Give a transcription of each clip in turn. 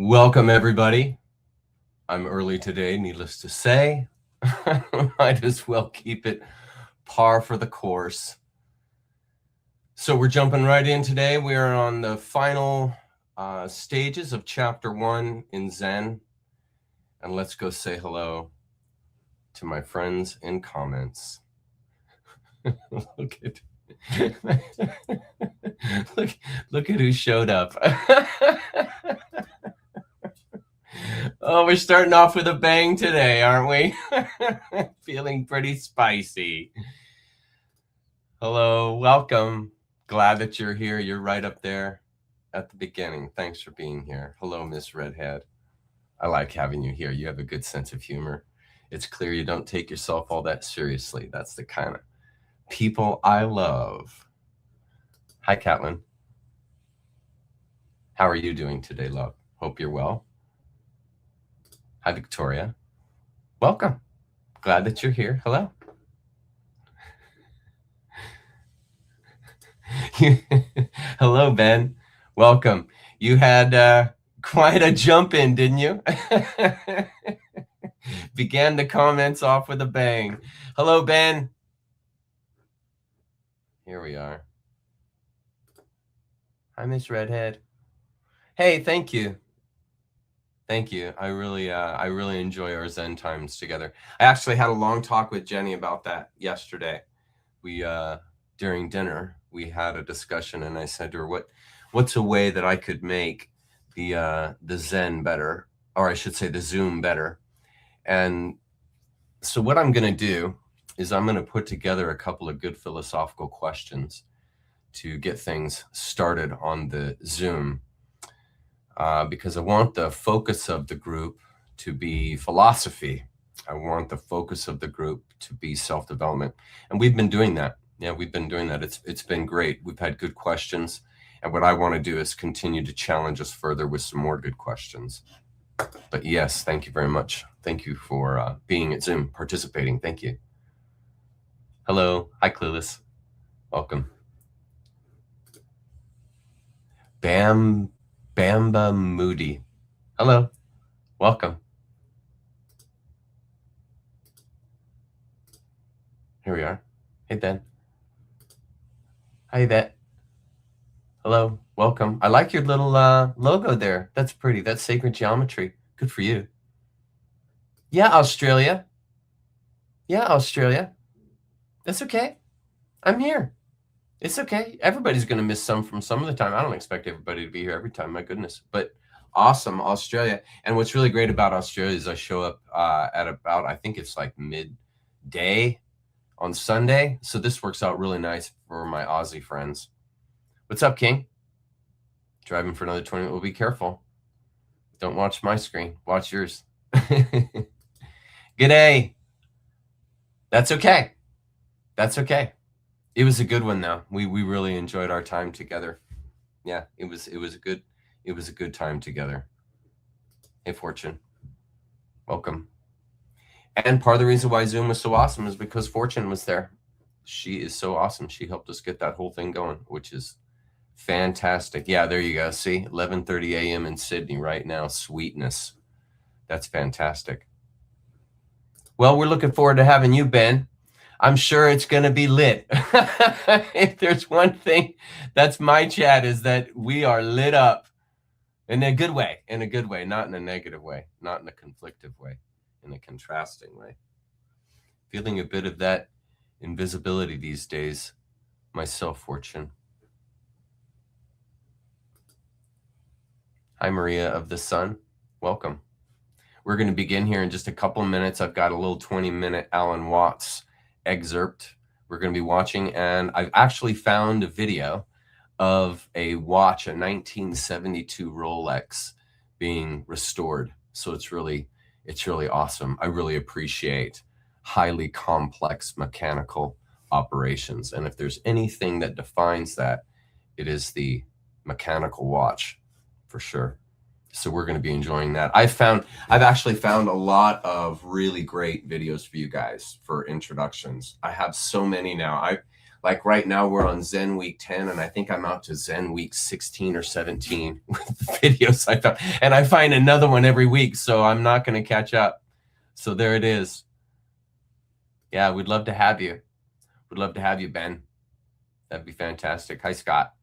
Welcome, everybody. I'm early today, needless to say. Might as well keep it par for the course. So we're jumping right in today. We are on the final stages of Chapter 1 in Zen. And let's go say hello to my friends in comments. Look at look at who showed up. Oh, we're starting off with a bang today, aren't we? Feeling pretty spicy. Hello, welcome. Glad that you're here. You're right up there at the beginning. Thanks for being here. Hello, Miss Redhead. I like having you here. You have a good sense of humor. It's clear you don't take yourself all that seriously. That's the kind of people I love. Hi, Catlin. How are you doing today, love? Hope you're well. Hi, Victoria. Welcome. Glad that you're here. Hello. Hello, Ben. Welcome. You had quite a jump in, didn't you? Began the comments off with a bang. Hello, Ben. Here we are. Hi, Miss Redhead. Hey, thank you. Thank you. I really enjoy our Zen times together. I actually had a long talk with Jenny about that yesterday. We during dinner we had a discussion, and I said to her, what's a way that I could make the Zen better, or I should say the Zoom better? And so what I'm going to do is I'm going to put together a couple of good philosophical questions to get things started on the Zoom, because I want the focus of the group to be philosophy. I want the focus of the group to be self-development. And we've been doing that. Yeah, we've been doing that. It's been great. We've had good questions. And what I want to do is continue to challenge us further with some more good questions. But yes, thank you very much. Thank you for being at Zoom, participating. Thank you. Hello. Hi, Clueless. Welcome. Bamba Moody. Hello. Welcome. Here we are. Hey, Ben. Hi, Yvette. Hello. Welcome. I like your little logo there. That's pretty. That's sacred geometry. Good for you. Yeah, Australia. Yeah, Australia. That's okay. I'm here. It's okay. Everybody's going to miss some from some of the time. I don't expect everybody to be here every time. My goodness. But awesome, Australia. And what's really great about Australia is I show up at about, I think it's like midday on Sunday. So this works out really nice for my Aussie friends. What's up, King? Driving for another 20 minutes. Well, be careful. Don't watch my screen. Watch yours. G'day. That's okay. That's okay. It was a good one, though. We really enjoyed our time together. Yeah, it was a good time together. Hey, Fortune. Welcome. And part of the reason why Zoom was so awesome is because Fortune was there. She is so awesome. She helped us get that whole thing going, which is fantastic. Yeah, there you go. See, 11:30 a.m. in Sydney right now. Sweetness. That's fantastic. Well, we're looking forward to having you, Ben. I'm sure it's going to be lit. If there's one thing that's my chat, is that we are lit up in a good way, not in a negative way, not in a conflictive way, in a contrasting way. Feeling a bit of that invisibility these days myself, Fortune. Hi, Maria of the Sun. Welcome. We're going to begin here in just a couple of minutes. I've got a little 20-minute Alan Watts excerpt we're going to be watching, and I've actually found a video of a watch, a 1972 Rolex, being restored. So it's really awesome. I really appreciate highly complex mechanical operations, and if there's anything that defines that, it is the mechanical watch, for sure. So we're going to be enjoying that. I've actually found a lot of really great videos for you guys for introductions. I have so many now. Like right now we're on Zen week 10, and I think I'm out to Zen week 16 or 17 with the videos I found. And I find another one every week, so I'm not going to catch up. So there it is. Yeah, we'd love to have you. We'd love to have you, Ben. That'd be fantastic. Hi, Scott.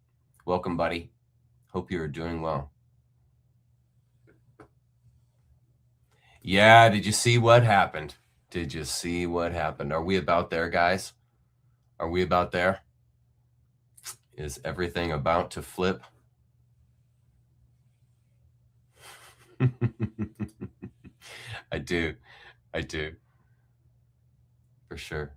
Welcome, buddy. Hope you are doing well. Yeah, did you see what happened? Did you see what happened? Are we about there, guys? Are we about there? Is everything about to flip? I do. For sure.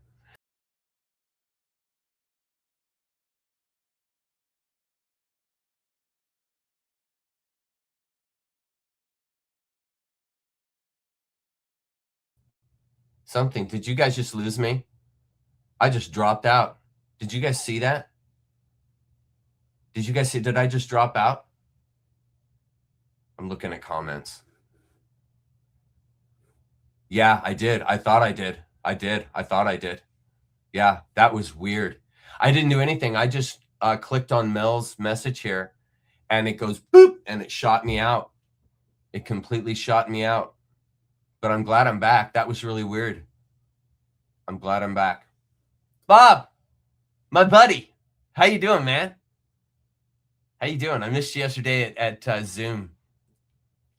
Something. Did you guys just lose me? I just dropped out. Did you guys see that? Did you guys see? Did I just drop out? I'm looking at comments. Yeah, I did. I thought I did. I thought I did. Yeah, that was weird. I didn't do anything. I just clicked on Mel's message here, and it goes boop, and it shot me out. It completely shot me out. But I'm glad I'm back. That was really weird. I'm glad I'm back. Bob, my buddy, how you doing, man? How you doing? I missed you yesterday at Zoom.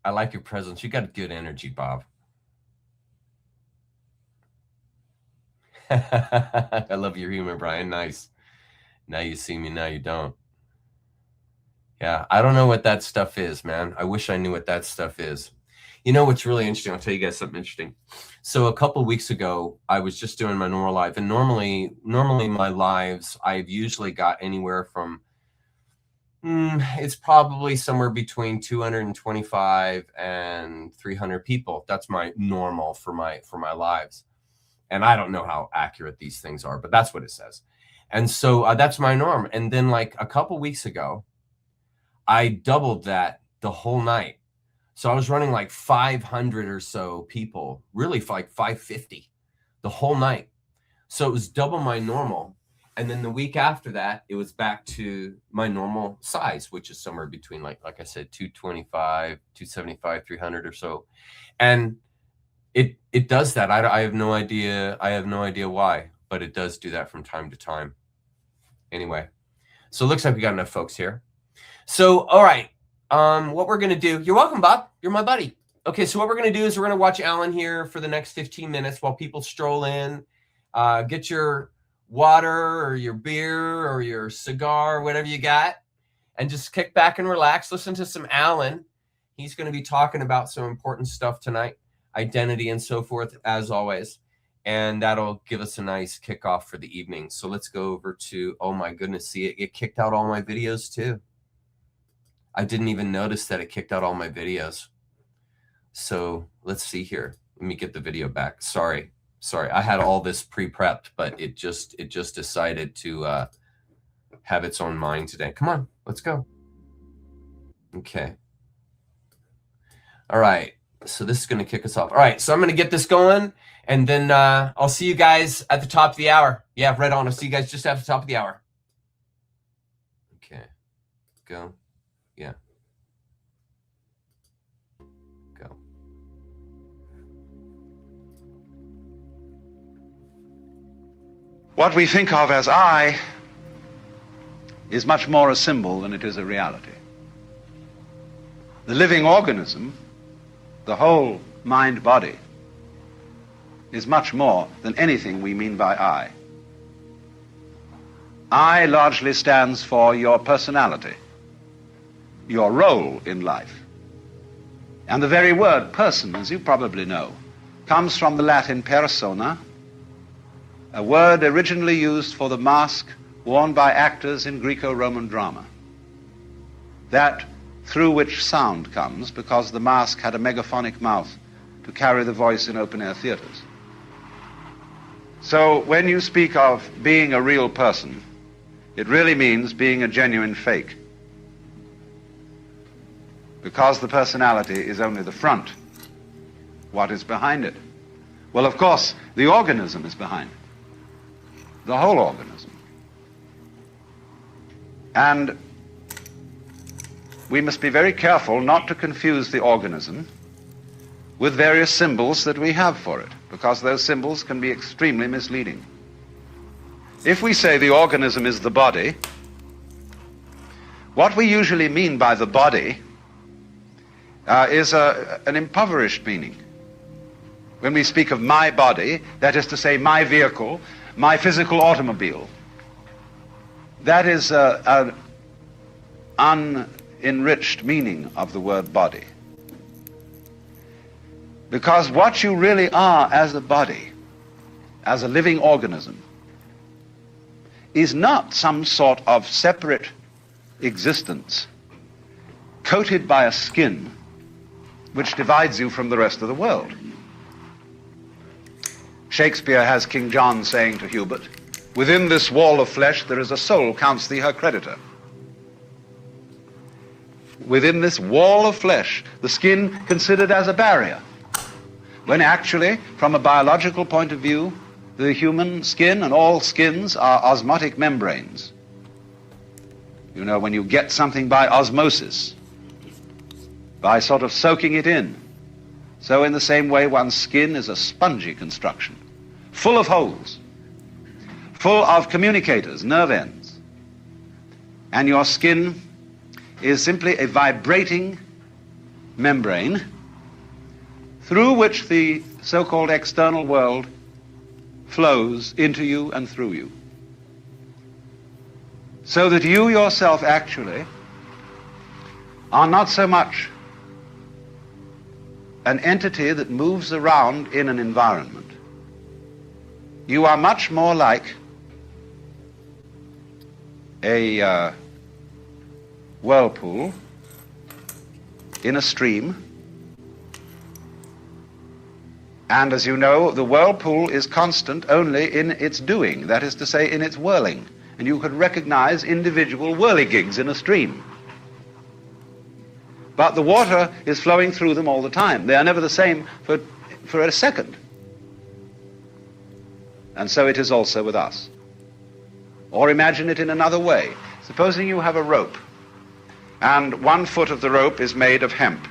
I like your presence. You got good energy, Bob. I love your humor, Brian. Nice. Now you see me, now you don't. Yeah, I don't know what that stuff is, man. I wish I knew what that stuff is. You know what's really interesting? I'll tell you guys something interesting. So a couple of weeks ago, I was just doing my normal live, and normally my lives, I've usually got anywhere from it's probably somewhere between 225 and 300 people. That's my normal for my lives. And I don't know how accurate these things are, but that's what it says. And so that's my norm. And then like a couple weeks ago, I doubled that the whole night. So I was running like 500 or so people, really like 550 the whole night. So it was double my normal. And then the week after that, it was back to my normal size, which is somewhere between like I said, 225, 275, 300 or so. And it does that. I have no idea. I have no idea why, but it does do that from time to time. Anyway, so it looks like we got enough folks here. So, all right. What we're going to do, you're welcome, Bob. You're my buddy. Okay, so what we're going to do is we're going to watch Alan here for the next 15 minutes while people stroll in. Get your water or your beer or your cigar or whatever you got, and just kick back and relax. Listen to some Alan. He's going to be talking about some important stuff tonight, identity and so forth, as always. And that'll give us a nice kickoff for the evening. So let's go over to, oh my goodness, see, it kicked out all my videos too. I didn't even notice that it kicked out all my videos. So let's see here. Let me get the video back. Sorry. I had all this pre-prepped, but it just decided to have its own mind today. Come on, let's go. Okay. All right. So this is going to kick us off. All right. So I'm going to get this going, and then I'll see you guys at the top of the hour. Yeah, right on. I'll see you guys just at the top of the hour. Okay. Go. Yeah. Go. What we think of as I is much more a symbol than it is a reality. The living organism, the whole mind-body, is much more than anything we mean by I. I largely stands for your personality, your role in life. And the very word person, as you probably know, comes from the Latin persona, a word originally used for the mask worn by actors in Greco-Roman drama. That through which sound comes, because the mask had a megaphonic mouth to carry the voice in open-air theaters. So when you speak of being a real person, it really means being a genuine fake. Because the personality is only the front. What is behind it? Well, of course, the organism is behind it. The whole organism. And we must be very careful not to confuse the organism with various symbols that we have for it, because those symbols can be extremely misleading. If we say the organism is the body, what we usually mean by the body is an impoverished meaning. When we speak of my body, that is to say my vehicle, my physical automobile, that is an unenriched meaning of the word body. Because what you really are as a body, as a living organism, is not some sort of separate existence coated by a skin which divides you from the rest of the world. Shakespeare has King John saying to Hubert, "Within this wall of flesh there is a soul, counts thee her creditor." Within this wall of flesh, the skin considered as a barrier, when actually, from a biological point of view, the human skin and all skins are osmotic membranes. You know, when you get something by osmosis, by sort of soaking it in, so in the same way one's skin is a spongy construction, full of holes, full of communicators, nerve ends. And your skin is simply a vibrating membrane through which the so-called external world flows into you and through you. So that you yourself actually are not so much an entity that moves around in an environment. You are much more like a whirlpool in a stream. And as you know, the whirlpool is constant only in its doing, that is to say, in its whirling. And you could recognize individual whirligigs in a stream. But the water is flowing through them all the time. They are never the same for a second. And so it is also with us. Or imagine it in another way. Supposing you have a rope, and 1 foot of the rope is made of hemp.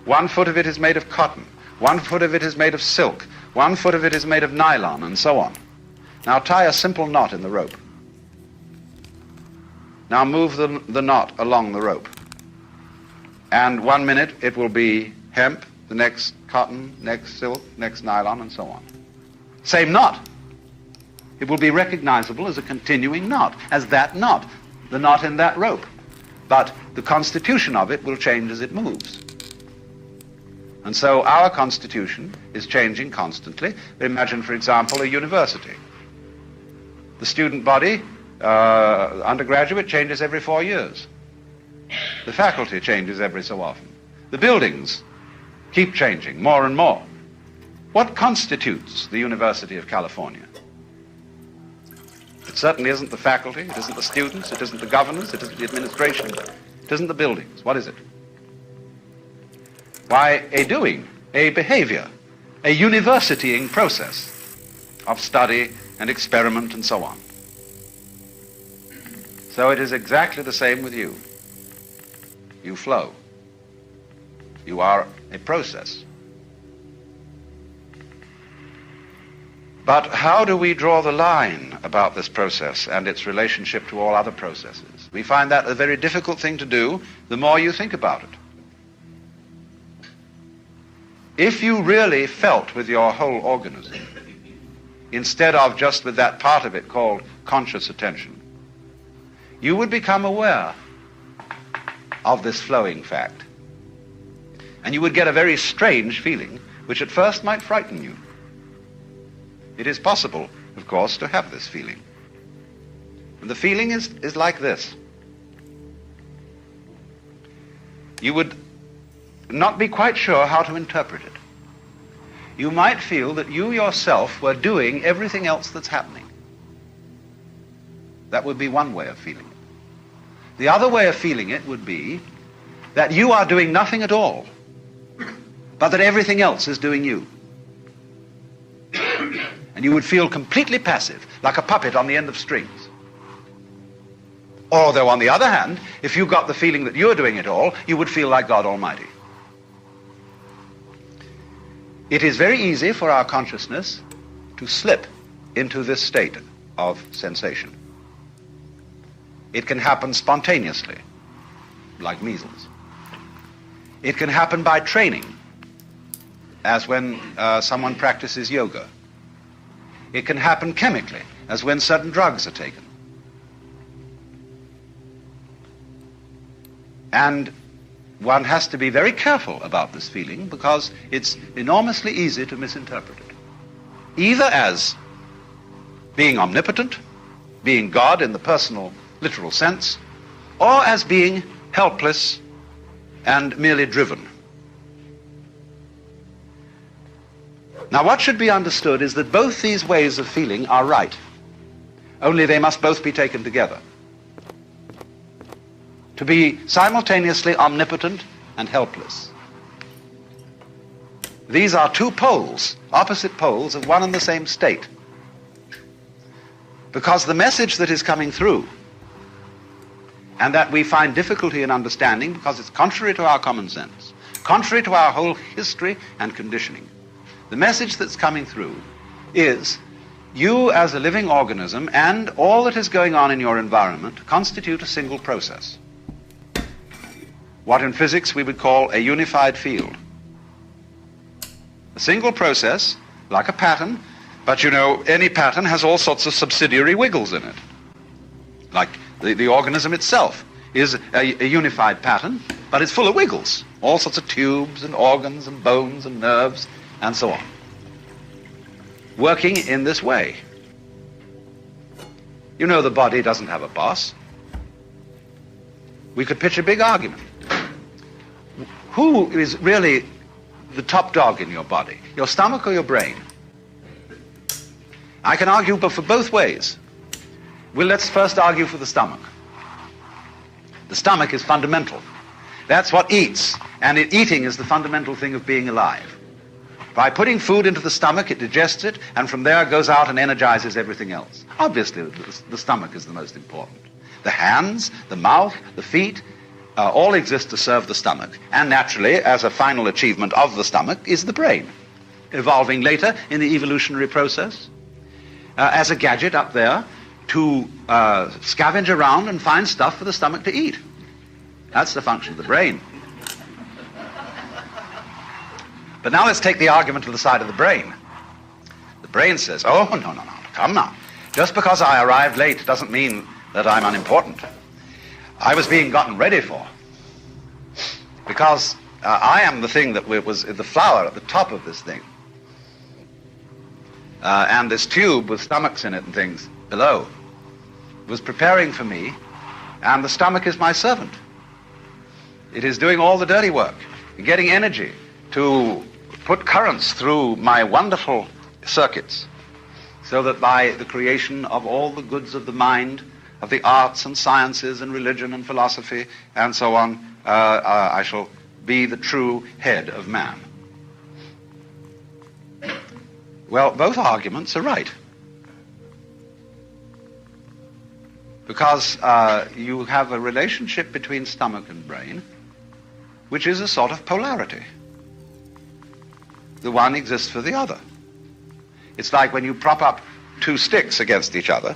1 foot of it is made of cotton. 1 foot of it is made of silk. 1 foot of it is made of nylon, and so on. Now tie a simple knot in the rope. Now move the knot along the rope. And 1 minute it will be hemp, the next cotton, next silk, next nylon, and so on. Same knot. It will be recognizable as a continuing knot, as that knot, the knot in that rope. But the constitution of it will change as it moves. And so our constitution is changing constantly. Imagine, for example, a university. The student body, undergraduate, changes every 4 years. The faculty changes every so often. The buildings keep changing more and more. What constitutes the University of California? It certainly isn't the faculty, it isn't the students, it isn't the governors, it isn't the administration, it isn't the buildings. What is it? Why, a doing, a behavior, a universitying process of study and experiment and so on. So it is exactly the same with you. You flow. You are a process. But how do we draw the line about this process and its relationship to all other processes? We find that a very difficult thing to do the more you think about it. If you really felt with your whole organism, instead of just with that part of it called conscious attention, you would become aware of this flowing fact. And you would get a very strange feeling, which at first might frighten you. It is possible, of course, to have this feeling. And the feeling is like this. You would not be quite sure how to interpret it. You might feel that you yourself were doing everything else that's happening. That would be one way of feeling it. The other way of feeling it would be that you are doing nothing at all, but that everything else is doing you. And you would feel completely passive, like a puppet on the end of strings. Although, on the other hand, if you got the feeling that you're doing it all, you would feel like God Almighty. It is very easy for our consciousness to slip into this state of sensation. It can happen spontaneously, like measles. It can happen by training, as when someone practices yoga. It can happen chemically, as when certain drugs are taken. And one has to be very careful about this feeling because it's enormously easy to misinterpret it. Either as being omnipotent, being God in the personal, literal sense, or as being helpless and merely driven. Now, what should be understood is that both these ways of feeling are right, only they must both be taken together. To be simultaneously omnipotent and helpless. These are two poles, opposite poles of one and the same state. Because the message that is coming through, and that we find difficulty in understanding because it's contrary to our common sense, contrary to our whole history and conditioning, the message that's coming through is you as a living organism and all that is going on in your environment constitute a single process. What in physics we would call a unified field. A single process, like a pattern, but you know, any pattern has all sorts of subsidiary wiggles in it. Like the organism itself is a unified pattern, but it's full of wiggles. All sorts of tubes and organs and bones and nerves and so on. Working in this way. You know, the body doesn't have a boss. We could pitch a big argument. Who is really the top dog in your body? Your stomach or your brain? I can argue for both ways. Well, let's first argue for the stomach. The stomach is fundamental. That's what eats, and eating is the fundamental thing of being alive. By putting food into the stomach, it digests it, and from there it goes out and energizes everything else. Obviously, the stomach is the most important. The hands, the mouth, the feet, all exist to serve the stomach. And naturally, as a final achievement of the stomach, is the brain, evolving later in the evolutionary process as a gadget up there to scavenge around and find stuff for the stomach to eat. That's the function of the brain. But now let's take the argument to the side of the brain. The brain says, oh, no, come now. Just because I arrived late doesn't mean that I'm unimportant. I was being gotten ready for. Because I am the thing that was the flower at the top of this thing. And this tube with stomachs in it and things below was preparing for me, and the stomach is my servant. It is doing all the dirty work, getting energy to put currents through my wonderful circuits, so that by the creation of all the goods of the mind, of the arts and sciences and religion and philosophy and so on, I shall be the true head of man. Well, both arguments are right. Because you have a relationship between stomach and brain, which is a sort of polarity. The one exists for the other. It's like when you prop up two sticks against each other,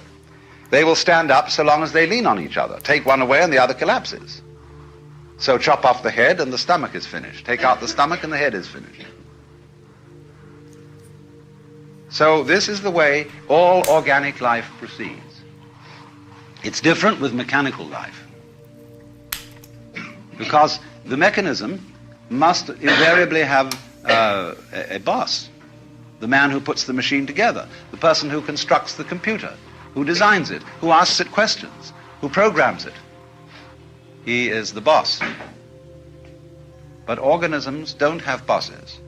they will stand up so long as they lean on each other. Take one away and the other collapses. So chop off the head and the stomach is finished. Take out the stomach and the head is finished. So this is the way all organic life proceeds. It's different with mechanical life, because the mechanism must invariably have a boss, the man who puts the machine together, the person who constructs the computer, who designs it, who asks it questions, who programs it. He is the boss. But organisms don't have bosses.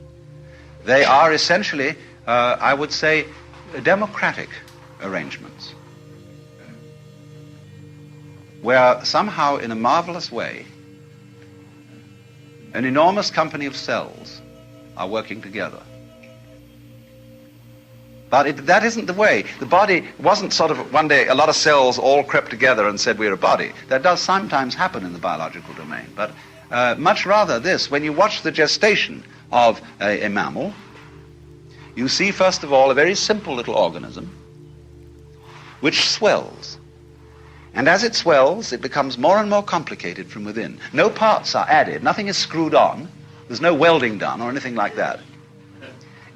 They are essentially, I would say, democratic arrangements, where somehow, in a marvelous way, an enormous company of cells are working together. But that isn't the way. The body wasn't sort of one day a lot of cells all crept together and said we're a body. That does sometimes happen in the biological domain. But much rather this, when you watch the gestation of a mammal, you see first of all a very simple little organism which swells. And as it swells, it becomes more and more complicated from within. No parts are added. Nothing is screwed on. There's no welding done or anything like that.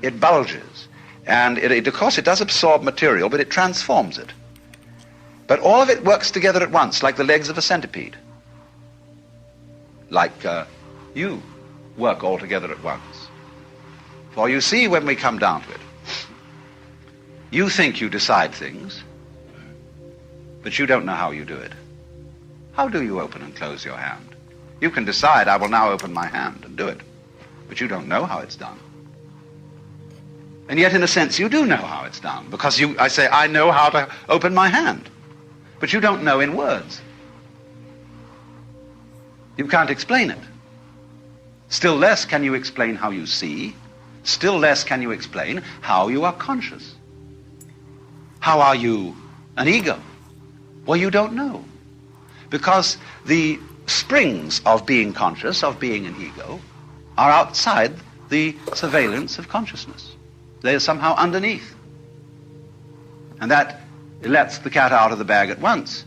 It bulges. And of course, it does absorb material, but it transforms it. But all of it works together at once, like the legs of a centipede. Like you work all together at once. For you see, when we come down to it, you think you decide things, but you don't know how you do it. How do you open and close your hand? You can decide, I will now open my hand and do it, but you don't know how it's done. And yet, in a sense, you do know how it's done, because I say, I know how to open my hand, but you don't know in words. You can't explain it. Still less can you explain how you see. Still less can you explain how you are conscious. How are you an ego? Well, you don't know. Because the springs of being conscious, of being an ego, are outside the surveillance of consciousness. They are somehow underneath. And that lets the cat out of the bag at once,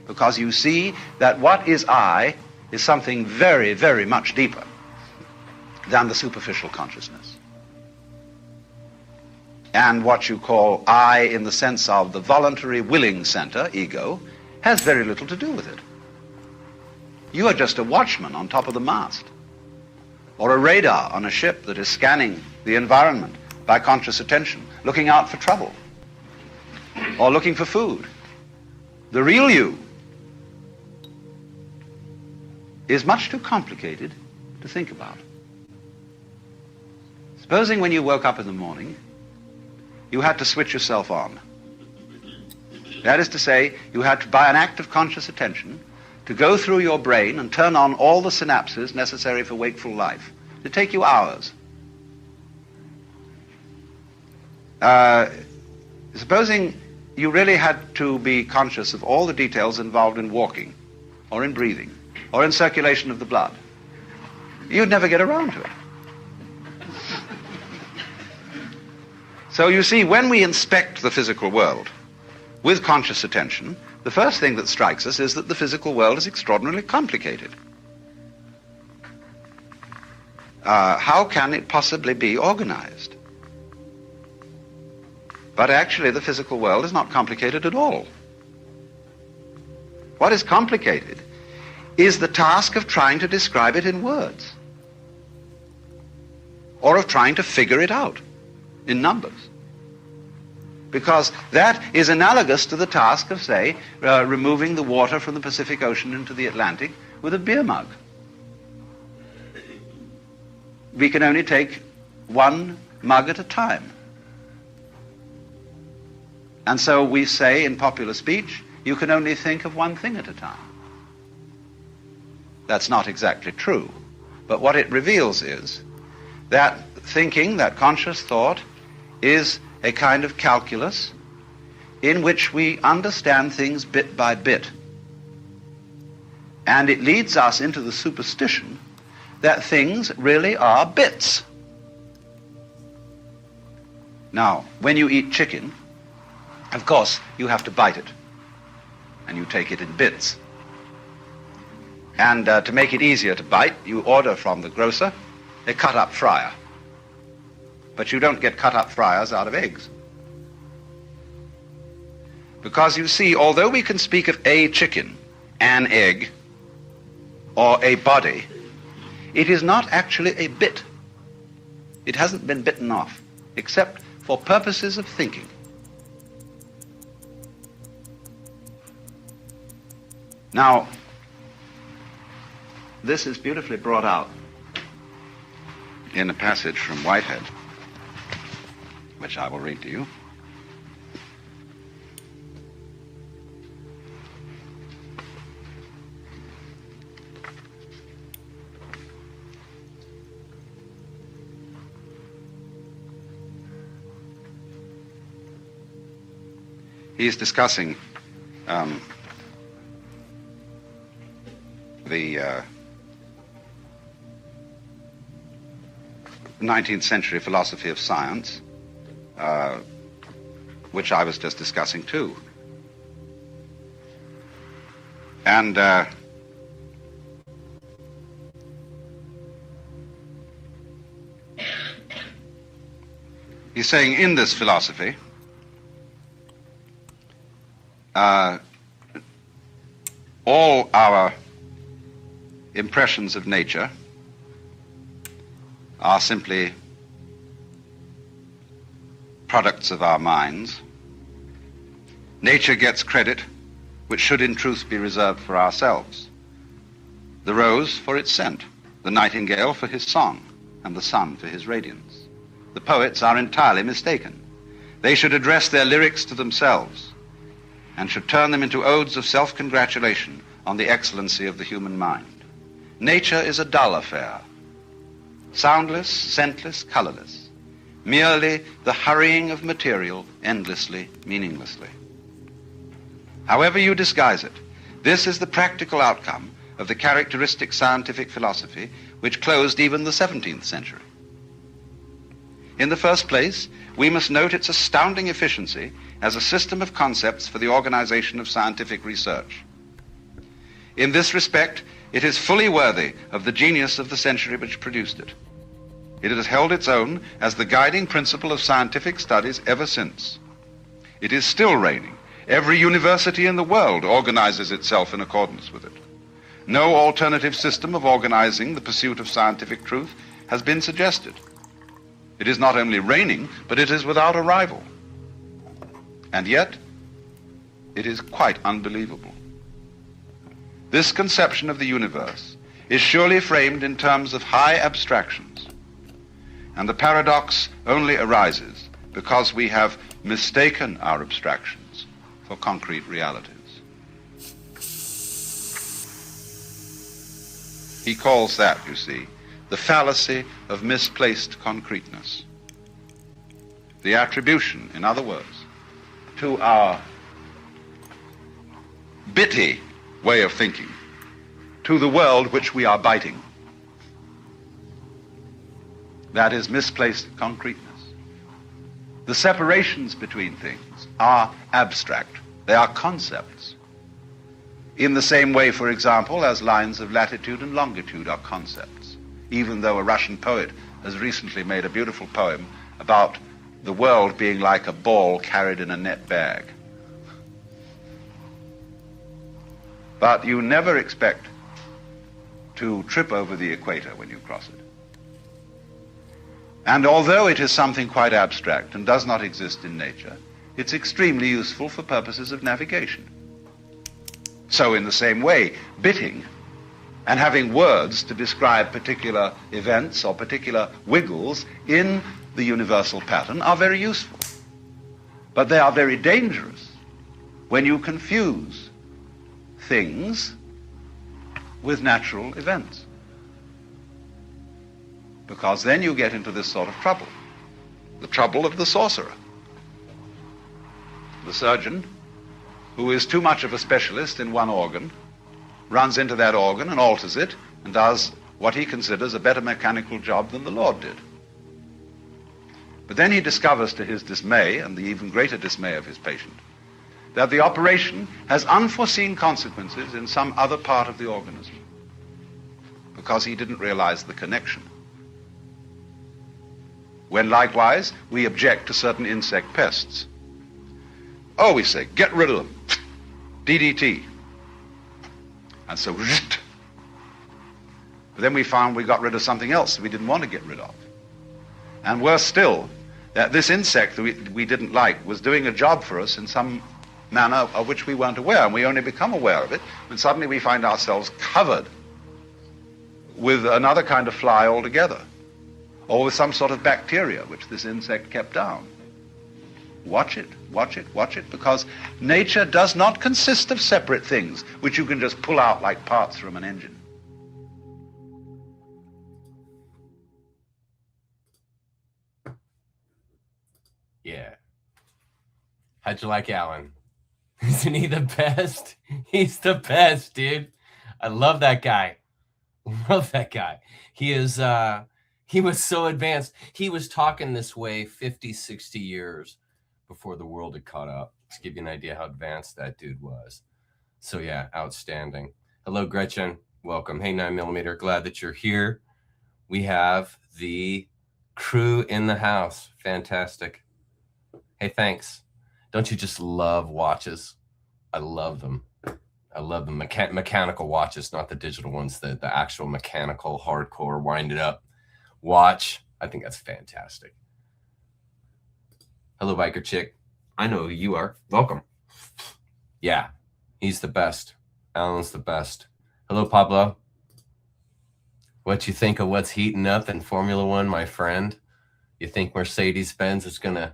because you see that what is I is something very, very much deeper than the superficial consciousness. And what you call I in the sense of the voluntary willing center, ego, has very little to do with it. You are just a watchman on top of the mast, or a radar on a ship that is scanning the environment by conscious attention, looking out for trouble, or looking for food. The real you is much too complicated to think about. Supposing when you woke up in the morning, you had to switch yourself on. That is to say, you had to, by an act of conscious attention, to go through your brain and turn on all the synapses necessary for wakeful life. It'd take you hours. Supposing you really had to be conscious of all the details involved in walking, or in breathing, or in circulation of the blood, you'd never get around to it. So you see, when we inspect the physical world with conscious attention, the first thing that strikes us is that the physical world is extraordinarily complicated. How can it possibly be organized? But actually, the physical world is not complicated at all. What is complicated is the task of trying to describe it in words, or of trying to figure it out in numbers. Because that is analogous to the task of, say, removing the water from the Pacific Ocean into the Atlantic with a beer mug. We can only take one mug at a time. And so we say in popular speech, you can only think of one thing at a time. That's not exactly true. But what it reveals is that thinking, that conscious thought, is a kind of calculus in which we understand things bit by bit. And it leads us into the superstition that things really are bits. Now, when you eat chicken, of course, you have to bite it, and you take it in bits. And to make it easier to bite, you order from the grocer a cut-up fryer. But you don't get cut-up fryers out of eggs. Because you see, although we can speak of a chicken, an egg, or a body, it is not actually a bit. It hasn't been bitten off, except for purposes of thinking. Now, this is beautifully brought out in a passage from Whitehead, which I will read to you. he's discussing the 19th century philosophy of science, which I was just discussing too. And he's saying in this philosophy, all our impressions of nature are simply products of our minds. Nature gets credit which should in truth be reserved for ourselves. The rose for its scent, the nightingale for his song, and the sun for his radiance. The poets are entirely mistaken. They should address their lyrics to themselves and should turn them into odes of self-congratulation on the excellency of the human mind. Nature is a dull affair, soundless, scentless, colorless, merely the hurrying of material endlessly, meaninglessly. However you disguise it, this is the practical outcome of the characteristic scientific philosophy which closed even the 17th century. In the first place, we must note its astounding efficiency as a system of concepts for the organization of scientific research. In this respect, it is fully worthy of the genius of the century which produced it. It has held its own as the guiding principle of scientific studies ever since. It is still reigning. Every university in the world organizes itself in accordance with it. No alternative system of organizing the pursuit of scientific truth has been suggested. It is not only reigning, but it is without a rival. And yet, it is quite unbelievable. This conception of the universe is surely framed in terms of high abstractions, and the paradox only arises because we have mistaken our abstractions for concrete realities. He calls that, you see, the fallacy of misplaced concreteness. The attribution, in other words, to our bitty way of thinking, to the world which we are biting. That is misplaced concreteness. The separations between things are abstract. They are concepts. In the same way, for example, as lines of latitude and longitude are concepts, even though a Russian poet has recently made a beautiful poem about the world being like a ball carried in a net bag. But you never expect to trip over the equator when you cross it. And although it is something quite abstract and does not exist in nature, it's extremely useful for purposes of navigation. So in the same way, bitting and having words to describe particular events or particular wiggles in the universal pattern are very useful. But they are very dangerous when you confuse things with natural events. Because then you get into this sort of trouble. The trouble of the sorcerer. The surgeon, who is too much of a specialist in one organ, runs into that organ and alters it and does what he considers a better mechanical job than the Lord did. But then he discovers, to his dismay and the even greater dismay of his patient, that the operation has unforeseen consequences in some other part of the organism because he didn't realize the connection. When likewise we object to certain insect pests. Oh, we say, get rid of them. DDT. And so, but then we found we got rid of something else we didn't want to get rid of. And worse still, that this insect that we didn't like was doing a job for us in some manner of which we weren't aware, and we only become aware of it when suddenly we find ourselves covered with another kind of fly altogether, or with some sort of bacteria which this insect kept down. Watch it, watch it, watch it, because nature does not consist of separate things which you can just pull out like parts from an engine. Yeah. How'd you like Alan? Isn't he the best? He's the best, dude. I love that guy. Love that guy. He is he was so advanced. He was talking this way 50, 60 years before the world had caught up. To give you an idea how advanced that dude was. So yeah, outstanding. Hello, Gretchen. Welcome. Hey, 9mm. Glad that you're here. We have the crew in the house. Fantastic. Hey, thanks. Don't you just love watches? I love them. I love the mechanical watches, not the digital ones, the actual mechanical, hardcore, wind it up watch. I think that's fantastic. Hello, Biker Chick. I know who you are. Welcome. Yeah, he's the best. Alan's the best. Hello, Pablo. What you think of what's heating up in Formula One, my friend? You think Mercedes-Benz is going to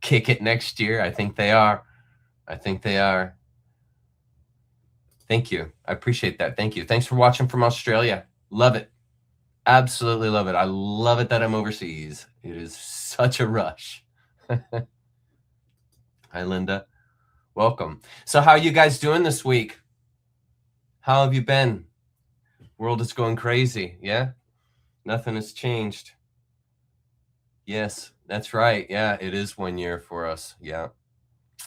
kick it next year? I think they are. I think they are. Thank you. I appreciate that. Thank you. Thanks for watching from Australia. Love it. Absolutely love it. I love it that I'm overseas. It is such a rush. Hi, Linda. Welcome. So how are you guys doing this week? How have you been? World is going crazy. Yeah? Nothing has changed. Yes, that's right. Yeah, it is 1 year for us. Yeah.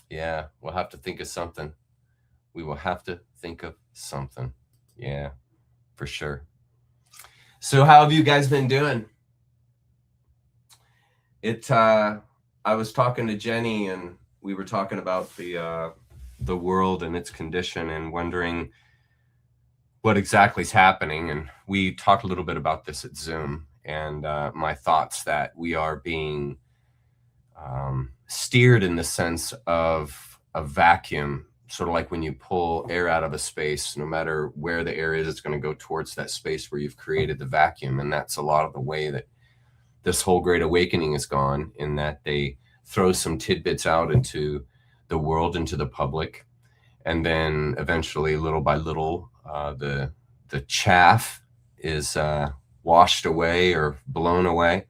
Yeah. We'll have to think of something. We will have to think of something. Yeah, for sure. So how have you guys been doing? I was talking to Jenny and we were talking about the world and its condition and wondering what exactly is happening. And we talked a little bit about this at Zoom and my thoughts that we are being steered in the sense of a vacuum, sort of like when you pull air out of a space, no matter where the air is, it's going to go towards that space where you've created the vacuum. And that's a lot of the way that this whole Great Awakening has gone, in that they throw some tidbits out into the world, into the public, and then eventually, little by little, the chaff is washed away or blown away,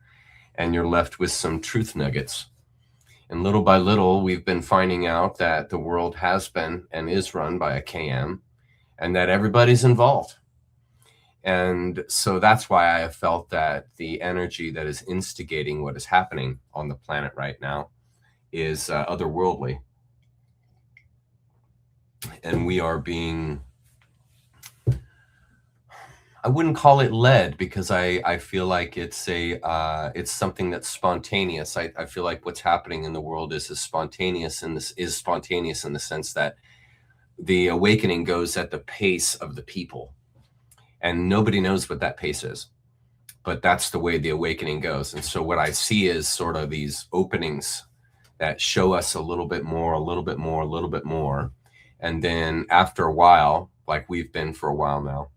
and you're left with some truth nuggets. And little by little, we've been finding out that the world has been and is run by a KM, and that everybody's involved. And so that's why I have felt that the energy that is instigating what is happening on the planet right now is otherworldly. And we are being, I wouldn't call it led, because I feel like it's something that's spontaneous. I feel like what's happening in the world is spontaneous in the sense that the awakening goes at the pace of the people. And nobody knows what that pace is, but that's the way the awakening goes. And so what I see is sort of these openings that show us a little bit more, a little bit more, a little bit more. And then after a while, like we've been for a while now,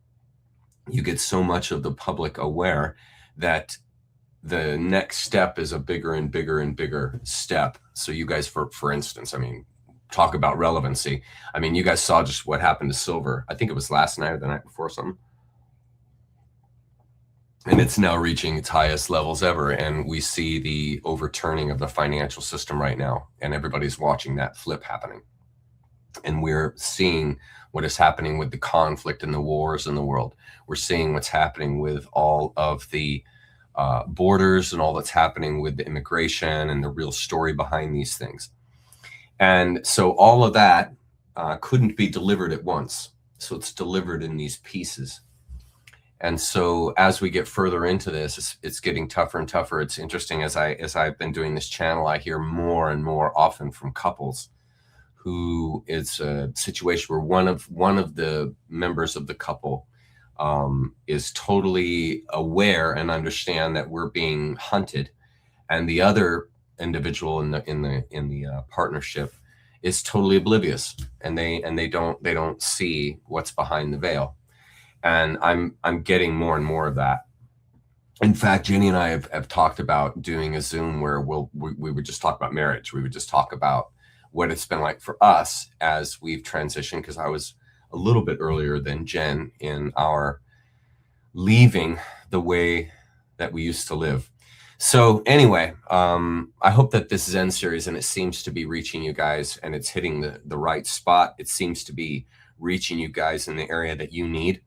you get so much of the public aware that the next step is a bigger and bigger and bigger step. So you guys, for instance, I mean, talk about relevancy. I mean, you guys saw just what happened to silver. I think it was last night or the night before, something. And it's now reaching its highest levels ever. And we see the overturning of the financial system right now. And everybody's watching that flip happening. And we're seeing what is happening with the conflict and the wars in the world. We're seeing what's happening with all of the borders and all that's happening with the immigration and the real story behind these things. And so all of that couldn't be delivered at once. So it's delivered in these pieces. And so as we get further into this, it's getting tougher and tougher. It's interesting, as I've been doing this channel, I hear more and more often from couples who it's a situation where one of the members of the couple is totally aware and understand that we're being hunted, and the other individual in the partnership is totally oblivious, and they don't see what's behind the veil. And I'm getting more and more of that. In fact, Jenny and I have talked about doing a Zoom where we would just talk about marriage. We would just talk about what it's been like for us as we've transitioned, because I was a little bit earlier than Jen in our leaving the way that we used to live. So anyway, I hope that this Zen series, and it seems to be reaching you guys, and it's hitting the right spot. It seems to be reaching you guys in the area that you need.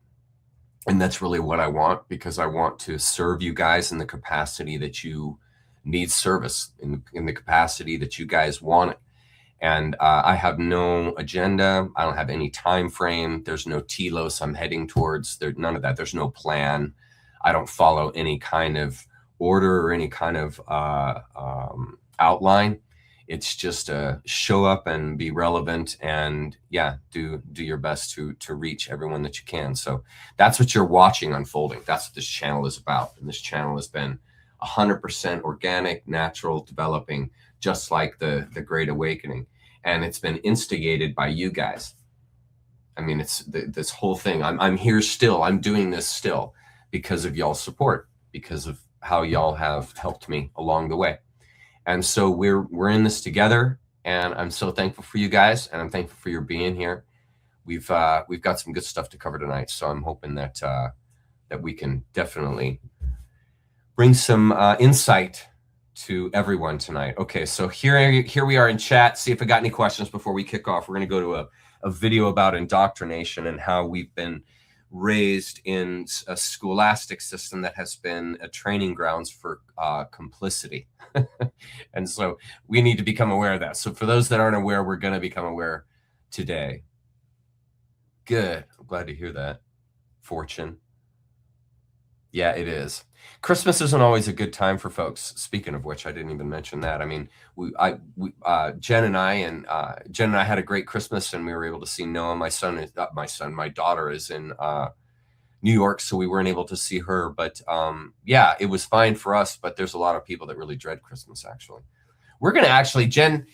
And that's really what I want, because I want to serve you guys in the capacity that you need service, in the capacity that you guys want it. And I have no agenda. I don't have any time frame. There's no telos I'm heading towards. There's none of that. There's no plan. I don't follow any kind of order or any kind of outline. It's just show up and be relevant, and yeah, do your best to reach everyone that you can. So that's what you're watching unfolding. That's what this channel is about. And this channel has been 100% organic, natural, developing, just like the Great Awakening. And it's been instigated by you guys. I mean, it's this whole thing. I'm here still. I'm doing this still because of y'all's support, because of how y'all have helped me along the way. And so we're in this together, and I'm so thankful for you guys, and I'm thankful for your being here. We've got some good stuff to cover tonight, so I'm hoping that that we can definitely bring some insight to everyone tonight. Okay, so here we are in chat. See if I got any questions before we kick off. We're going to go to a video about indoctrination and how we've been raised in a scholastic system that has been a training grounds for complicity. And so we need to become aware of that. So for those that aren't aware, we're going to become aware today. Good. I'm glad to hear that. Fortune. Yeah, it is. Christmas isn't always a good time for folks. Speaking of which, I didn't even mention that. I mean, Jen and I had a great Christmas, and we were able to see Noah. My daughter is in New York, so we weren't able to see her. But yeah, it was fine for us. But there's a lot of people that really dread Christmas. Actually, we're gonna actually. Jen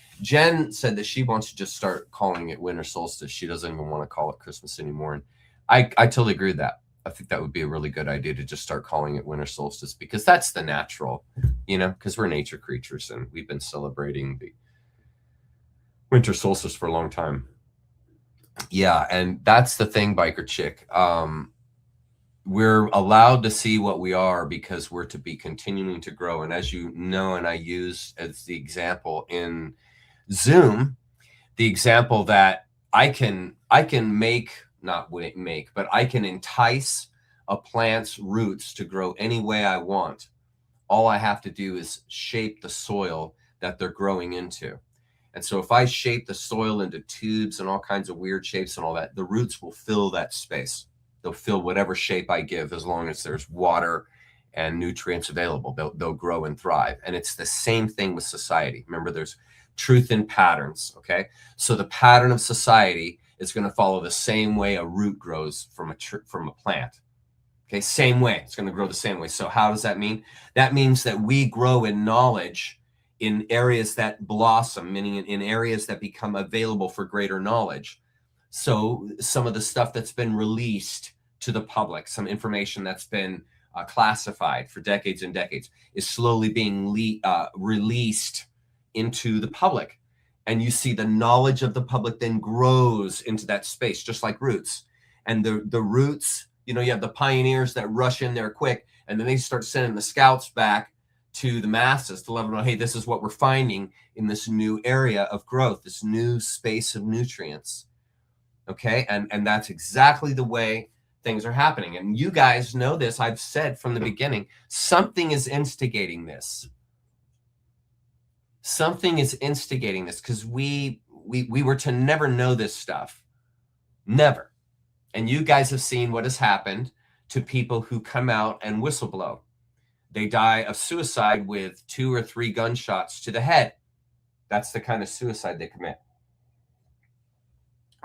said that she wants to just start calling it winter solstice. She doesn't even want to call it Christmas anymore, and I totally agree with that. I think that would be a really good idea to just start calling it winter solstice, because that's the natural, because we're nature creatures, and we've been celebrating the winter solstice for a long time. Yeah, and that's the thing, Biker Chick. We're allowed to see what we are because we're to be continuing to grow. And as you know, and I use as the example in Zoom, the example that I can but I can entice a plant's roots to grow any way I want. All I have to do is shape the soil that they're growing into. And so if I shape the soil into tubes and all kinds of weird shapes and all that, the roots will fill that space. They'll fill whatever shape I give, as long as there's water and nutrients available. They'll grow and thrive. And it's the same thing with society. Remember, there's truth in patterns, okay? So the pattern of society is going to follow the same way a root grows from a plant. Okay, same way. It's going to grow the same way. So how does that mean? That means that we grow in knowledge in areas that blossom, meaning in areas that become available for greater knowledge. So some of the stuff that's been released to the public, some information that's been classified for decades and decades, is slowly being released into the public. And you see the knowledge of the public then grows into that space, just like roots. And the roots, you have the pioneers that rush in there quick, and then they start sending the scouts back to the masses to let them know, hey, this is what we're finding in this new area of growth, this new space of nutrients. Okay, and that's exactly the way things are happening. And you guys know this. I've said from the beginning, something is instigating this. Something is instigating this, because we were to never know this stuff. Never. And you guys have seen what has happened to people who come out and whistleblow. They die of suicide with 2 or 3 gunshots to the head. That's the kind of suicide they commit.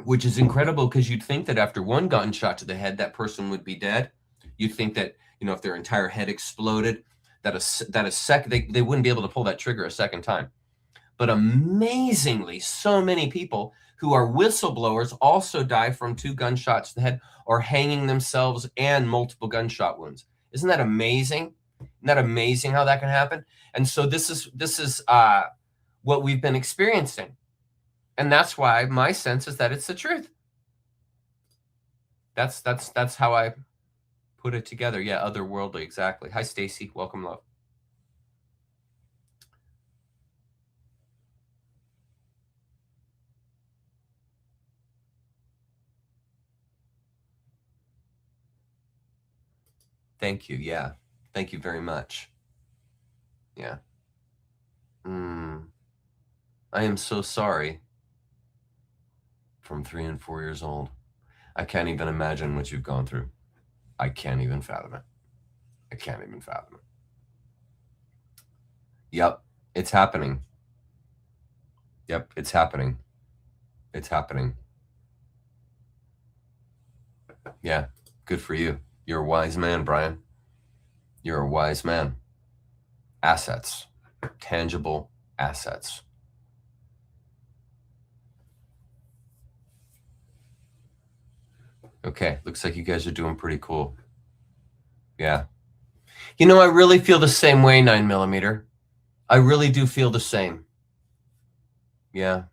Which is incredible, because you'd think that after 1 gunshot to the head, that person would be dead. You'd think that, if their entire head exploded, they wouldn't be able to pull that trigger a second time. But amazingly, so many people who are whistleblowers also die from 2 gunshots to the head, or hanging themselves and multiple gunshot wounds. Isn't that amazing? Isn't that amazing how that can happen? And so this is what we've been experiencing. And that's why my sense is that it's the truth. That's how I put it together. Yeah, otherworldly, exactly. Hi, Stacy. Welcome, love. Thank you. Yeah. Thank you very much. Yeah. I am so sorry. From 3 and 4 years old. I can't even imagine what you've gone through. I can't even fathom it. I can't even fathom it. Yep. It's happening. Yep. It's happening. It's happening. Yeah. Good for you. You're a wise man, Brian. You're a wise man. Assets. Tangible assets. Okay, looks like you guys are doing pretty cool. Yeah. You know, I really feel the same way, 9mm. I really do feel the same. Yeah.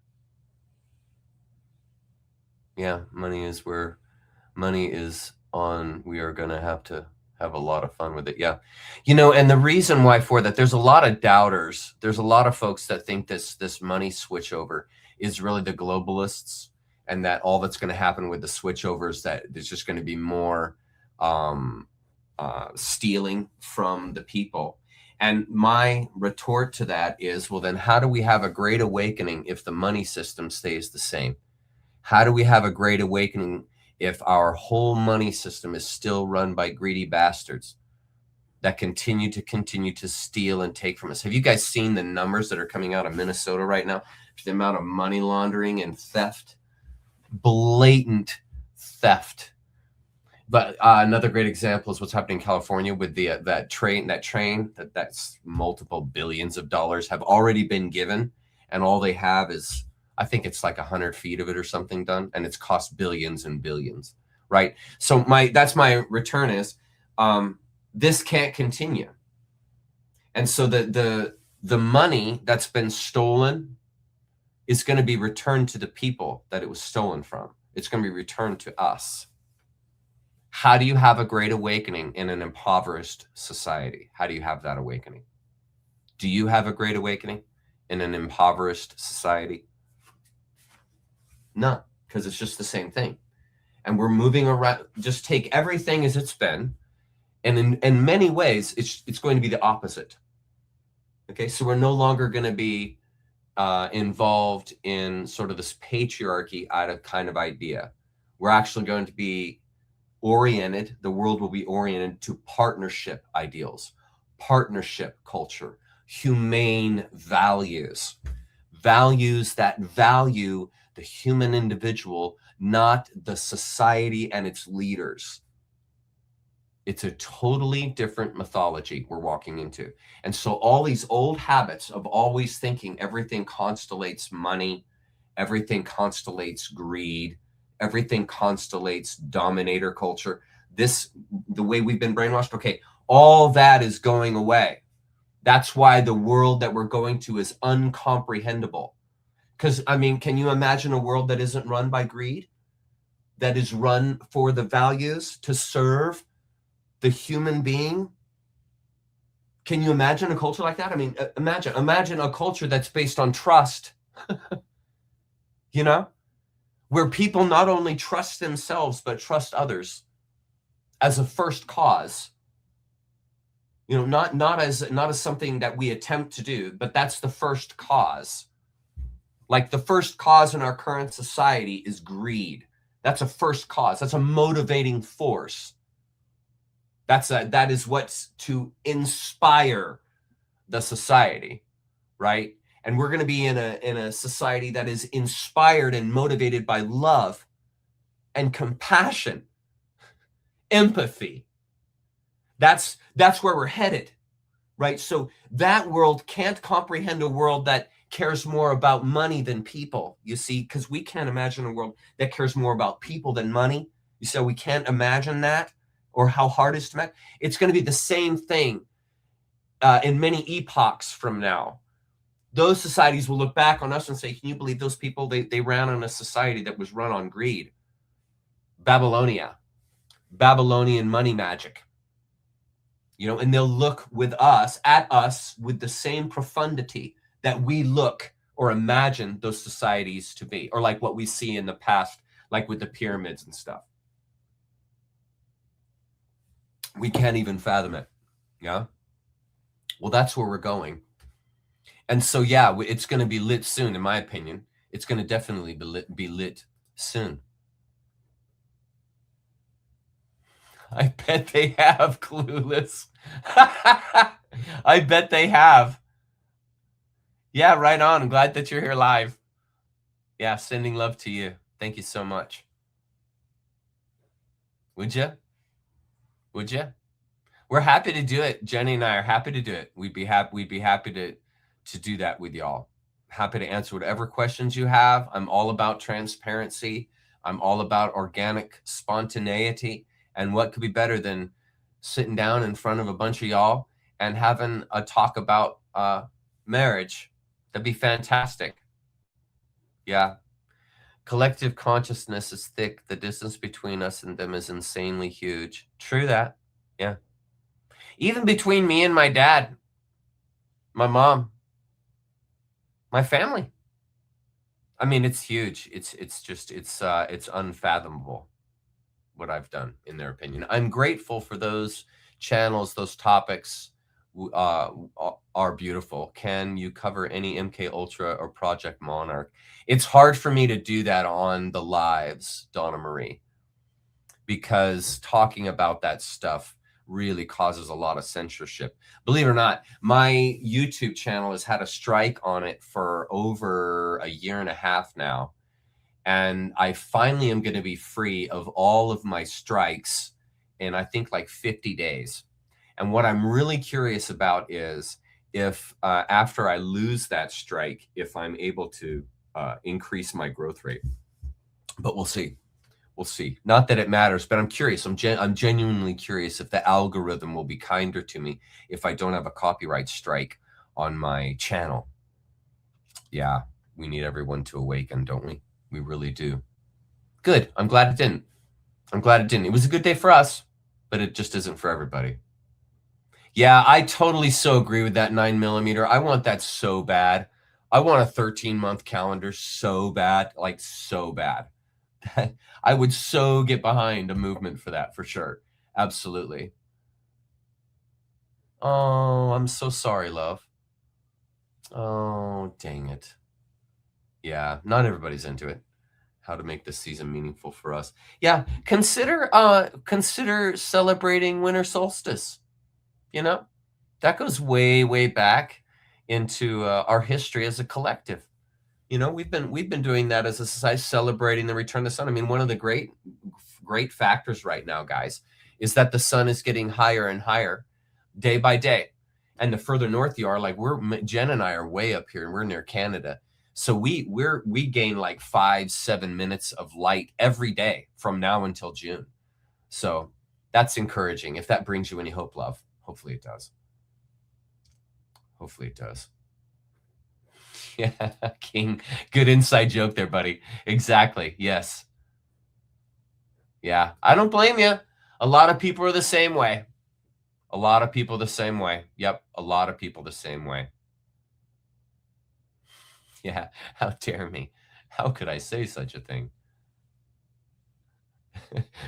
Yeah, money is on. We are going to have a lot of fun with it. Yeah. You know, and the reason why for that, there's a lot of doubters. There's a lot of folks that think this money switchover is really the globalists, and that all that's going to happen with the switchover is that there's just going to be more stealing from the people. And my retort to that is, well, then how do we have a great awakening if the money system stays the same? How do we have a great awakening if our whole money system is still run by greedy bastards that continue to steal and take from us? Have you guys seen the numbers that are coming out of Minnesota right now? The amount of money laundering and theft, blatant theft. But another great example is what's happening in California with the that train that's multiple billions of dollars have already been given, and all they have is, I think it's like 100 feet of it or something done, and it's cost billions and billions, right? So that's my return is, this can't continue, and so the money that's been stolen is going to be returned to the people that it was stolen from. It's going to be returned to us. How do you have a great awakening in an impoverished society? How do you have that awakening? Do you have a great awakening in an impoverished society? No, because it's just the same thing. And we're moving around. Just take everything as it's been, and in many ways, it's going to be the opposite. Okay, so we're no longer going to be involved in sort of this patriarchy out of kind of idea. We're actually going to be oriented, the world will be oriented to partnership ideals, partnership culture, humane values, values that value the human individual, not the society and its leaders. It's a totally different mythology we're walking into. And so all these old habits of always thinking everything constellates money, everything constellates greed, everything constellates dominator culture, the way we've been brainwashed, okay, all that is going away. That's why the world that we're going to is uncomprehendable. Because, I mean, can you imagine a world that isn't run by greed? That is run for the values to serve the human being? Can you imagine a culture like that? I mean, imagine a culture that's based on trust, you know, where people not only trust themselves, but trust others as a first cause, you know, not as something that we attempt to do, but that's the first cause. Like the first cause in our current society is greed. That's a first cause. That's a motivating force. That is what's to inspire the society, right? And we're going to be in a society that is inspired and motivated by love and compassion, empathy. That's where we're headed, right? So that world can't comprehend a world that cares more about money than people, you see, because we can't imagine a world that cares more about people than money. So we can't imagine that, or how hard it is to make. It's going to be the same thing in many epochs from now. Those societies will look back on us and say, can you believe those people, they ran on a society that was run on greed. Babylonian money magic. You know, and they'll look at us with the same profundity that we look or imagine those societies to be, or like what we see in the past, like with the pyramids and stuff. We can't even fathom it. Yeah. Well, that's where we're going. And so, yeah, it's going to be lit soon, in my opinion. It's going to definitely be lit soon. I bet they have, Clueless. I bet they have. Yeah, right on. I'm glad that you're here live. Yeah, sending love to you. Thank you so much. Would you? Would you? We're happy to do it. Jenny and I are happy to do it. We'd be happy to do that with y'all. Happy to answer whatever questions you have. I'm all about transparency. I'm all about organic spontaneity. And what could be better than sitting down in front of a bunch of y'all and having a talk about marriage? That'd be fantastic. Yeah. Collective consciousness is thick. The distance between us and them is insanely huge. True that. Yeah. Even between me and my dad, my mom, my family. I mean, it's huge. It's unfathomable what I've done, in their opinion. I'm grateful for those channels, those topics are beautiful. Can you cover any MK Ultra or Project Monarch? It's hard for me to do that on the lives, Donna Marie, because talking about that stuff really causes a lot of censorship. Believe it or not, my YouTube channel has had a strike on it for over a year and a half now. And I finally am going to be free of all of my strikes in, I think, like 50 days. And what I'm really curious about is if after I lose that strike, if I'm able to increase my growth rate. But we'll see. We'll see. Not that it matters, but I'm curious. I'm genuinely curious if the algorithm will be kinder to me if I don't have a copyright strike on my channel. Yeah, we need everyone to awaken, don't we? We really do. Good. I'm glad it didn't. I'm glad it didn't. It was a good day for us, but it just isn't for everybody. Yeah, I totally so agree with that 9mm. I want that so bad. I want a 13-month calendar so bad, like so bad. I would so get behind a movement for that, for sure. Absolutely. Oh, I'm so sorry, love. Oh, dang it. Yeah, not everybody's into it. How to make this season meaningful for us. Yeah, consider celebrating winter solstice. You know, that goes way back into our history as a collective. You know, we've been doing that as a society, celebrating the return of the sun. I mean, one of the great factors right now, guys, is that the sun is getting higher and higher day by day. And the further north you are, like Jen and I are way up here, and we're near Canada. So we gain like 5-7 minutes of light every day from now until June. So that's encouraging. If that brings you any hope, love, hopefully it does. Hopefully it does. Yeah, King. Good inside joke there, buddy. Exactly. Yes. Yeah, I don't blame you. A lot of people are the same way. A lot of people the same way. Yep, a lot of people the same way. Yeah, how dare me? How could I say such a thing?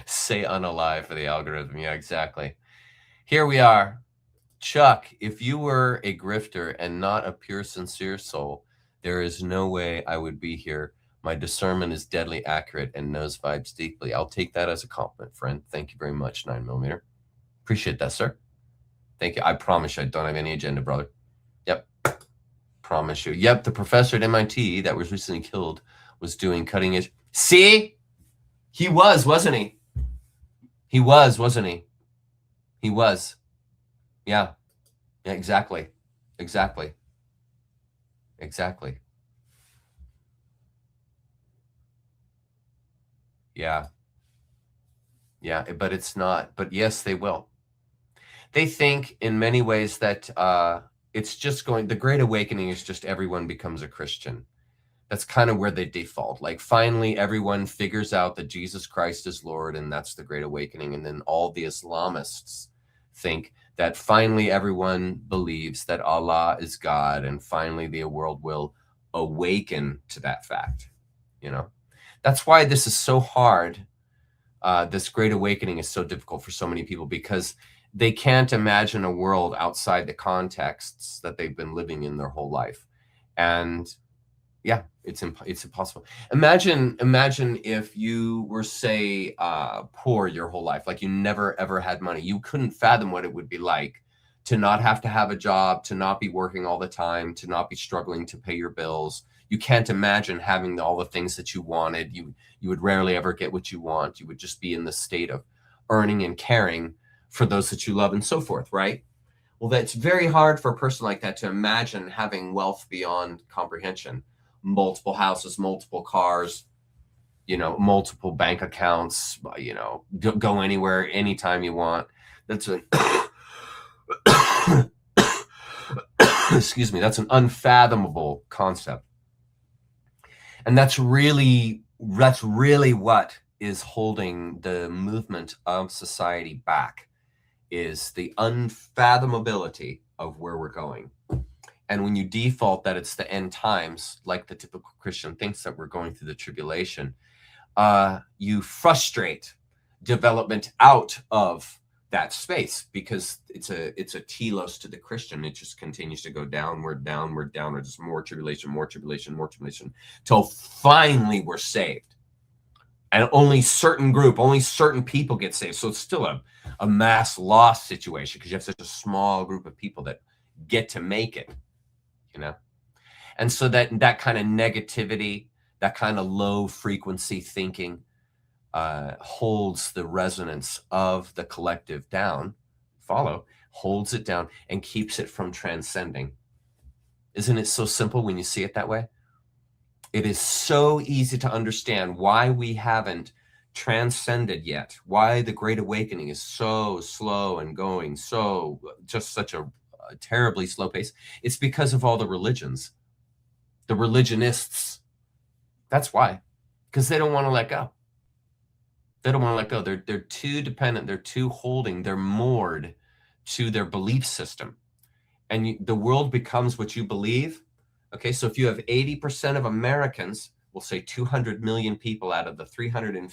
Say unalive for the algorithm. Yeah, exactly. Here we are. Chuck, if you were a grifter and not a pure, sincere soul, there is no way I would be here. My discernment is deadly accurate and knows vibes deeply. I'll take that as a compliment, friend. Thank you very much, 9mm. Appreciate that, sir. Thank you. I promise you I don't have any agenda, brother. Yep. Promise you. Yep, the professor at MIT that was recently killed was doing cutting edge. See? He was, wasn't he? He was, wasn't he? He was. Yeah. Yeah, exactly. Exactly. Exactly. Yeah. Yeah, but it's not. But yes, they will. They think in many ways that it's just the Great Awakening is just everyone becomes a Christian. That's kind of where they default. Like finally everyone figures out that Jesus Christ is Lord, and that's the Great Awakening. And then all the Islamists think that finally everyone believes that Allah is God, and finally the world will awaken to that fact. You know, that's why this is so hard this great awakening is so difficult for so many people because they can't imagine a world outside the contexts that they've been living in their whole life. And yeah, it's impossible. Imagine if you were, say, poor your whole life, like you never ever had money. You couldn't fathom what it would be like to not have to have a job, to not be working all the time, to not be struggling to pay your bills. You can't imagine having all the things that you wanted. You would rarely ever get what you want. You would just be in the state of earning and caring for those that you love and so forth, right? Well, that's very hard for a person like that to imagine having wealth beyond comprehension. Multiple houses, multiple cars, multiple bank accounts, go anywhere, anytime you want. That's an excuse me, that's an unfathomable concept. And that's really what is holding the movement of society back, is the unfathomability of where we're going. And when you default that it's the end times, like the typical Christian thinks that we're going through the tribulation, you frustrate development out of that space, because it's a telos to the Christian. It just continues to go downward, downward, downward, just more tribulation, more tribulation, more tribulation, till finally we're saved. And only certain people get saved. So it's still a mass loss situation, because you have such a small group of people that get to make it, And so that kind of negativity, that kind of low frequency thinking holds the resonance of the collective down, holds it down and keeps it from transcending. Isn't it so simple when you see it that way? It is so easy to understand why we haven't transcended yet, why the Great Awakening is so slow and going just such a terribly slow pace. It's because of all the religions, the religionists. That's why, because they don't want to let go. They don't want to let go. They're too dependent. They're too holding. They're moored to their belief system. And the world becomes what you believe. Okay, so if you have 80% of Americans, we'll say 200 million people out of the 300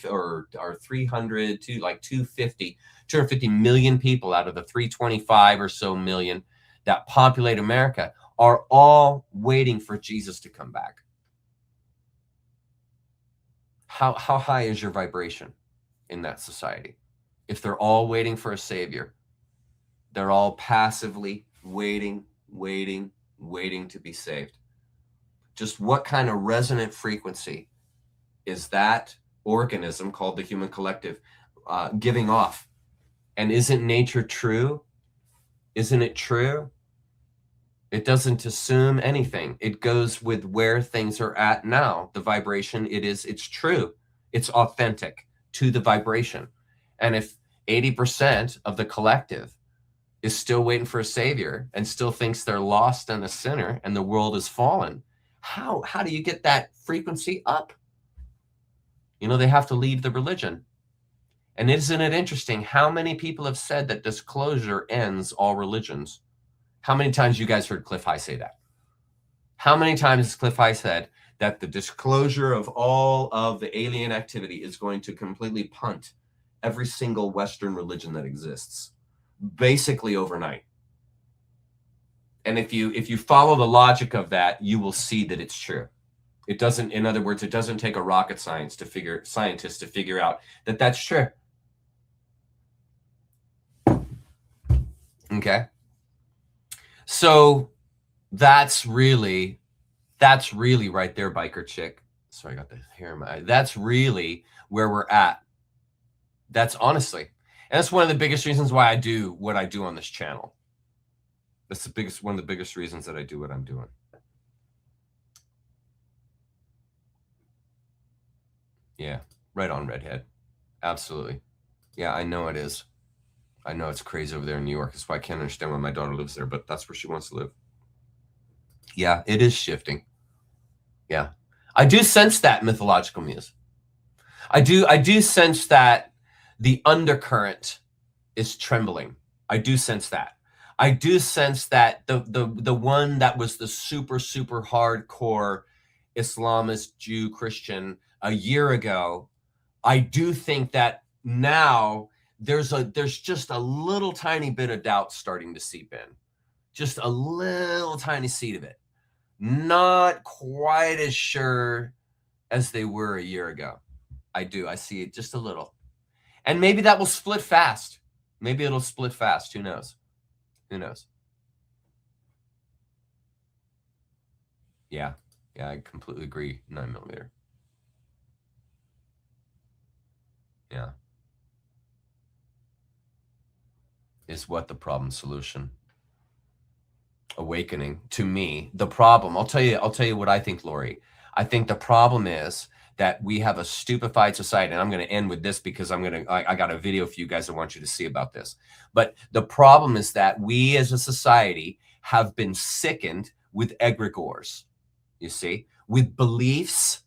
to like 250 million people out of the 325 or so million that populate America are all waiting for Jesus to come back. How high is your vibration in that society? If they're all waiting for a savior, they're all passively waiting to be saved. Just what kind of resonant frequency is that organism called the human collective giving off? And isn't nature true? Isn't it true? It doesn't assume anything. It goes with where things are at now. The vibration, it's true. It's authentic to the vibration. And if 80% of the collective is still waiting for a savior and still thinks they're lost and a sinner and the world is fallen, how do you get that frequency up? They have to leave the religion. And isn't it interesting how many people have said that disclosure ends all religions? How many times you guys heard Cliff High say that? How many times has Cliff High said that the disclosure of all of the alien activity is going to completely punt every single Western religion that exists, basically overnight? And if you follow the logic of that, you will see that it's true. It doesn't, in other words, it doesn't take a rocket scientist to figure out that that's true. Okay. So that's really right there, biker chick. Sorry, I got the hair in my eye. That's really where we're at. That's honestly, and that's one of the biggest reasons why I do what I do on this channel. That's one of the biggest reasons that I do what I'm doing. Yeah, right on, redhead. Absolutely. Yeah, I know it is. I know it's crazy over there in New York. That's why I can't understand why my daughter lives there, but that's where she wants to live. Yeah, it is shifting. Yeah. I do sense that, mythological muse. I do sense that the undercurrent is trembling. I do sense that. I do sense that the one that was the super hardcore Islamist Jew Christian a year ago, I do think that now there's just a little tiny bit of doubt starting to seep in, just a little tiny seed of it. Not quite as sure as they were a year ago. I see it just a little. And maybe that will split fast. Maybe it'll split fast. Who knows? Who knows? Yeah, I completely agree. 9mm. Yeah. Is what the problem solution? Awakening to me. The problem, I'll tell you what I think, Lori. I think the problem is that we have a stupefied society, and I'm going to end with this because I got a video for you guys I want you to see about this. But the problem is that we as a society have been sickened with egregores, you see, with beliefs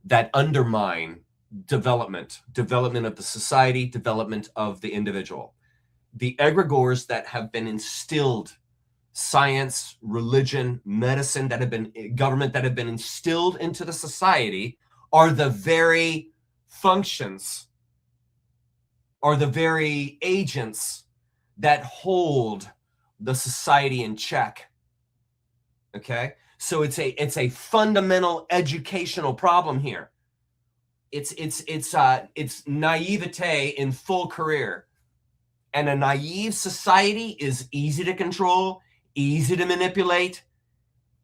that undermine development of the society, development of the individual. The egregores that have been instilled, science, religion, medicine, that have been government, that have been instilled into the society, are the very functions, are the very agents that hold the society in check. Okay, so it's a fundamental educational problem here. It's naivete in full career. And a naive society is easy to control, easy to manipulate,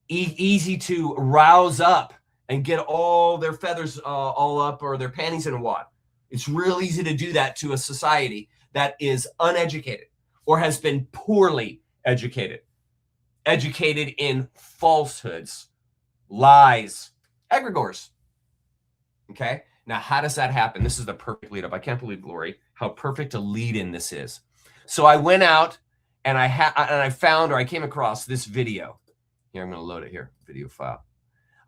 easy to rouse up and get all their feathers all up or their panties in a wad. It's real easy to do that to a society that is uneducated or has been poorly educated in falsehoods, lies, egregores. Okay? Now, how does that happen? This is the perfect lead up. I can't believe, Lori, how perfect a lead in this is. So I went out and I came across this video. Here, I'm going to load it here, video file.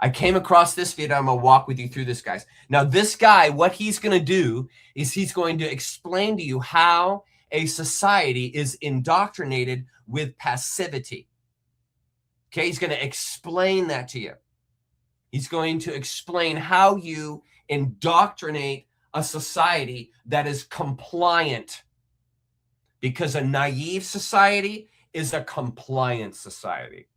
I came across this video. I'm going to walk with you through this, guys. Now, this guy, what he's going to do is he's going to explain to you how a society is indoctrinated with passivity. Okay, he's going to explain that to you. He's going to explain how you indoctrinate a society that is compliant, because a naive society is a compliant society.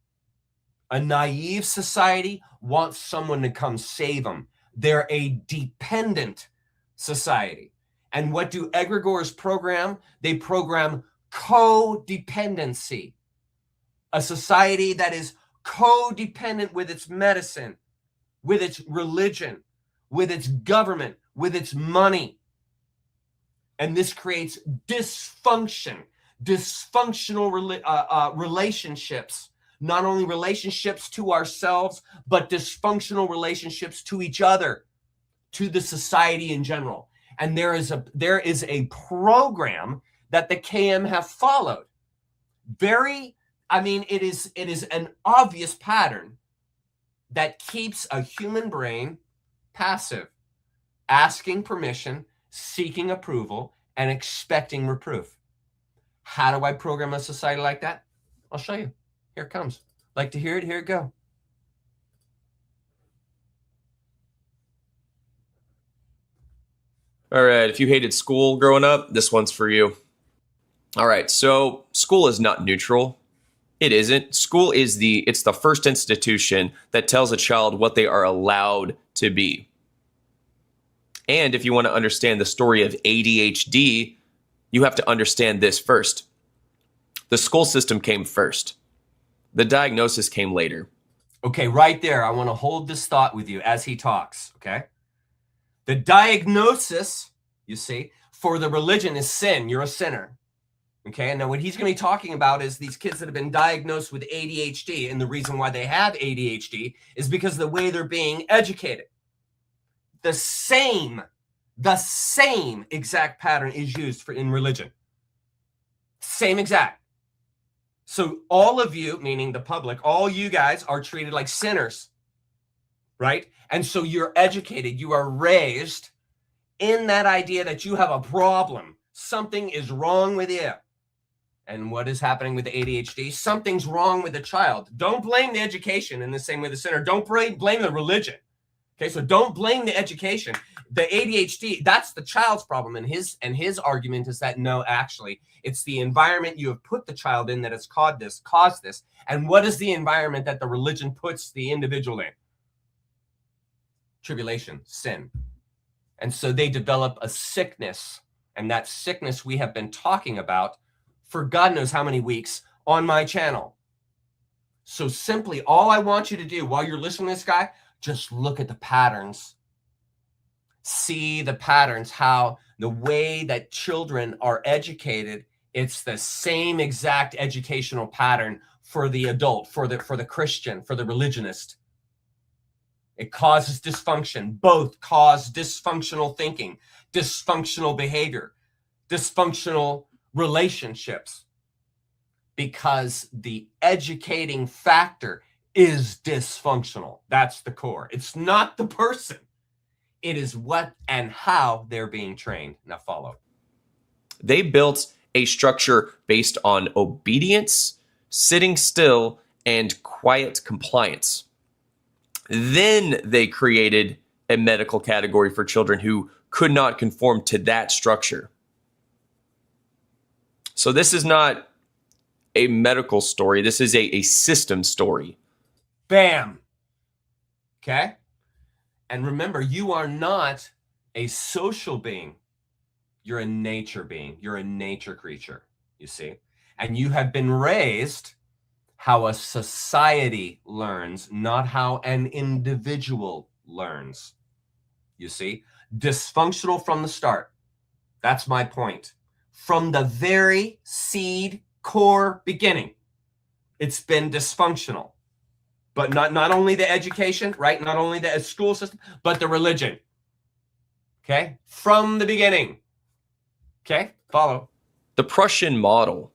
A naive society wants someone to come save them. They're a dependent society. And what do egregores program? They program codependency. A society that is codependent with its medicine, with its religion, with its government, with its money. And this creates dysfunctional relationships, not only relationships to ourselves, but dysfunctional relationships to each other, to the society in general. And there is a program that the KM have followed. It is an obvious pattern that keeps a human brain passive, asking permission, seeking approval, and expecting reproof. How do I program a society like that? I'll show you. Here it comes. Like to hear it? Here it go. All right, if you hated school growing up, this one's for you. All right, so school is not neutral. It isn't. School is it's the first institution that tells a child what they are allowed to be. And if you want to understand the story of ADHD, you have to understand this first. The school system came first. The diagnosis came later. Okay, right there. I want to hold this thought with you as he talks, okay? The diagnosis, you see, for the religion is sin. You're a sinner. Okay, and now what he's going to be talking about is these kids that have been diagnosed with ADHD, and the reason why they have ADHD is because of the way they're being educated. The same exact pattern is used in religion. Same exact. So all of you, meaning the public, all you guys are treated like sinners, right? And so you're educated, you are raised in that idea that you have a problem. Something is wrong with you. And what is happening with the ADHD? Something's wrong with the child. Don't blame the education in the same way the sinner. Don't blame the religion. Okay, so don't blame the education. The ADHD, that's the child's problem. And his argument is that no, actually, it's the environment you have put the child in that has caused this. And what is the environment that the religion puts the individual in? Tribulation, sin. And so they develop a sickness, and that sickness we have been talking about for God knows how many weeks on my channel. So simply, all I want you to do while you're listening to this guy, just look at the patterns. See the patterns, how the way that children are educated, it's the same exact educational pattern for the adult, for the Christian, for the religionist. It causes dysfunction. Both cause dysfunctional thinking, dysfunctional behavior, dysfunctional relationships, because the educating factor is dysfunctional. That's the core. It's not the person. It is what and how they're being trained. Now follow. They built a structure based on obedience, sitting still, and quiet compliance. Then they created a medical category for children who could not conform to that structure. So this is not a medical story. This is a system story. Bam. Okay? And remember, you are not a social being. You're a nature being. You're a nature creature, you see? And you have been raised how a society learns, not how an individual learns. You see? Dysfunctional from the start. That's my point. From the very seed core beginning, it's been dysfunctional. But not only the education, right? Not only the school system, but the religion. Okay? From the beginning. Okay? Follow. The Prussian model,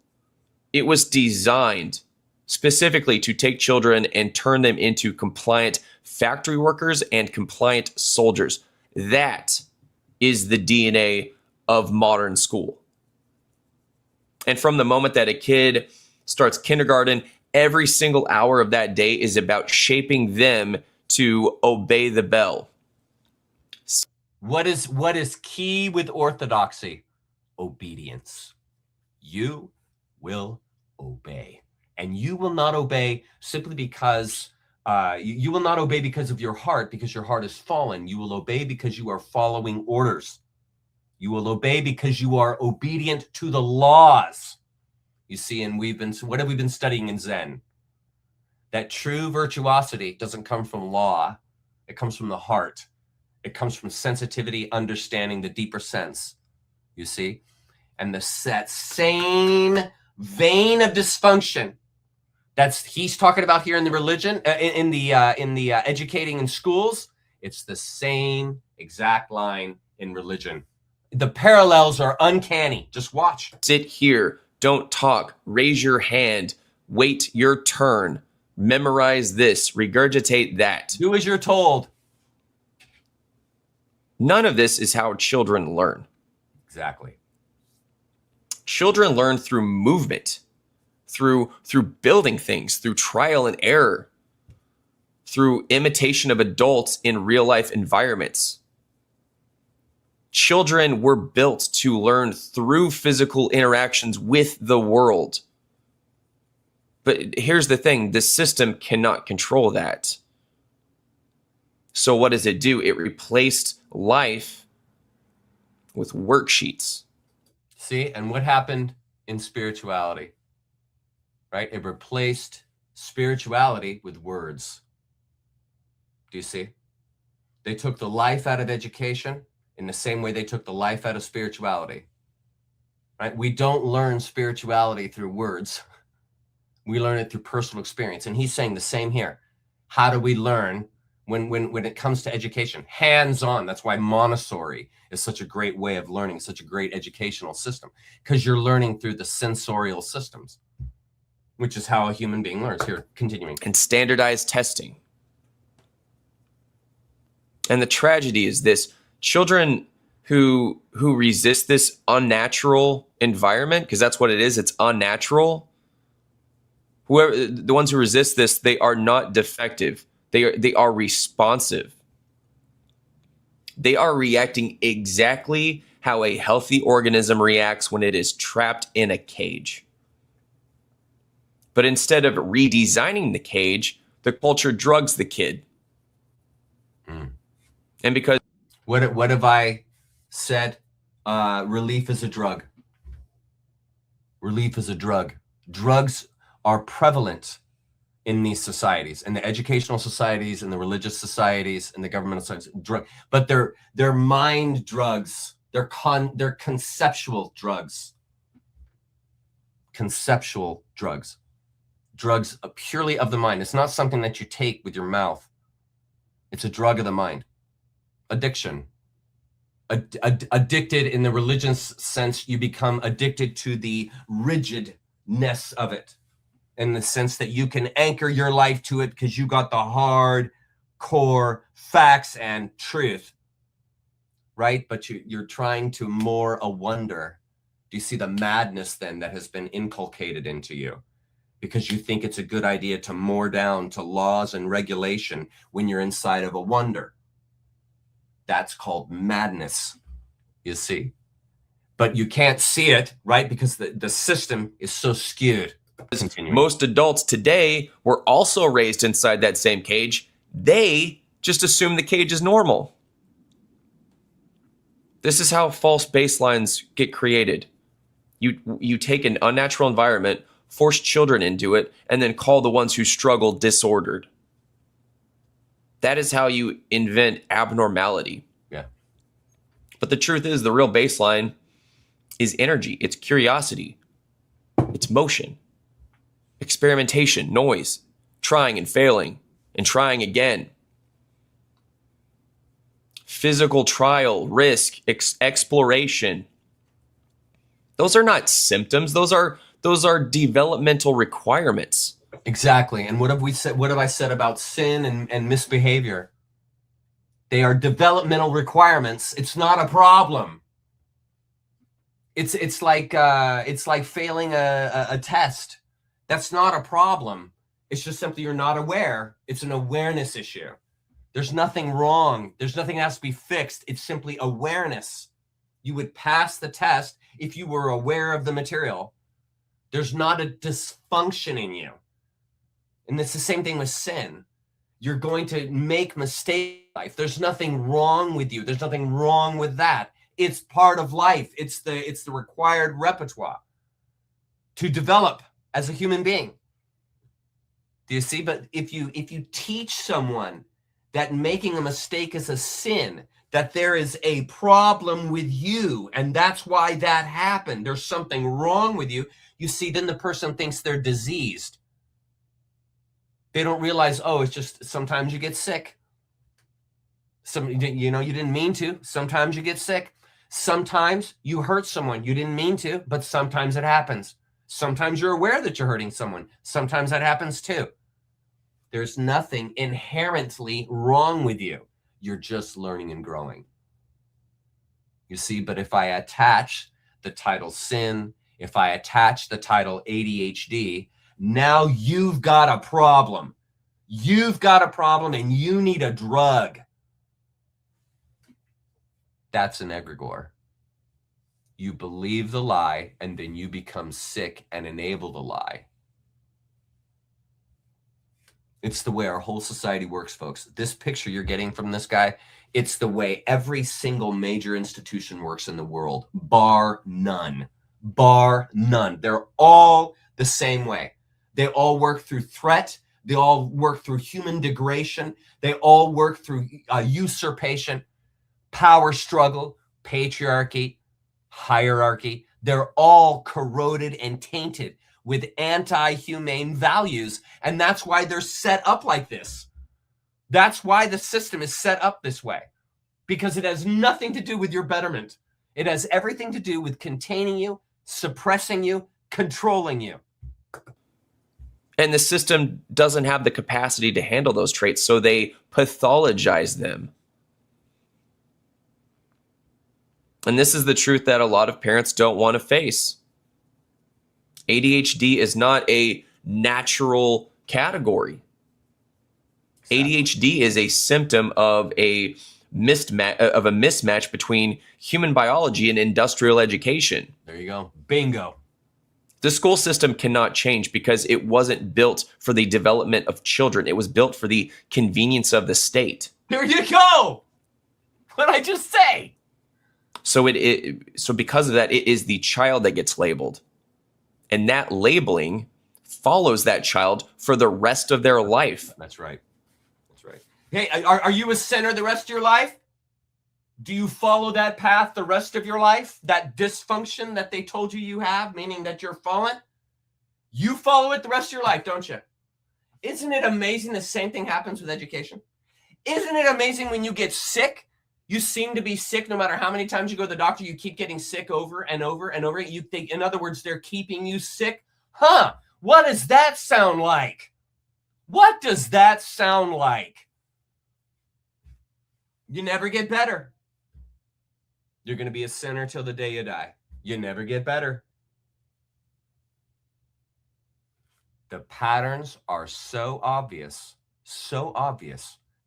it was designed specifically to take children and turn them into compliant factory workers and compliant soldiers. That is the DNA of modern school. And from the moment that a kid starts kindergarten, every single hour of that day is about shaping them to obey the bell. What is key with orthodoxy? Obedience. You will obey. And you will not obey simply because you will not obey because of your heart, because your heart is fallen. You will obey because you are following orders. You will obey because you are obedient to the laws. You see, and what have we been studying in Zen? That true virtuosity doesn't come from law. It comes from the heart. It comes from sensitivity, understanding the deeper sense. You see? And that same vein of dysfunction he's talking about here in the religion, in the educating in schools, it's the same exact line in religion. The parallels are uncanny. Just watch. Sit here. Don't talk. Raise your hand. Wait your turn. Memorize this. Regurgitate that. Do as you're told. None of this is how children learn. Exactly. Children learn through movement, through building things, through trial and error, through imitation of adults in real life environments. Children were built to learn through physical interactions with the world. But here's the thing, the system cannot control that. So what does it do? It replaced life with worksheets. See, and what happened in spirituality? Right? It replaced spirituality with words. Do you see? They took the life out of education in the same way they took the life out of spirituality. Right? We don't learn spirituality through words. We learn it through personal experience. And he's saying the same here. How do we learn when it comes to education? Hands-on. That's why Montessori is such a great way of learning, such a great educational system, because you're learning through the sensorial systems, which is how a human being learns. Here, continuing. And standardized testing. And the tragedy is this: children who resist this unnatural environment, because that's what it is, it's unnatural. The ones who resist this, they are not defective. They are responsive. They are reacting exactly how a healthy organism reacts when it is trapped in a cage. But instead of redesigning the cage, the culture drugs the kid. And because what have I said? Relief is a drug. Relief is a drug. Drugs are prevalent in these societies, in the educational societies, in the religious societies, in the governmental societies. But they're mind drugs. They're conceptual drugs. Conceptual drugs. Drugs purely of the mind. It's not something that you take with your mouth. It's a drug of the mind. Addiction. Addicted in the religious sense, you become addicted to the rigidness of it, in the sense that you can anchor your life to it because you got the hard core facts and truth, right? But you're trying to more a wonder. Do you see the madness then that has been inculcated into you? Because you think it's a good idea to more down to laws and regulation when you're inside of a wonder. That's called madness, you see. But you can't see it, right? Because the system is so skewed. most adults today were also raised inside that same cage, they just assume the cage is normal. This is how false baselines get created. You take an unnatural environment, force children into it, and then call the ones who struggle disordered. That is how you invent abnormality. Yeah. But the truth is, the real baseline is energy. It's curiosity. It's motion. Experimentation, noise, trying and failing, and trying again. Physical trial, risk, exploration. Those are not symptoms. Those are developmental requirements. Exactly. And what have we said? What have I said about sin and misbehavior? They are developmental requirements. It's not a problem. It's like failing a test. That's not a problem. It's just simply you're not aware. It's an awareness issue. There's nothing wrong. There's nothing that has to be fixed. It's simply awareness. You would pass the test if you were aware of the material. There's not a dysfunction in you. And it's the same thing with sin. You're going to make mistakes in life. There's nothing wrong with you. There's nothing wrong with that. It's part of life. It's the required repertoire to develop as a human being. Do you see? But if you teach someone that making a mistake is a sin, that there is a problem with you, and that's why that happened, there's something wrong with you, you see, then the person thinks they're diseased. They don't realize, oh, it's just sometimes you get sick. You didn't mean to. Sometimes you get sick. Sometimes you hurt someone. You didn't mean to, but sometimes it happens. Sometimes you're aware that you're hurting someone. Sometimes that happens too. There's nothing inherently wrong with you. You're just learning and growing. You see, but if I attach the title sin, if I attach the title ADHD, now you've got a problem. You've got a problem and you need a drug. That's an egregore. You believe the lie and then you become sick and enable the lie. It's the way our whole society works, folks. This picture you're getting from this guy, it's the way every single major institution works in the world, bar none. Bar none. They're all the same way. They all work through threat. They all work through human degradation. They all work through usurpation, power struggle, patriarchy, hierarchy. They're all corroded and tainted with anti-humane values. And that's why they're set up like this. That's why the system is set up this way, because it has nothing to do with your betterment. It has everything to do with containing you, suppressing you, controlling you. And the system doesn't have the capacity to handle those traits, so they pathologize them. And this is the truth that a lot of parents don't want to face. ADHD is not a natural category. Exactly. ADHD is a symptom of a mismatch between human biology and industrial education. There you go. Bingo. The school system cannot change because it wasn't built for the development of children. It was built for the convenience of the state. There you go. What'd I just say? So so because of that, it is the child that gets labeled. And that labeling follows that child for the rest of their life. That's right. That's right. Hey, are you a sinner the rest of your life? Do you follow that path the rest of your life? That dysfunction that they told you you have, meaning that you're fallen? You follow it the rest of your life, don't you? Isn't it amazing the same thing happens with education? Isn't it amazing when you get sick, you seem to be sick no matter how many times you go to the doctor, you keep getting sick over and over and over. You think, in other words, they're keeping you sick? Huh? What does that sound like? What does that sound like? You never get better. You're going to be a sinner till the day you die. You never get better. The patterns are so obvious,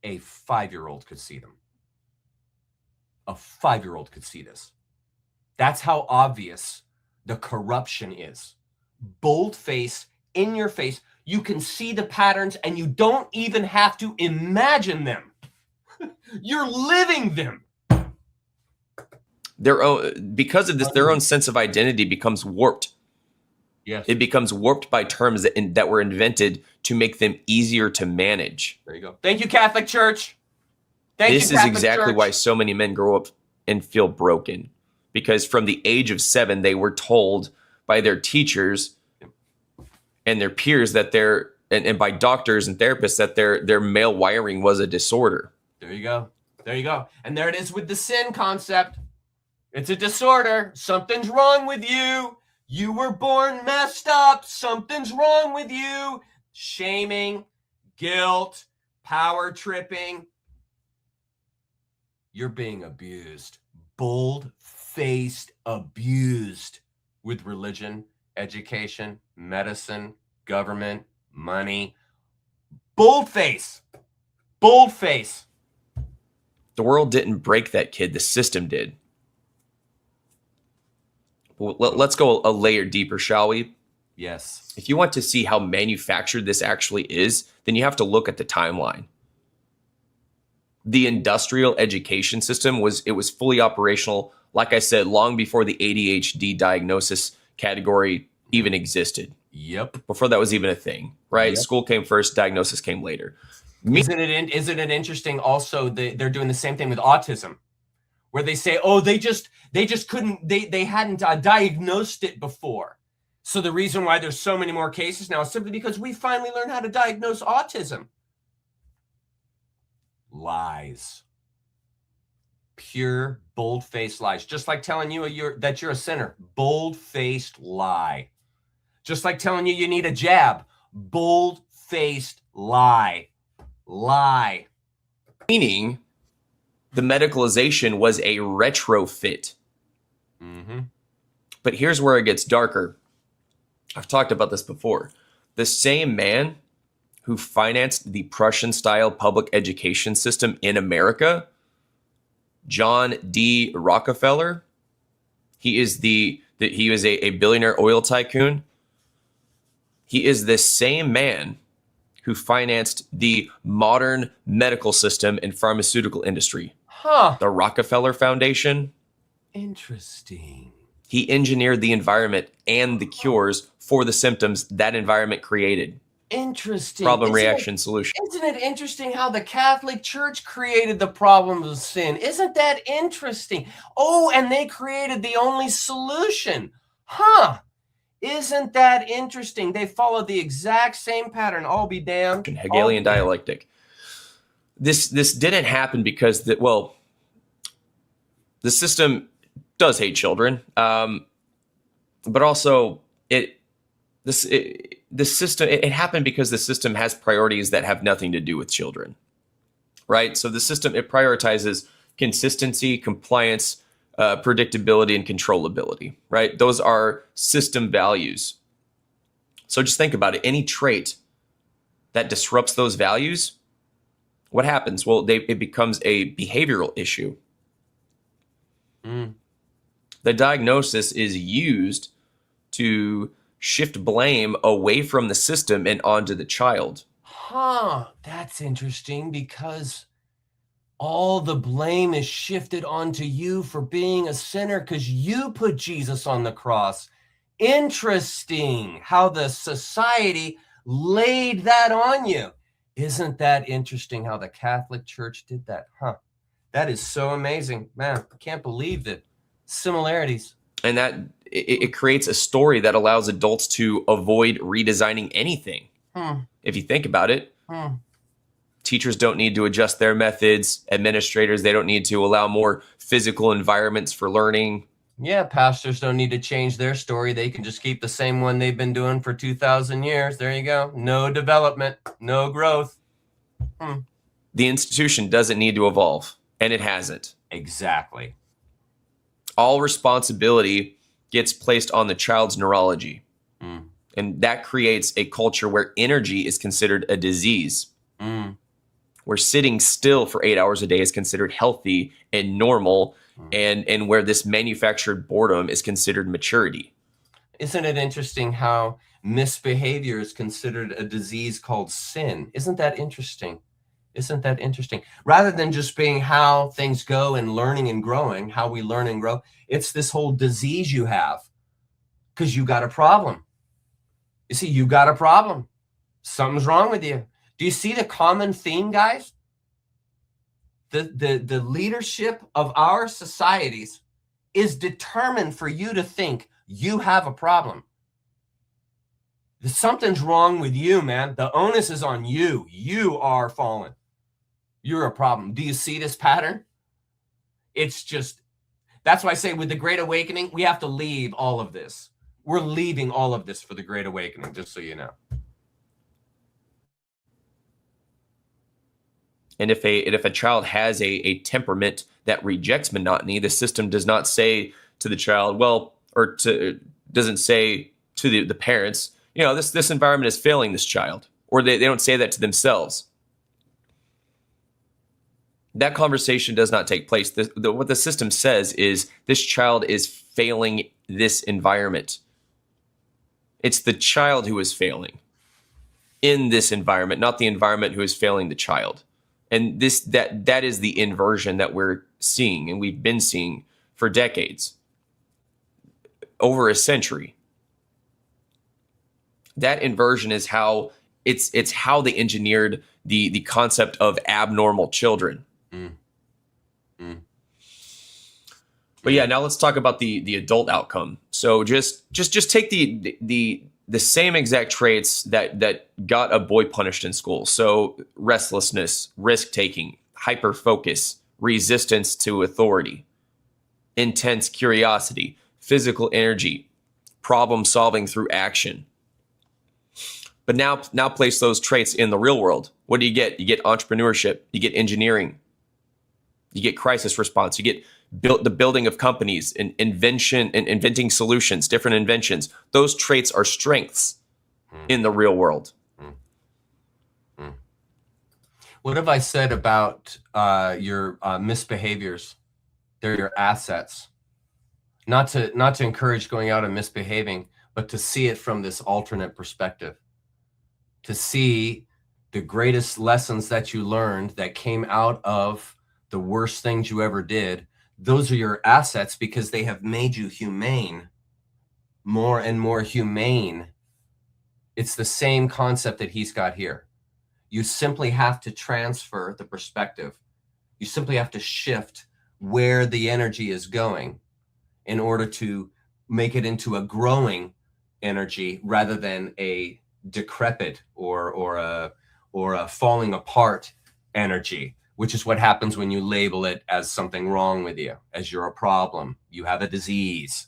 a 5-year-old could see them. A 5-year-old could see this. That's how obvious the corruption is. Bold-face, in your face. You can see the patterns and you don't even have to imagine them. You're living them. Because of this, their own sense of identity becomes warped. Yes. It becomes warped by terms that were invented to make them easier to manage. There you go. Thank you, Catholic Church. This is exactly why so many men grow up and feel broken. Because from the age of 7, they were told by their teachers and their peers that and by doctors and therapists that their male wiring was a disorder. There you go. There you go. And there it is with the sin concept. It's a disorder. Something's wrong with you. You were born messed up. Something's wrong with you. Shaming, guilt, power tripping. You're being abused. Bold-faced abused with religion, education, medicine, government, money. Bold-face. Bold-face. The world didn't break that kid. The system did. Let's go a layer deeper, shall we? Yes. If you want to see how manufactured this actually is, then you have to look at the timeline. The industrial education system was fully operational, like I said, long before the ADHD diagnosis category even existed. Yep. Before that was even a thing, right? Yep. School came first, diagnosis came later. Isn't it interesting also they're doing the same thing with autism, where they say, oh, they just couldn't, they hadn't diagnosed it before. So the reason why there's so many more cases now is simply because we finally learned how to diagnose autism. Lies. Pure, bold-faced lies. Just like telling you that you're a sinner. Bold-faced lie. Just like telling you need a jab. Bold-faced lie. Lie. Meaning the medicalization was a retrofit. Mm-hmm. But here's where it gets darker. I've talked about this before. The same man who financed the Prussian-style public education system in America, John D. Rockefeller, he was a billionaire oil tycoon. He is the same man who financed the modern medical system and pharmaceutical industry. Huh. The Rockefeller Foundation. Interesting. He engineered the environment and the cures for the symptoms that environment created. Interesting. Problem, reaction, solution. Isn't it interesting how the Catholic Church created the problem of sin? Isn't that interesting? Oh, and they created the only solution. Huh. Isn't that interesting? They followed the exact same pattern. I'll be damned. Hegelian dialectic. This didn't happen because the system does hate children, but also it happened because the system has priorities that have nothing to do with children, right? So the system, it prioritizes consistency, compliance, predictability, and controllability, right? Those are system values. So just think about it. Any trait that disrupts those values What happens? Well, it becomes a behavioral issue. Mm. The diagnosis is used to shift blame away from the system and onto the child. Huh, that's interesting, because all the blame is shifted onto you for being a sinner because you put Jesus on the cross. Interesting how the society laid that on you. Isn't that interesting how the Catholic Church did that? Huh. That is so amazing. Man, I can't believe the similarities. And that it creates a story that allows adults to avoid redesigning anything. If you think about it, teachers don't need to adjust their methods. Administrators, they don't need to allow more physical environments for learning. Yeah, pastors don't need to change their story. They can just keep the same one they've been doing for 2,000 years. There you go. No development, no growth. The institution doesn't need to evolve, and it hasn't. Exactly. All responsibility gets placed on the child's neurology. And that creates a culture where energy is considered a disease. Where sitting still for 8 hours a day is considered healthy and normal, and where this manufactured boredom is considered maturity. Isn't it interesting how misbehavior is considered a disease called sin? Isn't that interesting? Isn't that interesting? Rather than just being how things go and learning and growing, how we learn and grow, it's this whole disease you have because you got a problem. You see, you got a problem. Something's wrong with you. Do you see the common theme, guys? The leadership of our societies is determined for you to think you have a problem. Something's wrong with you, man. The onus is on you. You are fallen. You're a problem. Do you see this pattern? It's just, that's why I say with the Great Awakening, we have to leave all of this. We're leaving all of this for the Great Awakening, just so you know. And if a child has a temperament that rejects monotony, the system does not say to the child, doesn't say to the parents, this environment is failing this child, or they don't say that to themselves. That conversation does not take place. What the system says is this child is failing this environment. It's the child who is failing in this environment, not the environment who is failing the child. And that is the inversion that we're seeing, and we've been seeing for decades, over a century. That inversion is how it's how they engineered the concept of abnormal children. But yeah, now let's talk about the adult outcome. So just take the same exact traits that got a boy punished in school. So restlessness, risk-taking, hyper-focus, resistance to authority, intense curiosity, physical energy, problem-solving through action. But now place those traits in the real world. What do you get? You get entrepreneurship, you get engineering, you get crisis response, you get the building of companies and invention and inventing solutions, different inventions. Those traits are strengths in the real world. What have I said about your misbehaviors? They're your assets. Not to encourage going out and misbehaving, but to see it from this alternate perspective. To see the greatest lessons that you learned that came out of the worst things you ever did. Those are your assets because they have made you humane, more and more humane. It's the same concept that he's got here. You simply have to transfer the perspective. You simply have to shift where the energy is going in order to make it into a growing energy rather than a decrepit or a falling apart energy, which is what happens when you label it as something wrong with you, as you're a problem. You have a disease.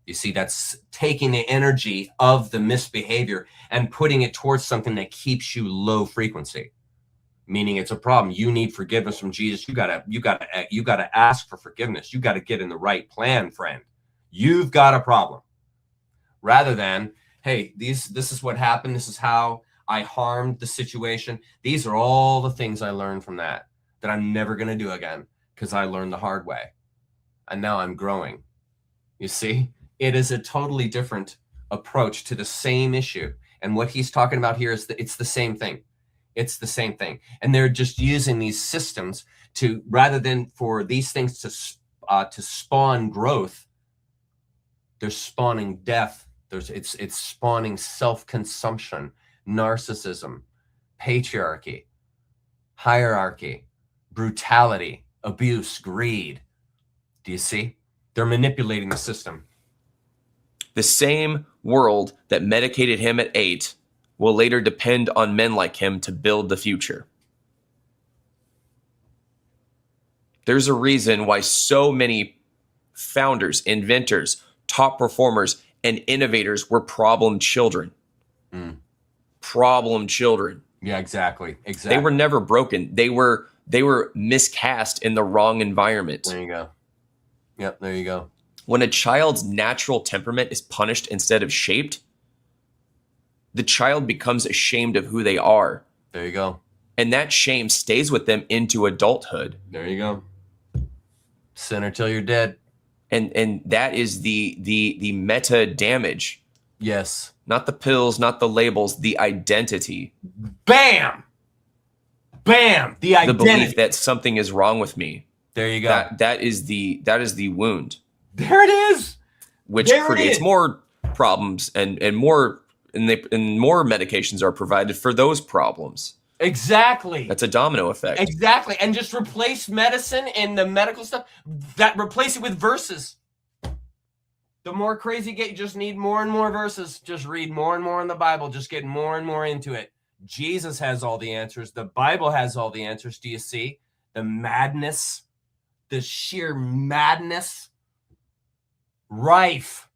You see, that's taking the energy of the misbehavior and putting it towards something that keeps you low frequency, meaning it's a problem. You need forgiveness from Jesus. You gotta ask for forgiveness. You got to get in the right plan, friend. You've got a problem. Rather than, hey, this is what happened. This is how I harmed the situation. These are all the things I learned from that I'm never going to do again because I learned the hard way. And now I'm growing. You see, it is a totally different approach to the same issue. And what he's talking about here is that it's the same thing. It's the same thing. And they're just using these systems to, rather than for these things to spawn growth, they're spawning death. It's spawning self-consumption, narcissism, patriarchy, hierarchy, brutality, abuse, greed. Do you see? They're manipulating the system. The same world that medicated him at 8 will later depend on men like him to build the future. There's a reason why so many founders, inventors, top performers, and innovators were problem children. Problem children. Yeah, exactly. They were never broken. They were miscast in the wrong environment. There you go. Yep, there you go. When a child's natural temperament is punished instead of shaped, the child becomes ashamed of who they are. There you go. And that shame stays with them into adulthood. There you go. Sinner till you're dead. And that is the meta damage. Yes. Not the pills, not the labels, the identity. Bam! Bam! The identity. The belief that something is wrong with me. There you go. That is the wound. There it is. Which creates more problems and more and more medications are provided for those problems. Exactly. That's a domino effect. Exactly. And just replace medicine and the medical stuff. Replace it with verses. The more crazy you get, you just need more and more verses. Just read more and more in the Bible. Just get more and more into it. Jesus has all the answers. The Bible has all the answers. Do you see the madness? The sheer madness. Rife.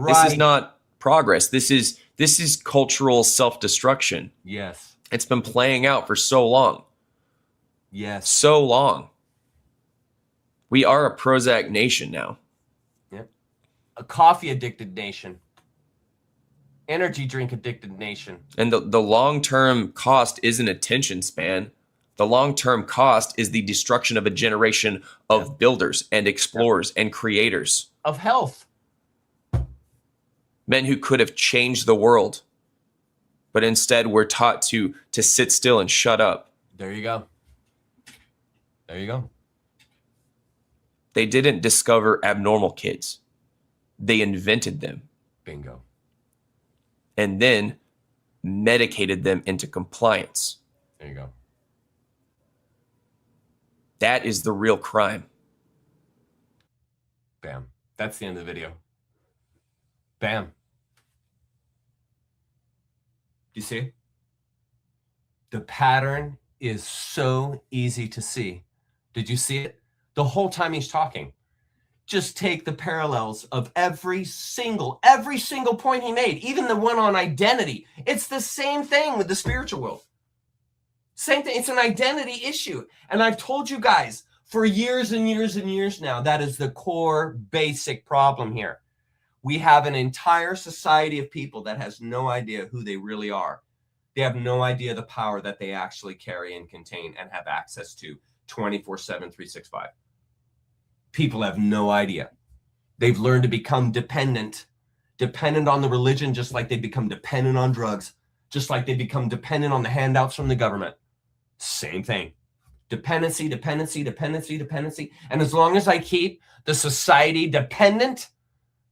This is not progress. This is cultural self-destruction. Yes. It's been playing out for so long. Yes. So long. We are a Prozac nation now. Yep. A coffee addicted nation. Energy drink addicted nation. And the long-term cost isn't attention span. The long-term cost is the destruction of a generation of builders and explorers and creators. Of health. Men who could have changed the world. But instead we're taught to sit still and shut up. There you go. There you go. They didn't discover abnormal kids. They invented them. Bingo. And then medicated them into compliance. There you go. That is the real crime. Bam. That's the end of the video. Bam. Do you see? The pattern is so easy to see. Did you see it? The whole time he's talking. Just take the parallels of every single point he made, even the one on identity. It's the same thing with the spiritual world. Same thing. It's an identity issue. And I've told you guys for years and years and years now, that is the core basic problem here. We have an entire society of people that has no idea who they really are. They have no idea the power that they actually carry and contain and have access to 24/7, 365. People have no idea. They've learned to become dependent on the religion, just like they become dependent on drugs, just like they become dependent on the handouts from the government. Same thing. Dependency, dependency, dependency, dependency. And as long as I keep the society dependent,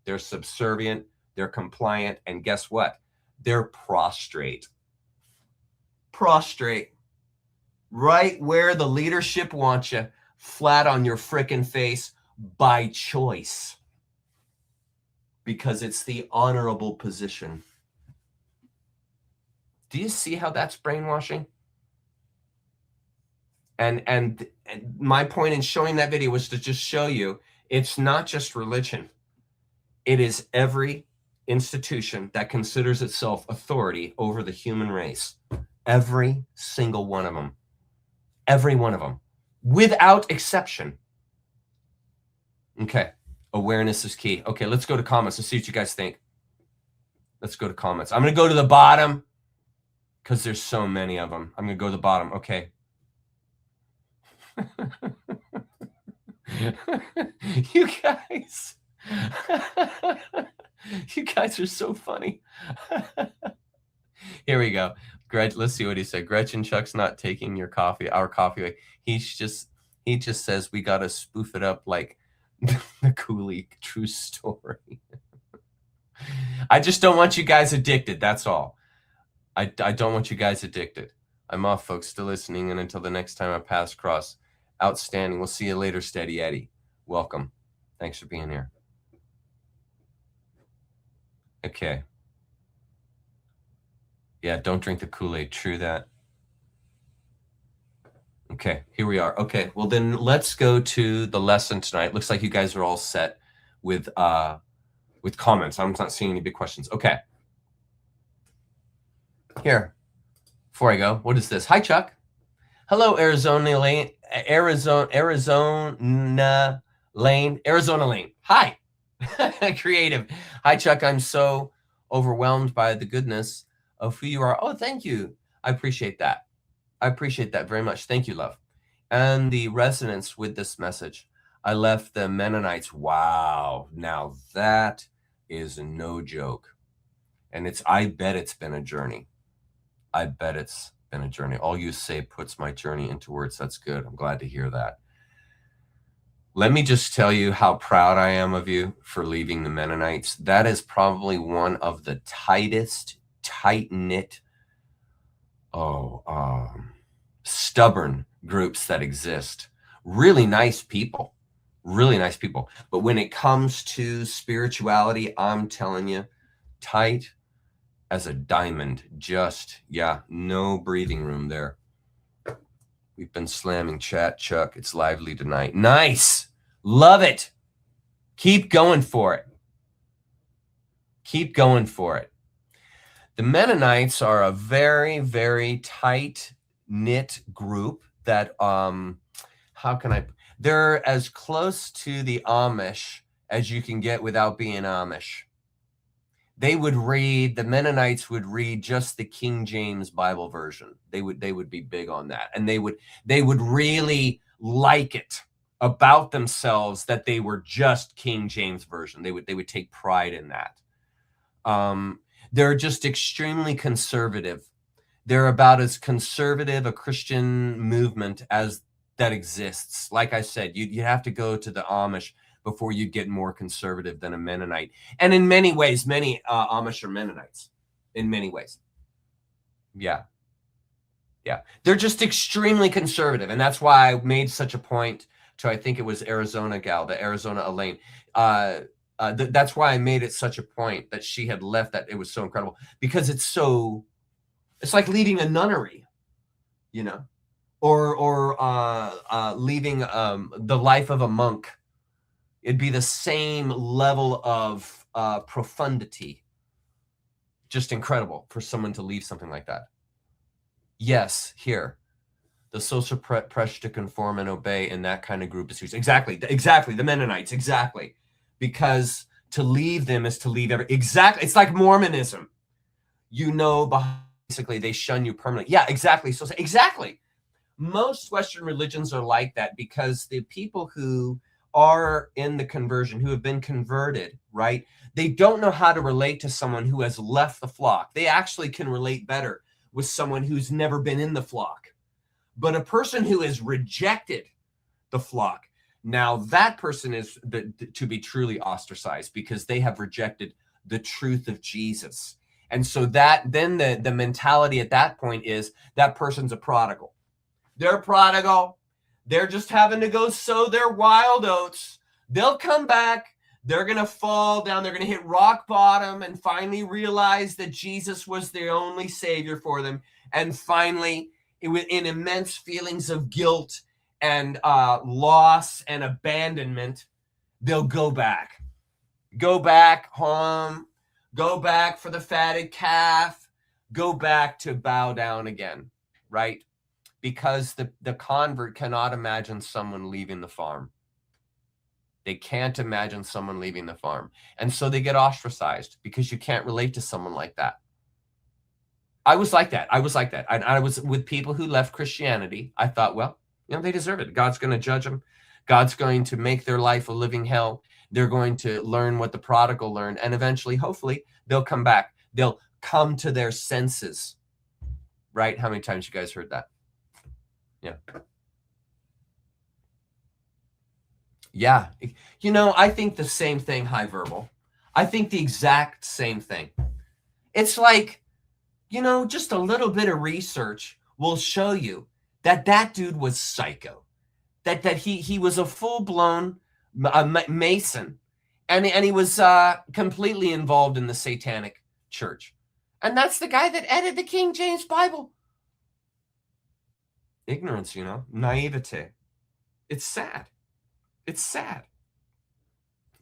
they're subservient, they're compliant, and guess what? They're prostrate. Prostrate. Right where the leadership wants you, flat on your frickin' face by choice. Because it's the honorable position. Do you see how that's brainwashing? And my point in showing that video was to just show you it's not just religion. It is every institution that considers itself authority over the human race. Every single one of them. Every one of them. Without exception. Okay. Awareness is key. Okay, let's go to comments. Let's see what you guys think. Let's go to comments. I'm going to go to the bottom. because there's so many of them. I'm going to go to the bottom. Okay. You guys. You guys are so funny. Here we go. Let's see what he said. Gretchen, Chuck's not taking our coffee away. He just says we got to spoof it up like the Cooley true story. I just don't want you guys addicted. That's all. I don't want you guys addicted. I'm off, folks. Still listening. And until the next time I pass across, outstanding. We'll see you later, Steady Eddie. Welcome. Thanks for being here. Okay. Yeah, don't drink the Kool-Aid. True that. Okay, here we are. Okay, well then let's go to the lesson tonight. Looks like you guys are all set with comments. I'm not seeing any big questions. Okay. Here, before I go, what is this? Hi, Chuck. Hello, Arizona Lane. Hi. Creative. Hi, Chuck. I'm so overwhelmed by the goodness of who you are. Oh, thank you. I appreciate that. I appreciate that very much. Thank you, love. And the resonance with this message. I left the Mennonites. Wow. Now that is no joke. And I bet it's been a journey. I bet it's been a journey. All you say puts my journey into words. That's good. I'm glad to hear that. Let me just tell you how proud I am of you for leaving the Mennonites. That is probably one of the tightest, tight-knit, stubborn groups that exist. Really nice people. Really nice people. But when it comes to spirituality, I'm telling you, tight as a diamond. Just, no breathing room there. We've been slamming chat, Chuck. It's lively tonight. Nice. Love it. Keep going for it. Keep going for it. The Mennonites are a very, very tight-knit group that, they're as close to the Amish as you can get without being Amish. The Mennonites would read just the King James Bible version. They would be big on that. And they would really like it about themselves that they were just King James version. They would take pride in that. They're just extremely conservative. They're about as conservative a Christian movement as that exists. Like I said, you have to go to the Amish before you get more conservative than a Mennonite. And in many ways, many Amish are Mennonites. In many ways. Yeah. They're just extremely conservative. And that's why I made such a point to, I think it was Arizona gal, the Arizona Elaine. That's why I made it such a point that she had left, that it was so incredible. Because it's like leaving a nunnery, or leaving the life of a monk. It'd be the same level of profundity. Just incredible for someone to leave something like that. Yes, here. The social pressure to conform and obey in that kind of group is huge. Exactly. The Mennonites, exactly. Because to leave them is to leave exactly. It's like Mormonism. Basically, they shun you permanently. Yeah, exactly. So exactly. Most Western religions are like that, because the people who are in the conversion, who have been converted, right? They don't know how to relate to someone who has left the flock. They actually can relate better with someone who's never been in the flock. But a person who has rejected the flock, now that person is to be truly ostracized, because they have rejected the truth of Jesus. And so then the mentality at that point is that person's a prodigal. They're prodigal. They're just having to go sow their wild oats. They'll come back. They're going to fall down. They're going to hit rock bottom and finally realize that Jesus was their only savior for them. And finally, in immense feelings of guilt and loss and abandonment, they'll go back. Go back home. Go back for the fatted calf. Go back to bow down again, right? Because the convert cannot imagine someone leaving the farm. They can't imagine someone leaving the farm. And so they get ostracized, because you can't relate to someone like that. I was like that. I was like that. I was with people who left Christianity. I thought, well, they deserve it. God's going to judge them. God's going to make their life a living hell. They're going to learn what the prodigal learned. And eventually, hopefully, they'll come back. They'll come to their senses. Right? How many times you guys heard that? Yeah. Yeah. I think the same thing, High Verbal. I think the exact same thing. It's like, just a little bit of research will show you that dude was psycho, that he was a full-blown Mason, and he was completely involved in the Satanic Church. And that's the guy that edited the King James Bible. Ignorance, naivete. It's sad. It's sad.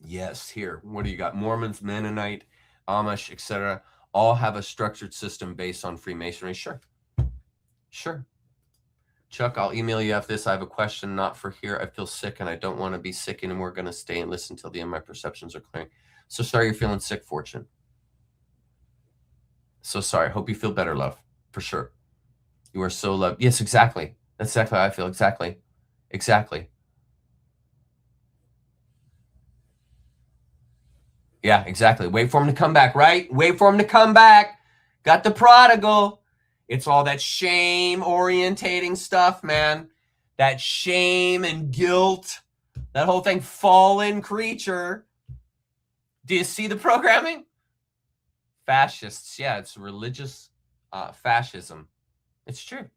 Yes, here. What do you got? Mormons, Mennonite, Amish, etc. all have a structured system based on Freemasonry. Sure. Chuck, I'll email you after this. I have a question, not for here. I feel sick and I don't want to be sick anymore. Going to stay and listen till the end. My perceptions are clearing. So sorry you're feeling sick, Fortune. So sorry. Hope you feel better, love. For sure. You are so loved. Yes, exactly. That's exactly how I feel. Exactly. Yeah, exactly. Wait for him to come back, right? Wait for him to come back. Got the prodigal. It's all that shame orientating stuff, man. That shame and guilt. That whole thing, fallen creature. Do you see the programming? Fascists. Yeah, it's religious fascism. It's true.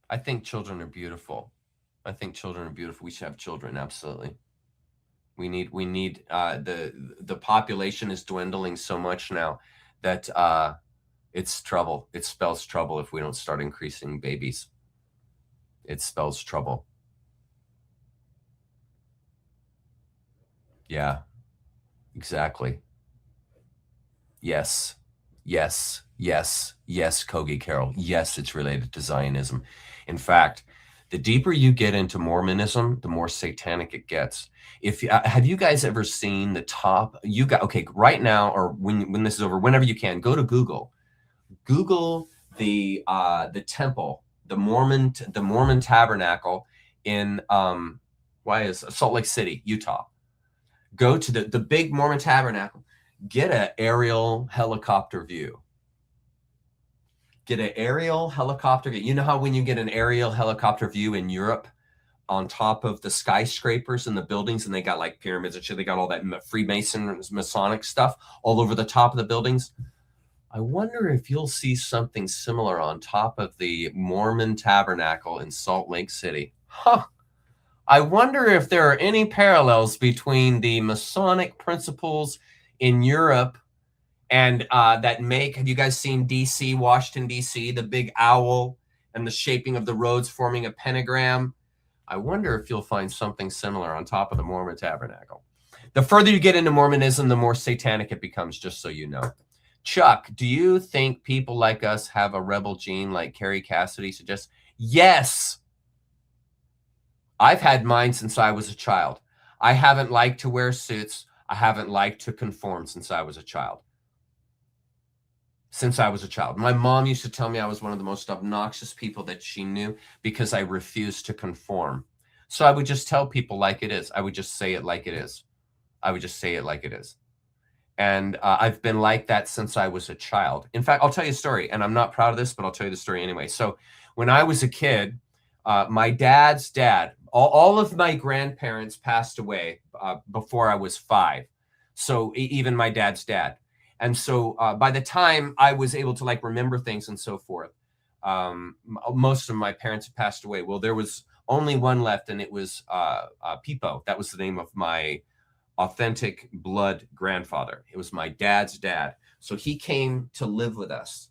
I think children are beautiful. We should have children, absolutely. We need the population is dwindling so much now that it's trouble. It spells trouble if we don't start increasing babies. It spells trouble. Yeah, exactly. Yes, Kogi Carol. Yes, it's related to Zionism. In fact, the deeper you get into Mormonism, the more satanic it gets. Have you guys ever seen the top? Right now, or when this is over, whenever you can, go to Google. Google the temple, the Mormon Tabernacle in Salt Lake City, Utah. Go to the big Mormon Tabernacle. Get an aerial helicopter view. You know how when you get an aerial helicopter view in Europe on top of the skyscrapers and the buildings, and they got like pyramids and shit, they got all that Freemason Masonic stuff all over the top of the buildings. I wonder if you'll see something similar on top of the Mormon Tabernacle in Salt Lake City. I wonder if there are any parallels between the Masonic principles in Europe and have you guys seen DC, Washington, DC, the big owl and the shaping of the roads forming a pentagram? I wonder if you'll find something similar on top of the Mormon Tabernacle. The further you get into Mormonism, the more satanic it becomes, just so you know. Chuck, do you think people like us have a rebel gene like Carrie Cassidy suggests? Yes. I've had mine since I was a child. I haven't liked to wear suits. I haven't liked to conform since I was a child. My mom used to tell me I was one of the most obnoxious people that she knew because I refused to conform. So I would just tell people like it is. I would just say it like it is. And I've been like that since I was a child. In fact, I'll tell you a story, and I'm not proud of this, but I'll tell you the story anyway. So when I was a kid, my dad's dad, all of my grandparents passed away before I was 5. So even my dad's dad. And so by the time I was able to remember things and so forth, most of my parents had passed away. Well, there was only one left, and it was Pipo. That was the name of my authentic blood grandfather. It was my dad's dad. So he came to live with us,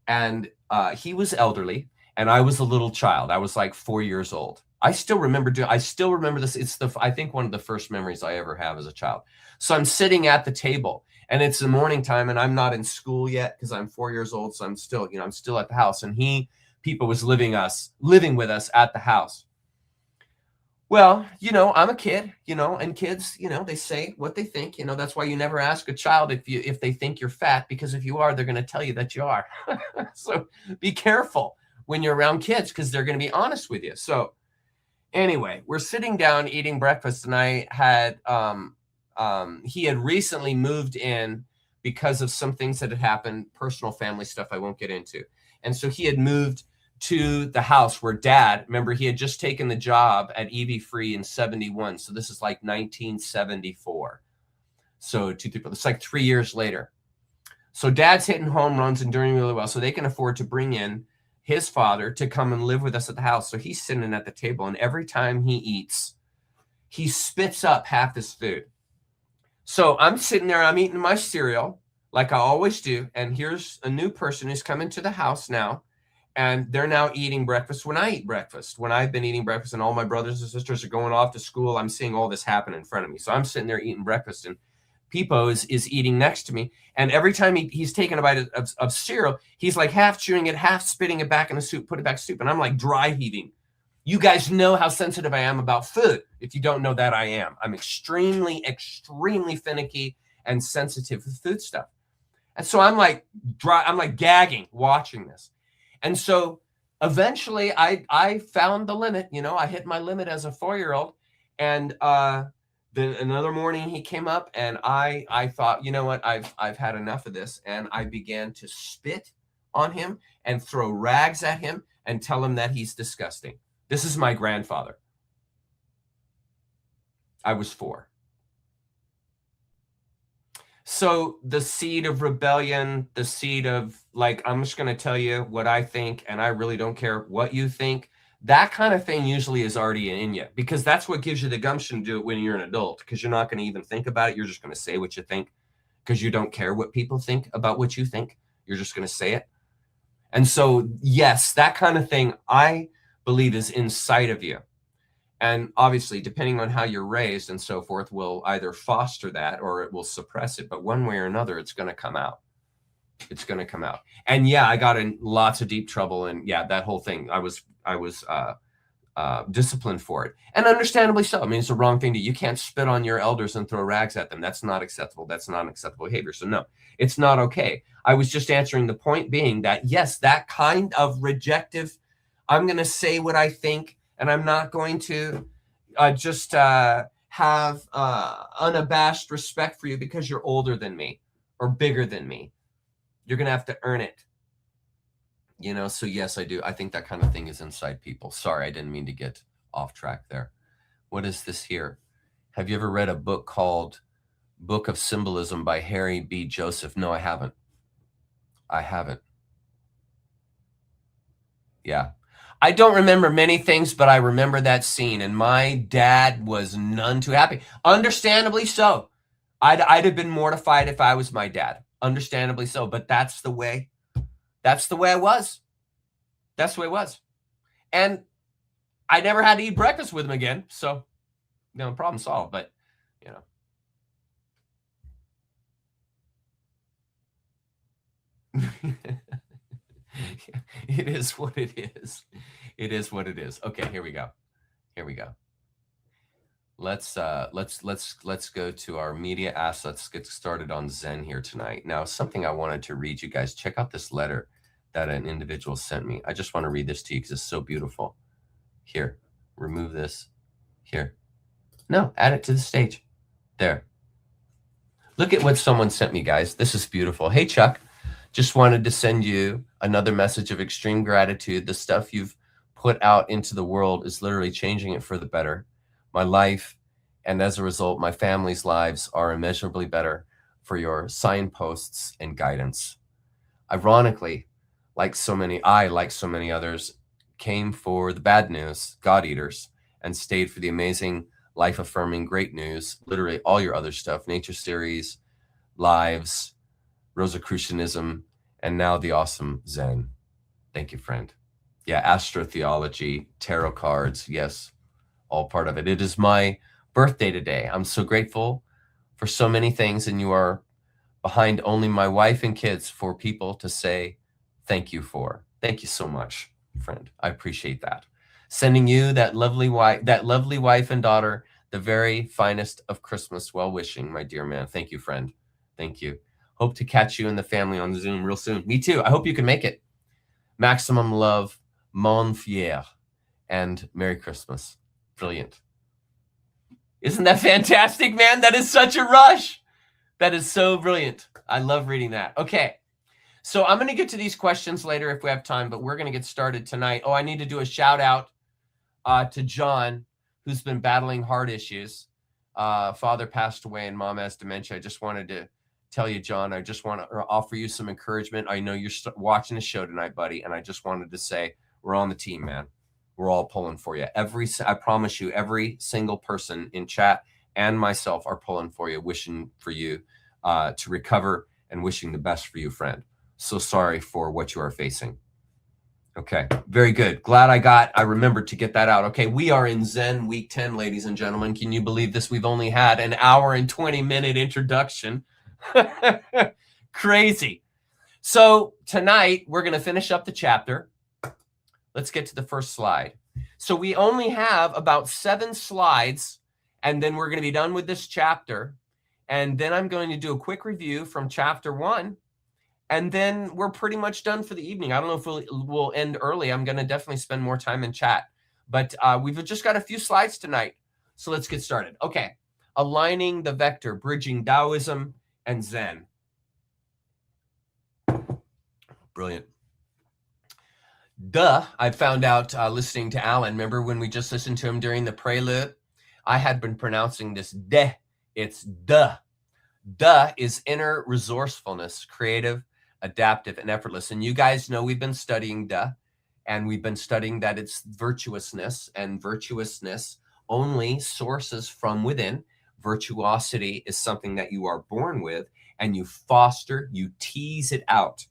and he was elderly, and I was a little child. I was like 4 years old. I still remember this. It's I think one of the first memories I ever have as a child. So I'm sitting at the table, and it's the morning time, and I'm not in school yet because I'm 4 years old. So I'm still at the house, and Pipo was living with us at the house. Well, I'm a kid, and kids, they say what they think. That's why you never ask a child if they think you're fat, because if you are, they're going to tell you that you are. So be careful when you're around kids, because they're going to be honest with you. So anyway, we're sitting down eating breakfast, and I had he had recently moved in because of some things that had happened, personal family stuff I won't get into. And so he had moved to the house where Dad, remember, he had just taken the job at EV Free in 71. So this is like 1974. So it's like 3 years later. So Dad's hitting home runs and doing really well. So they can afford to bring in his father to come and live with us at the house. So he's sitting at the table, and every time he eats, he spits up half his food. So I'm sitting there, I'm eating my cereal like I always do. And here's a new person who's coming to the house now. And they're now eating breakfast when I eat breakfast. When I've been eating breakfast and all my brothers and sisters are going off to school, I'm seeing all this happen in front of me. So I'm sitting there eating breakfast, and Peepo is eating next to me. And every time he's taking a bite of cereal, he's like half chewing it, half spitting it back in the soup, put it back in soup. And I'm like dry heaving. You guys know how sensitive I am about food. If you don't know that, I am. I'm extremely, extremely finicky and sensitive with food stuff. And so I'm like gagging watching this. And so eventually I found the limit. I hit my limit as a 4-year-old. And then another morning he came up, and I thought, you know what, I've had enough of this. And I began to spit on him and throw rags at him and tell him that he's disgusting. This is my grandfather. I was 4. So the seed of rebellion, the seed of like, I'm just going to tell you what I think, and I really don't care what you think. That kind of thing usually is already in you, because that's what gives you the gumption to do it when you're an adult, because you're not going to even think about it. You're just going to say what you think, because you don't care what people think about what you think. You're just going to say it. And so, yes, that kind of thing, I believe, is inside of you. And obviously, depending on how you're raised and so forth, will either foster that or it will suppress it. But one way or another, it's going to come out. It's going to come out. And yeah, I got in lots of deep trouble. And yeah, that whole thing, I was disciplined for it. And understandably so. I mean, it's the wrong thing to do. You can't spit on your elders and throw rags at them. That's not acceptable. That's not acceptable behavior. So no, it's not okay. I was just answering the point being that, yes, that kind of rejective, I'm going to say what I think, and I'm not going to just have unabashed respect for you because you're older than me or bigger than me. You're going to have to earn it. So yes, I do. I think that kind of thing is inside people. Sorry, I didn't mean to get off track there. What is this here? Have you ever read a book called Book of Symbolism by Harry B. Joseph? No, I haven't. I haven't. Yeah. I don't remember many things, but I remember that scene, and my dad was none too happy. Understandably so. I'd have been mortified if I was my dad. Understandably so, but that's the way I was. That's the way it was. And I never had to eat breakfast with him again. So, problem solved. But, it is what it is. It is what it is. Okay, here we go. Let's go to our media assets. Get started on Zen here tonight. Now, something I wanted to read you guys. Check out this letter that an individual sent me. I just want to read this to you because it's so beautiful. Here, remove this. Here. No, add it to the stage. There. Look at what someone sent me, guys. This is beautiful. Hey, Chuck. Just wanted to send you another message of extreme gratitude. The stuff you've put out into the world is literally changing it for the better. My life, and as a result, my family's lives are immeasurably better for your signposts and guidance. Ironically, like so many others, came for the bad news, God eaters, and stayed for the amazing, life-affirming, great news, literally all your other stuff, nature series, lives, Rosicrucianism, and now the awesome Zen. Thank you, friend. Yeah, astrotheology, tarot cards, yes, all part of it. It is my birthday today. I'm so grateful for so many things, and you are behind only my wife and kids for people to say thank you for. Thank you so much, friend. I appreciate that. Sending you, that lovely wife and daughter, the very finest of Christmas well wishing, my dear man. Thank you, friend. Thank you. Hope to catch you and the family on Zoom real soon. Me too. I hope you can make it. Maximum love, mon fier, and Merry Christmas. Brilliant. Isn't that fantastic, man? That is such a rush. That is so brilliant. I love reading that. Okay. So I'm going to get to these questions later if we have time, but we're going to get started tonight. Oh, I need to do a shout out to John, who's been battling heart issues. Father passed away and mom has dementia. I just wanted to tell you, John, I just want to offer you some encouragement. I know you're watching the show tonight, buddy, and I just wanted to say we're on the team, man. We're all pulling for you. I promise you, every single person in chat and myself are pulling for you, wishing for you to recover and wishing the best for you, friend. So sorry for what you are facing. Okay, very good. Glad I remembered to get that out. Okay, we are in Zen week 10, ladies and gentlemen. Can you believe this? We've only had an hour and 20-minute introduction. Crazy. So tonight, we're going to finish up the chapter. Let's get to the first slide. So we only have about 7 slides, and then we're going to be done with this chapter. And then I'm going to do a quick review from chapter 1. And then we're pretty much done for the evening. I don't know if we'll end early. I'm going to definitely spend more time in chat. But we've just got a few slides tonight. So let's get started. Okay. Aligning the vector, bridging Taoism and Zen. Brilliant. I found out listening to Alan. Remember when we just listened to him during the prelude? I had been pronouncing this de. It's duh. Duh is inner resourcefulness, creative, adaptive, and effortless. And you guys know we've been studying duh, and we've been studying that it's virtuousness, and virtuousness only sources from within. Virtuosity is something that you are born with, and you foster, you tease it out.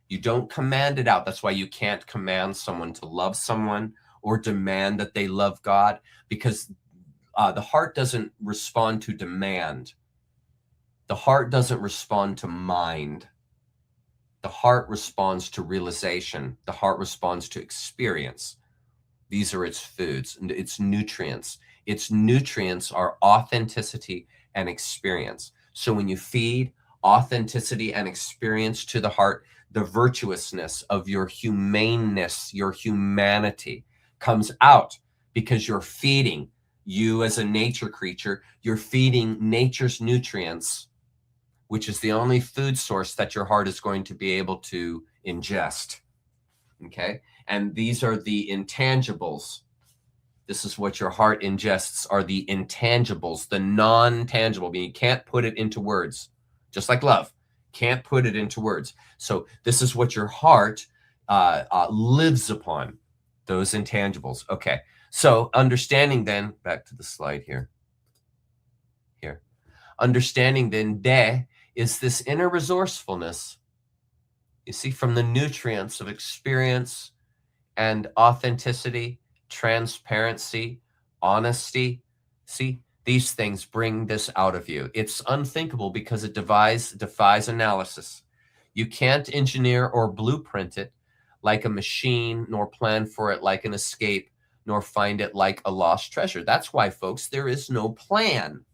You don't command it out. That's why you can't command someone to love someone or demand that they love God, because the heart doesn't respond to demand. The heart doesn't respond to mind. The heart responds to realization. The heart responds to experience. These are its foods, its nutrients. Its nutrients are authenticity and experience. So when you feed authenticity and experience to the heart, the virtuousness of your humaneness, your humanity comes out, because you're feeding, you as a nature creature, you're feeding nature's nutrients, which is the only food source that your heart is going to be able to ingest. Okay? And these are the intangibles. This is what your heart ingests, are the intangibles, the non-tangible. You can't put it into words, just like love. Can't put it into words. So this is what your heart lives upon, those intangibles. Okay. So understanding then, back to the slide here. Understanding then, de is this inner resourcefulness, you see, from the nutrients of experience and authenticity, transparency, honesty. See, these things bring this out of you. It's unthinkable because it defies analysis. You can't engineer or blueprint it like a machine, nor plan for it like an escape, nor find it like a lost treasure. That's why, folks, there is no plan.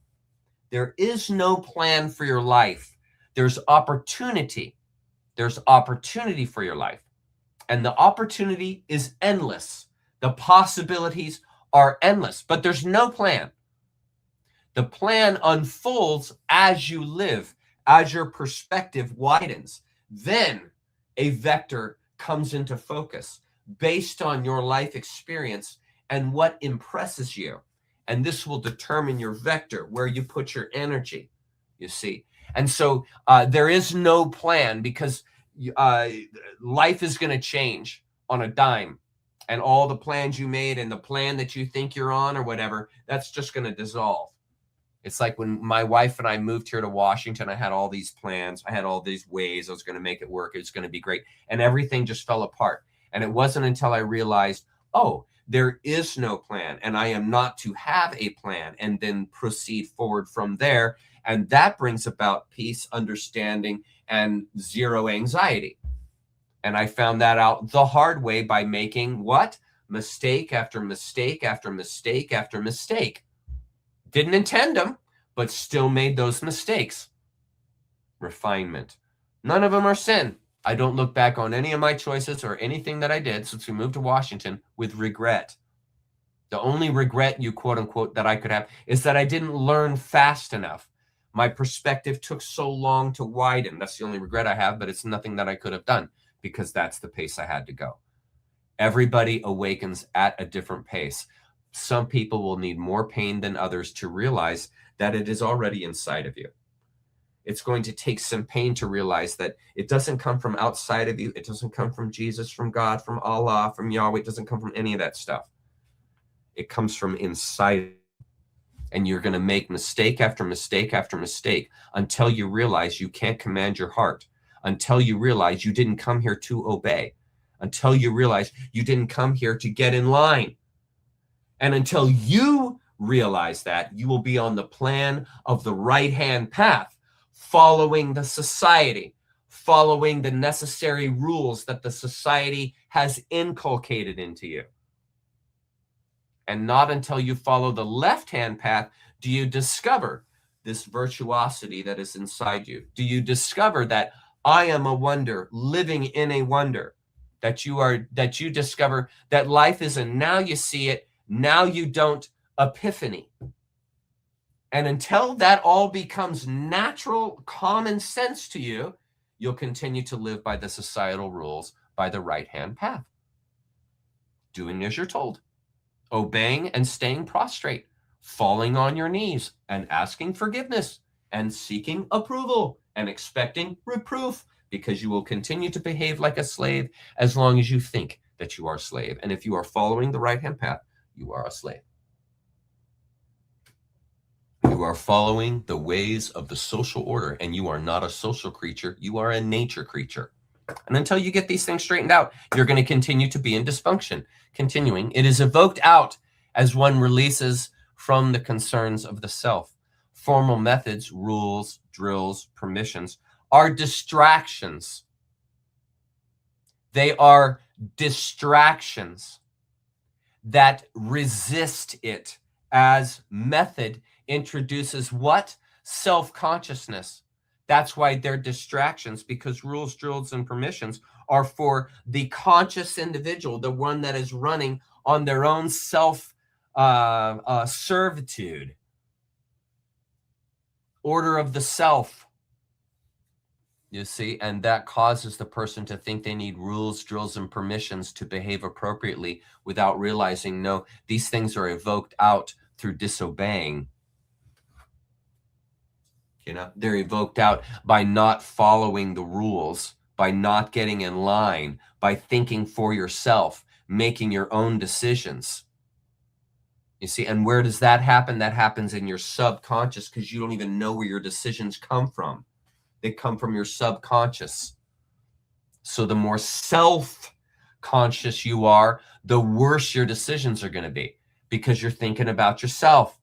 There is no plan for your life. There's opportunity. There's opportunity for your life. And the opportunity is endless. The possibilities are endless, but there's no plan. The plan unfolds as you live, as your perspective widens. Then a vector comes into focus based on your life experience and what impresses you. And this will determine your vector, where you put your energy, you see. And so there is no plan, because life is going to change on a dime. And all the plans you made and the plan that you think you're on or whatever, that's just going to dissolve. It's like when my wife and I moved here to Washington, I had all these plans. I had all these ways I was going to make it work. It was going to be great. And everything just fell apart. And it wasn't until I realized, oh, there is no plan, and I am not to have a plan, and then proceed forward from there. And that brings about peace, understanding, and zero anxiety. And I found that out the hard way by making what? mistake after mistake after mistake after mistake. Didn't intend them, but still made those mistakes. Refinement. None of them are sin. I don't look back on any of my choices or anything that I did since we moved to Washington with regret. The only regret, you quote unquote, that I could have is that I didn't learn fast enough. My perspective took so long to widen. That's the only regret I have, but it's nothing that I could have done because that's the pace I had to go. Everybody awakens at a different pace. Some people will need more pain than others to realize that it is already inside of you. It's going to take some pain to realize that it doesn't come from outside of you. It doesn't come from Jesus, from God, from Allah, from Yahweh. It doesn't come from any of that stuff. It comes from inside. And you're going to make mistake after mistake after mistake until you realize you can't command your heart, until you realize you didn't come here to obey, until you realize you didn't come here to get in line. And until you realize that, you will be on the plan of the right-hand path, following the society, following the necessary rules that the society has inculcated into you. And not until you follow the left-hand path do you discover this virtuosity that is inside you. Do you discover that I am a wonder, living in a wonder, that you discover that life is a now you see it, now you don't epiphany. And until that all becomes natural, common sense to you, you'll continue to live by the societal rules, by the right-hand path. Doing as you're told. Obeying and staying prostrate, falling on your knees and asking forgiveness and seeking approval and expecting reproof, because you will continue to behave like a slave as long as you think that you are a slave. And if you are following the right-hand path, you are a slave. You are following the ways of the social order, and you are not a social creature. You are a nature creature. And until you get these things straightened out, you're going to continue to be in dysfunction. Continuing, it is evoked out as one releases from the concerns of the self. Formal methods, rules, drills, permissions are distractions. They are distractions that resist it, as method introduces what? Self-consciousness. That's why they're distractions, because rules, drills, and permissions are for the conscious individual, the one that is running on their own self-servitude. Order of the self. You see, and that causes the person to think they need rules, drills, and permissions to behave appropriately without realizing, no, these things are evoked out through disobeying. You know, they're evoked out by not following the rules, by not getting in line, by thinking for yourself, making your own decisions. You see, and where does that happen? That happens in your subconscious, because you don't even know where your decisions come from. They come from your subconscious. So the more self-conscious you are, the worse your decisions are going to be, because you're thinking about yourself.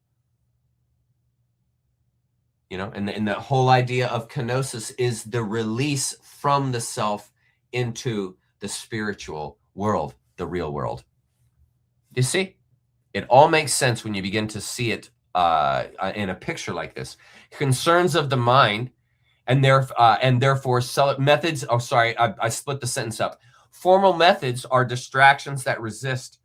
You know, and the whole idea of kenosis is the release from the self into the spiritual world, the real world. You see, it all makes sense when you begin to see it in a picture like this. Concerns of the mind, and therefore methods. Oh, sorry, I split the sentence up. Formal methods are distractions that resist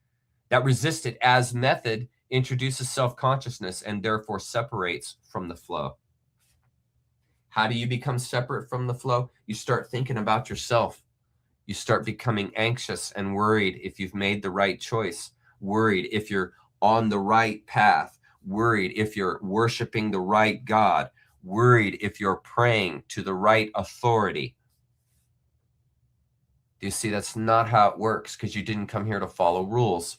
it, as method introduces self-consciousness and therefore separates from the flow. How do you become separate from the flow? You start thinking about yourself. You start becoming anxious and worried if you've made the right choice, worried if you're on the right path, worried if you're worshiping the right God, worried if you're praying to the right authority. Do you see? That's not how it works, because you didn't come here to follow rules.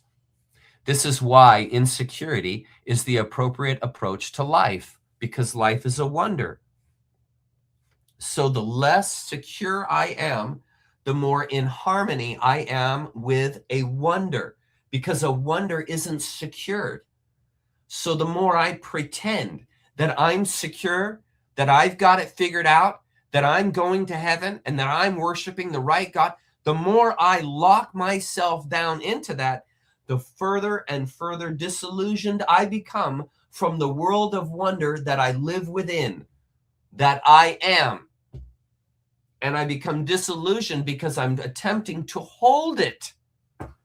This is why insecurity is the appropriate approach to life, because life is a wonder. So the less secure I am, the more in harmony I am with a wonder, because a wonder isn't secured. So the more I pretend that I'm secure, that I've got it figured out, that I'm going to heaven, and that I'm worshiping the right God, the more I lock myself down into that, the further and further disillusioned I become from the world of wonder that I live within, that I am. And I become disillusioned because I'm attempting to hold it.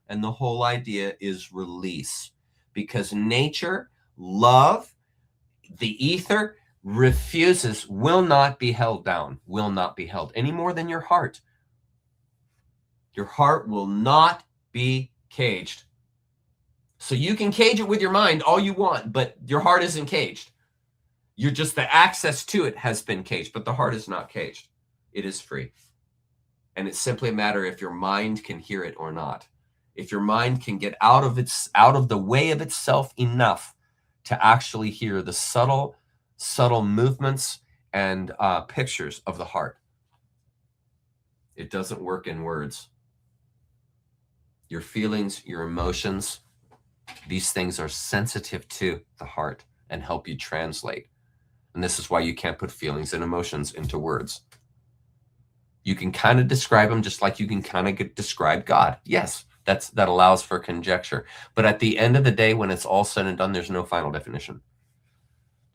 And the whole idea is release, because nature, love, the ether refuses, will not be held down, will not be held any more than your heart. Your heart will not be caged. So you can cage it with your mind all you want, but your heart isn't caged. You're just, the access to it has been caged, but the heart is not caged. It is free. And it's simply a matter if your mind can hear it or not. If your mind can get out of the way of itself enough to actually hear the subtle movements and pictures of the heart. It doesn't work in words. Your feelings, your emotions, these things are sensitive to the heart and help you translate. And this is why you can't put feelings and emotions into words. You can kind of describe them just like you can kind of describe God. Yes, that allows for conjecture. But at the end of the day, when it's all said and done, there's no final definition.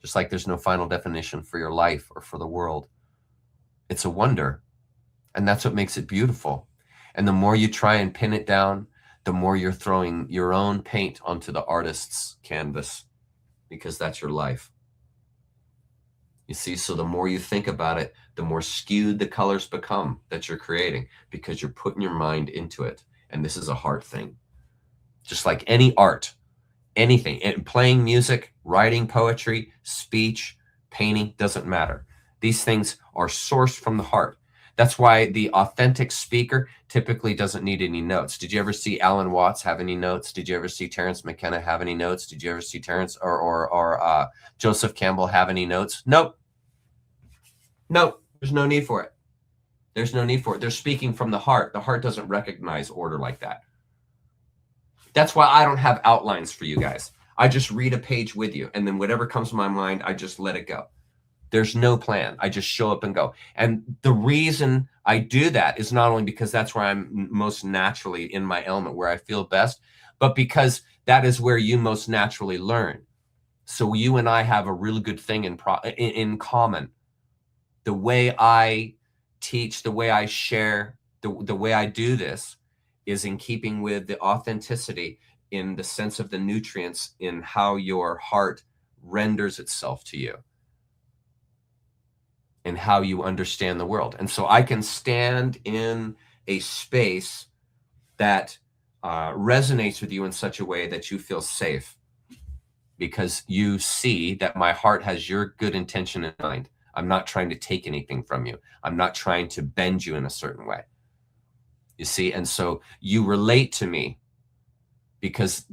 Just like there's no final definition for your life or for the world. It's a wonder. And that's what makes it beautiful. And the more you try and pin it down, the more you're throwing your own paint onto the artist's canvas, because that's your life. You see, so the more you think about it, the more skewed the colors become that you're creating, because you're putting your mind into it. And this is a heart thing. Just like any art, anything, and playing music, writing poetry, speech, painting, doesn't matter. These things are sourced from the heart. That's why the authentic speaker typically doesn't need any notes. Did you ever see Alan Watts have any notes? Did you ever see Terence McKenna have any notes? Did you ever see Terence or Joseph Campbell have any notes? Nope. Nope. There's no need for it. There's no need for it. They're speaking from the heart. The heart doesn't recognize order like that. That's why I don't have outlines for you guys. I just read a page with you, and then whatever comes to my mind, I just let it go. There's no plan. I just show up and go. And the reason I do that is not only because that's where I'm most naturally in my element, where I feel best, but because that is where you most naturally learn. So you and I have a really good thing in common. The way I teach, the way I share, the way I do this is in keeping with the authenticity, in the sense of the nutrients in how your heart renders itself to you, and how you understand the world. And so I can stand in a space that resonates with you in such a way that you feel safe, because you see that my heart has your good intention in mind. I'm not trying to take anything from you. I'm not trying to bend you in a certain way. You see, and so you relate to me because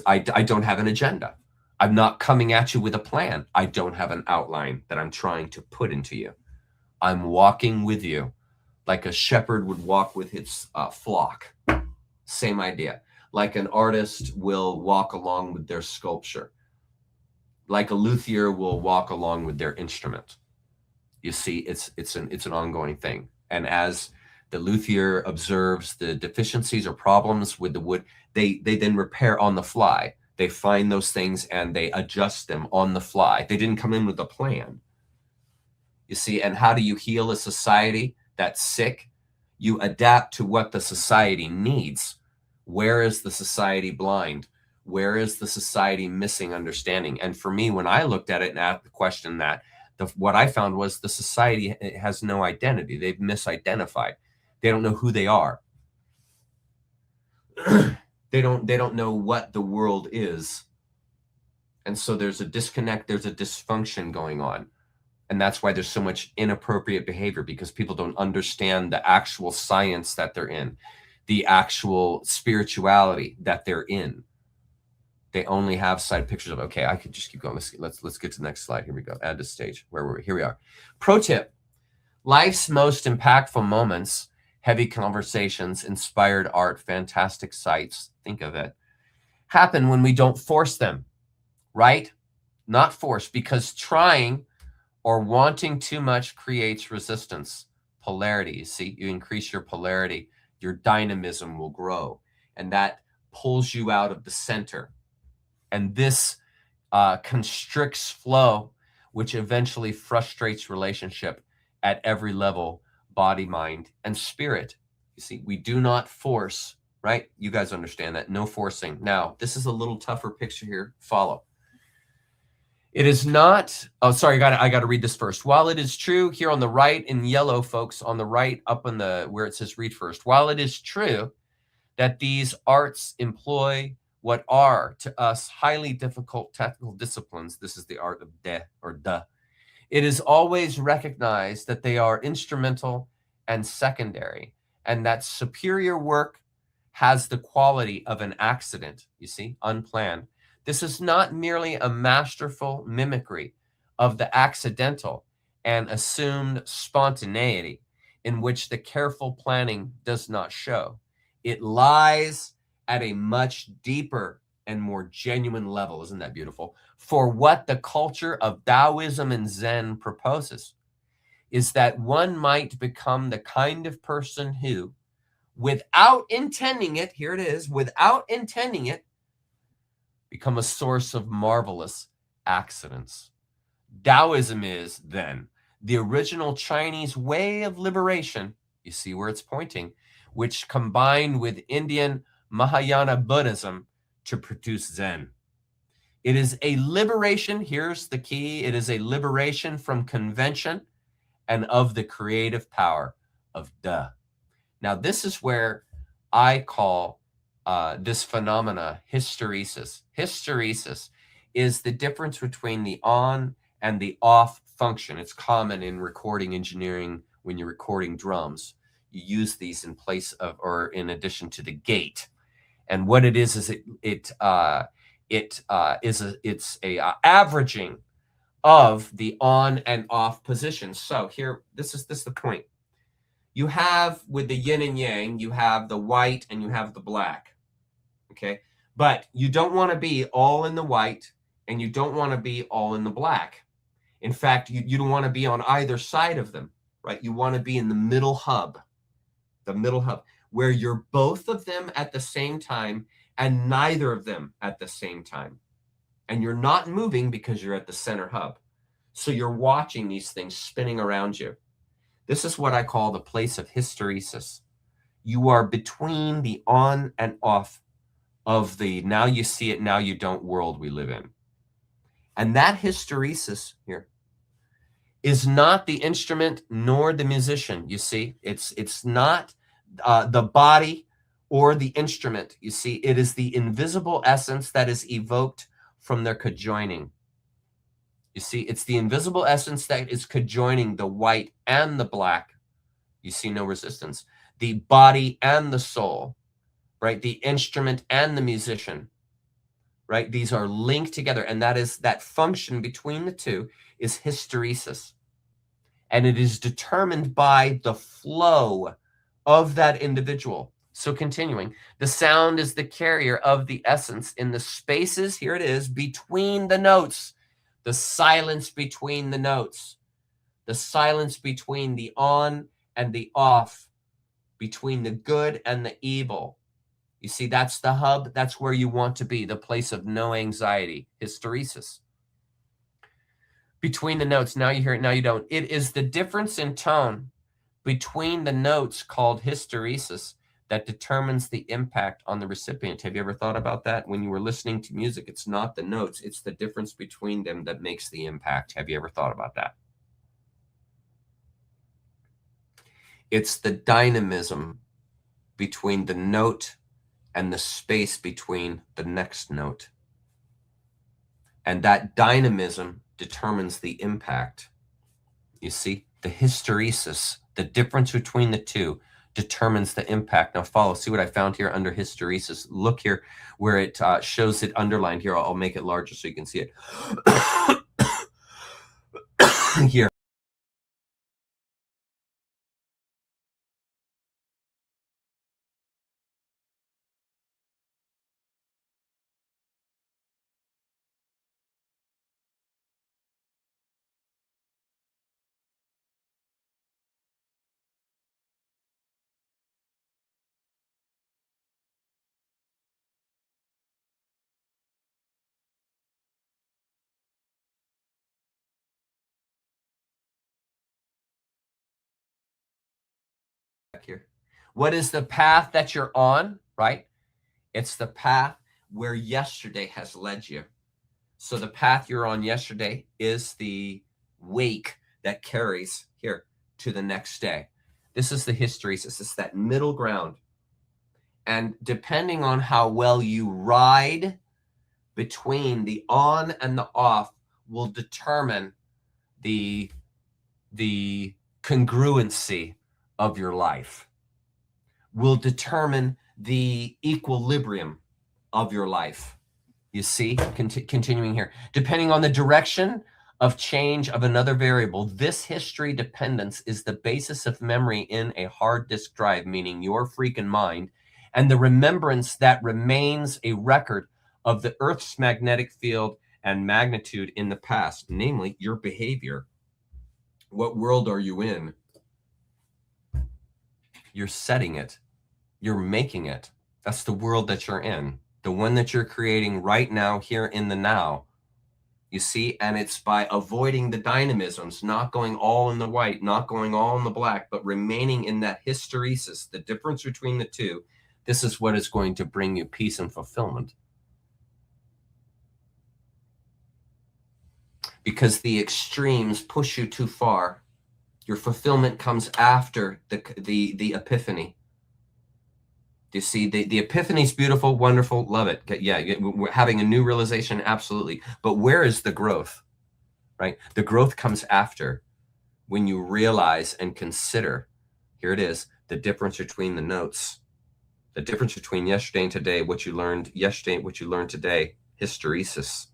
I don't have an agenda. I'm not coming at you with a plan. I don't have an outline that I'm trying to put into you. I'm walking with you like a shepherd would walk with his flock. Same idea. Like an artist will walk along with their sculpture. Like a luthier will walk along with their instrument. You see, it's an ongoing thing. And as the luthier observes the deficiencies or problems with the wood, they then repair on the fly. They find those things and they adjust them on the fly. They didn't come in with a plan. You see, and how do you heal a society that's sick? You adapt to what the society needs. Where is the society blind? Where is the society missing understanding? And for me, when I looked at it and asked the question, that what I found was the society has no identity. They've misidentified. They don't know who they are. They don't know what the world is. And so there's a disconnect, there's a dysfunction going on. And that's why there's so much inappropriate behavior, because people don't understand the actual science that they're in, the actual spirituality that they're in. They only have side pictures of, okay, I could just keep going. Let's get to the next slide. Here we go. Add to stage. Where were we? Here we are. Pro tip: life's most impactful moments, heavy conversations, inspired art, fantastic sights, think of it, happen when we don't force them, right? Not force, because trying or wanting too much creates resistance, polarity. You see, you increase your polarity, your dynamism will grow. And that pulls you out of the center. And this constricts flow, which eventually frustrates relationship at every level, body, mind, and spirit. You see, we do not force, right? You guys understand that. No forcing. Now, this is a little tougher picture here. Follow. It is not, oh, sorry, I got to read this first. While it is true here on the right in yellow, folks, on the right up in the, where it says read first, while it is true that these arts employ what are to us highly difficult technical disciplines, this is the art of de or da, it is always recognized that they are instrumental and secondary, and that superior work has the quality of an accident, you see, unplanned. This is not merely a masterful mimicry of the accidental and assumed spontaneity in which the careful planning does not show. It lies at a much deeper and more genuine level. Isn't that beautiful? For what the culture of Taoism and Zen proposes is that one might become the kind of person who, without intending it, here it is, without intending it, become a source of marvelous accidents. Taoism is, then, the original Chinese way of liberation, you see where it's pointing, which combined with Indian Mahayana Buddhism to produce Zen. It is a liberation, here's the key, it is a liberation from convention and of the creative power of Da. Now, this is where I call this phenomena hysteresis. Hysteresis is the difference between the on and the off function. It's common in recording engineering when you're recording drums. You use these in place of, or in addition to the gate. And what it is it's a averaging of the on and off positions. So here, this is the point. You have with the yin and yang, you have the white and you have the black. Okay, but you don't want to be all in the white and you don't want to be all in the black. In fact, you don't want to be on either side of them, right? You want to be in the middle hub, where you're both of them at the same time and neither of them at the same time. And you're not moving because you're at the center hub. So you're watching these things spinning around you. This is what I call the place of hysteresis. You are between the on and off of the now you see it, now you don't world we live in. And that hysteresis here is not the instrument nor the musician, you see. It's not the body or the instrument, you see. It is the invisible essence that is evoked from their conjoining. You see, it's the invisible essence that is conjoining the white and the black. You see no resistance. The body and the soul, right? The instrument and the musician, right? These are linked together. And that is that function between the two is hysteresis. And it is determined by the flow of that individual. So continuing, the sound is the carrier of the essence in the spaces, here it is, between the notes, the silence between the notes, the silence between the on and the off, between the good and the evil. You see, that's the hub. That's where you want to be, the place of no anxiety, hysteresis. Between the notes, now you hear it, now you don't. It is the difference in tone between the notes called hysteresis that determines the impact on the recipient. Have you ever thought about that? When you were listening to music, it's not the notes, it's the difference between them that makes the impact. Have you ever thought about that? It's the dynamism between the note and the space between the next note. And that dynamism determines the impact. You see, the hysteresis, the difference between the two determines the impact. Now follow, see what I found here under hysteresis. Look here where it shows it underlined here. I'll make it larger so you can see it. Here. back here. What is the path that you're on, right? It's the path where yesterday has led you. So the path you're on yesterday is the wake that carries here to the next day. This is the hysteresis. This is that middle ground. And depending on how well you ride between the on and the off will determine the congruency of your life, will determine the equilibrium of your life. You see, continuing here, depending on the direction of change of another variable, this history dependence is the basis of memory in a hard disk drive, meaning your freaking mind, and the remembrance that remains a record of the Earth's magnetic field and magnitude in the past, namely your behavior. What world are you in? You're setting it. You're making it. That's the world that you're in. The one that you're creating right now, here in the now. You see, and it's by avoiding the dynamisms, not going all in the white, not going all in the black, but remaining in that hysteresis, the difference between the two. This is what is going to bring you peace and fulfillment. Because the extremes push you too far. Your fulfillment comes after the epiphany. Do you see, the epiphany is beautiful, wonderful, love it. Yeah, we're having a new realization, absolutely. But where is the growth, right? The growth comes after, when you realize and consider, here it is, the difference between the notes, the difference between yesterday and today, what you learned yesterday, what you learned today, hysteresis.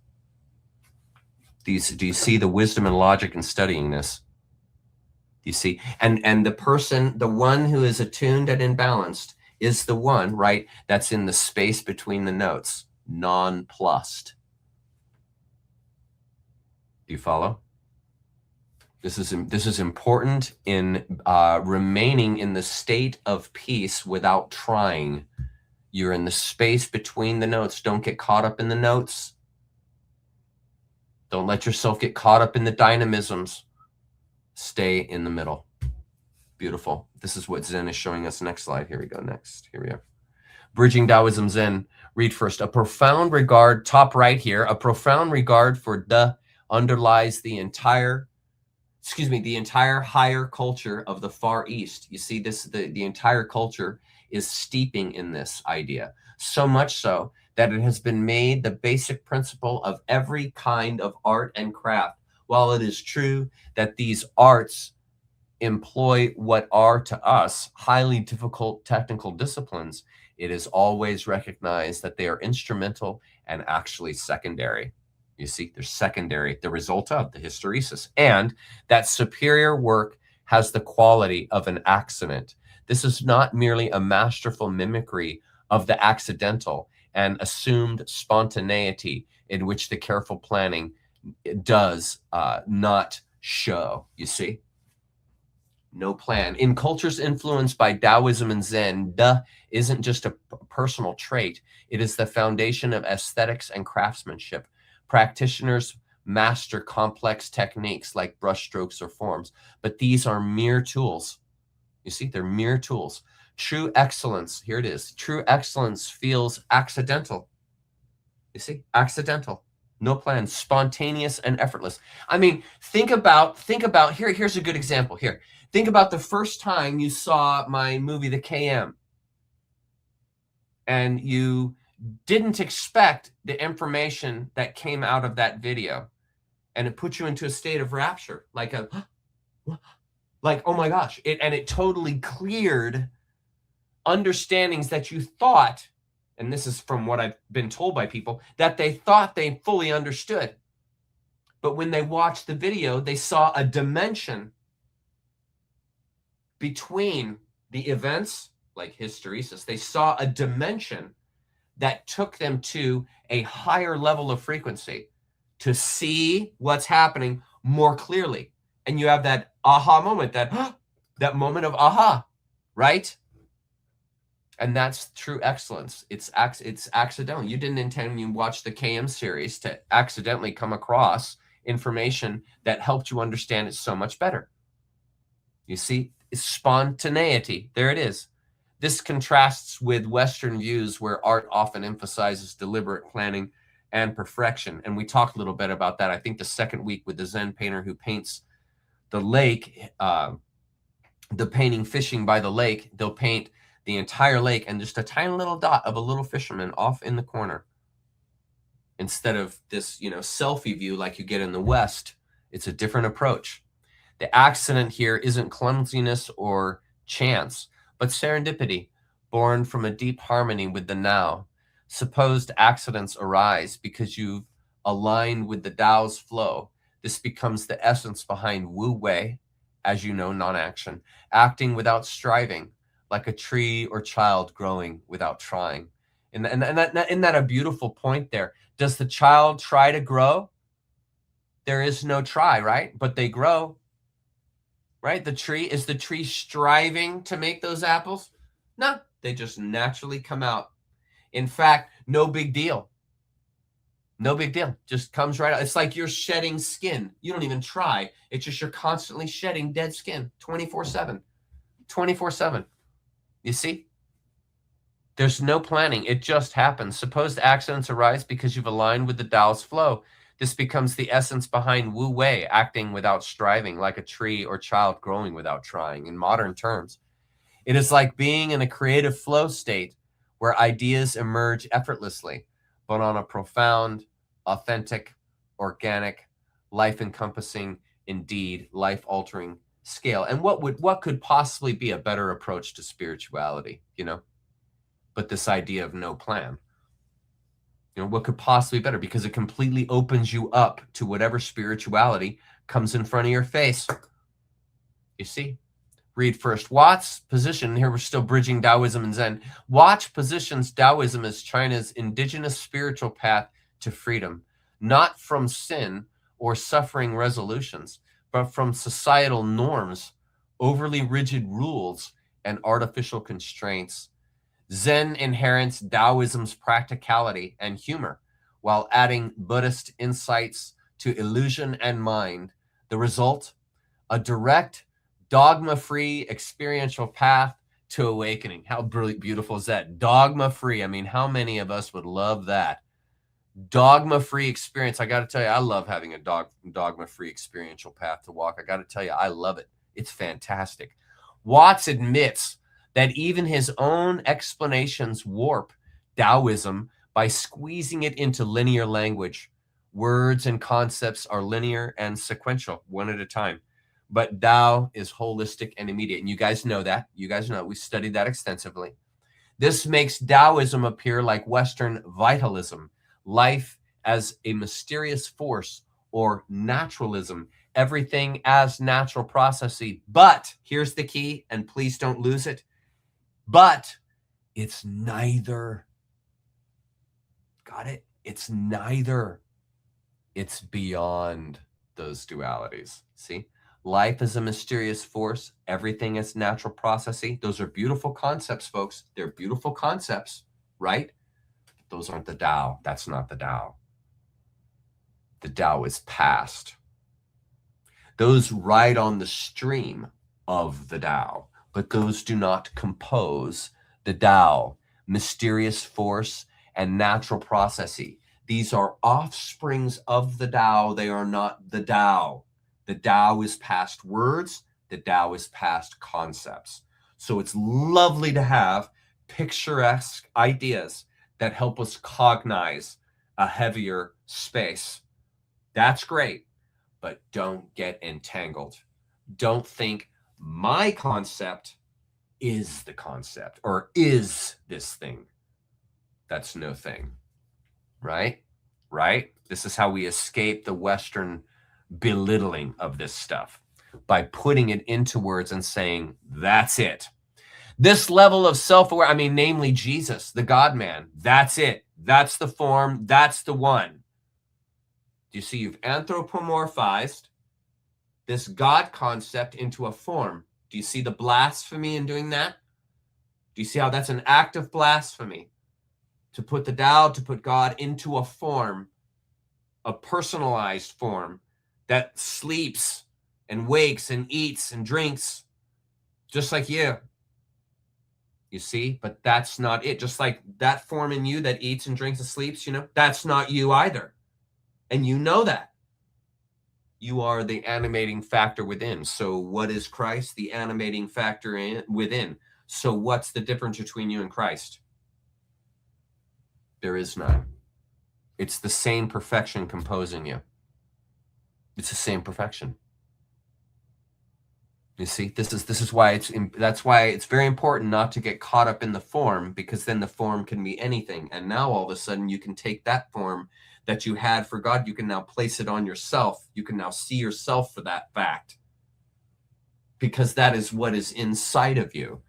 Do you see the wisdom and logic in studying this? Do you see? And the person, the one who is attuned and imbalanced, is the one, right, that's in the space between the notes, nonplussed. Do you follow? This is important in remaining in the state of peace without trying. You're in the space between the notes. Don't get caught up in the notes. Don't let yourself get caught up in the dynamisms. Stay in the middle. Beautiful. This is what Zen is showing us. Next slide. Here we go. Next. Here we are. Bridging Taoism Zen. Read first. A profound regard, top right here, a profound regard for the underlies the entire higher culture of the Far East. You see this, the entire culture is steeping in this idea. So much so that it has been made the basic principle of every kind of art and craft. While it is true that these arts employ what are to us highly difficult technical disciplines, it is always recognized that they are instrumental and actually secondary. You see, they're secondary, the result of the hysteresis, and that superior work has the quality of an accident. This is not merely a masterful mimicry of the accidental and assumed spontaneity in which the careful planning does not show. You see? No plan. In cultures influenced by Taoism and Zen, duh isn't just a personal trait. It is the foundation of aesthetics and craftsmanship. Practitioners master complex techniques like brushstrokes or forms, but these are mere tools. You see, they're mere tools. True excellence, here it is. True excellence feels accidental. You see, accidental. No plan, spontaneous and effortless. I mean, think about here's a good example here. Think about the first time you saw my movie, The KM, and you didn't expect the information that came out of that video, and it put you into a state of rapture, like oh my gosh, it totally cleared understandings that you thought, and this is from what I've been told by people, that they thought they fully understood. But when they watched the video, they saw a dimension between the events, like hysteresis. They saw a dimension that took them to a higher level of frequency to see what's happening more clearly. And you have that aha moment, that moment of aha, right? And that's true excellence. It's accidental. You didn't intend, when you watched the KM series, to accidentally come across information that helped you understand it so much better. You see, is spontaneity. There it is. This contrasts with Western views where art often emphasizes deliberate planning and perfection. And we talked a little bit about that, I think, the second week with the Zen painter who paints the lake, the painting fishing by the lake. They'll paint the entire lake and just a tiny little dot of a little fisherman off in the corner. Instead of this, selfie view like you get in the West, it's a different approach. The accident here isn't clumsiness or chance, but serendipity, born from a deep harmony with the now. Supposed accidents arise because you've aligned with the Tao's flow. This becomes the essence behind Wu Wei, as you know, non-action, acting without striving, like a tree or child growing without trying. And isn't that a beautiful point there? Does the child try to grow? There is no try, right? But they grow. Right? Is the tree striving to make those apples? No, they just naturally come out. In fact, no big deal. No big deal. Just comes right out. It's like you're shedding skin. You don't even try. It's just you're constantly shedding dead skin 24/7. 24/7. You see? There's no planning. It just happens. Supposed accidents arise because you've aligned with the Tao's flow. This becomes the essence behind Wu Wei, acting without striving, like a tree or child growing without trying. In modern terms, it is like being in a creative flow state where ideas emerge effortlessly, but on a profound, authentic, organic, life-encompassing, indeed life-altering scale. And what could possibly be a better approach to spirituality, but this idea of no plan? What could possibly be better? Because it completely opens you up to whatever spirituality comes in front of your face. You see? Read first. Watts' position, here we're still bridging Taoism and Zen. Watts positions Taoism as China's indigenous spiritual path to freedom, not from sin or suffering resolutions, but from societal norms, overly rigid rules, and artificial constraints. Zen inherits Taoism's practicality and humor, while adding Buddhist insights to illusion and mind. The result? A direct, dogma-free experiential path to awakening. How beautiful is that? Dogma-free. I mean, how many of us would love that? Dogma-free experience. I got to tell you, I love having a dogma-free experiential path to walk. I got to tell you, I love it. It's fantastic. Watts admits that even his own explanations warp Taoism by squeezing it into linear language. Words and concepts are linear and sequential, one at a time. But Tao is holistic and immediate. And you guys know that. You guys know we studied that extensively. This makes Taoism appear like Western vitalism, life as a mysterious force, or naturalism, everything as natural processes. But here's the key, and please don't lose it. But it's neither. Got it? It's neither. It's beyond those dualities. See? Life is a mysterious force. Everything is natural processing. Those are beautiful concepts, folks. They're beautiful concepts, right? Those aren't the Tao. That's not the Tao. The Tao is past. Those ride on the stream of the Tao, but those do not compose the Tao, mysterious force and natural processes. These are offsprings of the Tao. They are not the Tao. The Tao is past words. The Tao is past concepts. So it's lovely to have picturesque ideas that help us cognize a heavier space. That's great, but don't get entangled. Don't think my concept is the concept or is this thing. That's no thing, right? Right? This is how we escape the Western belittling of this stuff, by putting it into words and saying, that's it. This level of self-aware, namely Jesus, the God-man, that's it. That's the form. That's the one. Do you see? You've anthropomorphized this God concept into a form. Do you see the blasphemy in doing that? Do you see how that's an act of blasphemy? To put the Tao, to put God into a form, a personalized form that sleeps and wakes and eats and drinks. just like you. You see, but that's not it. Just like that form in you that eats and drinks and sleeps, that's not you either. And you know that. You are the animating factor within. So what is Christ? The animating factor within. So what's the difference between you and Christ? There is none. It's the same perfection composing you. It's the same perfection. You see, this is why that's why it's very important not to get caught up in the form, because then the form can be anything. And now all of a sudden you can take that form that you had for God, you can now place it on yourself. You can now see yourself for that fact, because that is what is inside of you.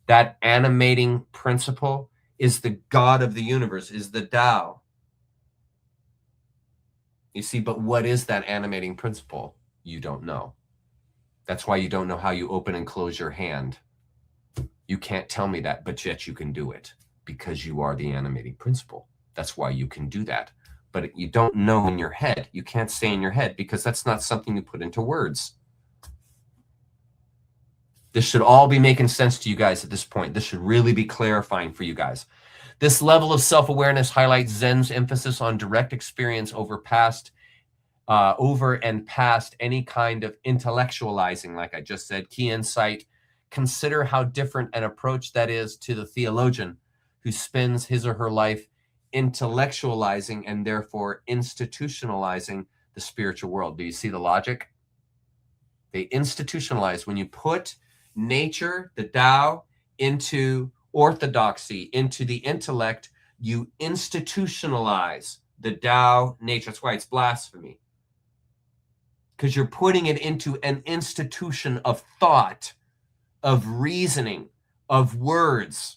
That animating principle is the God of the universe, is the Tao. You see, but what is that animating principle? You don't know. That's why you don't know how you open and close your hand. You can't tell me that, but yet you can do it because you are the animating principle. That's why you can do that. But you don't know in your head. You can't say in your head because that's not something you put into words. This should all be making sense to you guys at this point. This should really be clarifying for you guys. This level of self-awareness highlights Zen's emphasis on direct experience over and past any kind of intellectualizing. Like I just said, key insight. Consider how different an approach that is to the theologian who spends his or her life intellectualizing and therefore institutionalizing the spiritual world. Do you see the logic? They institutionalize. When you put nature, the Tao, into orthodoxy, into the intellect, you institutionalize the Tao nature. That's why it's blasphemy. Because you're putting it into an institution of thought, of reasoning, of words.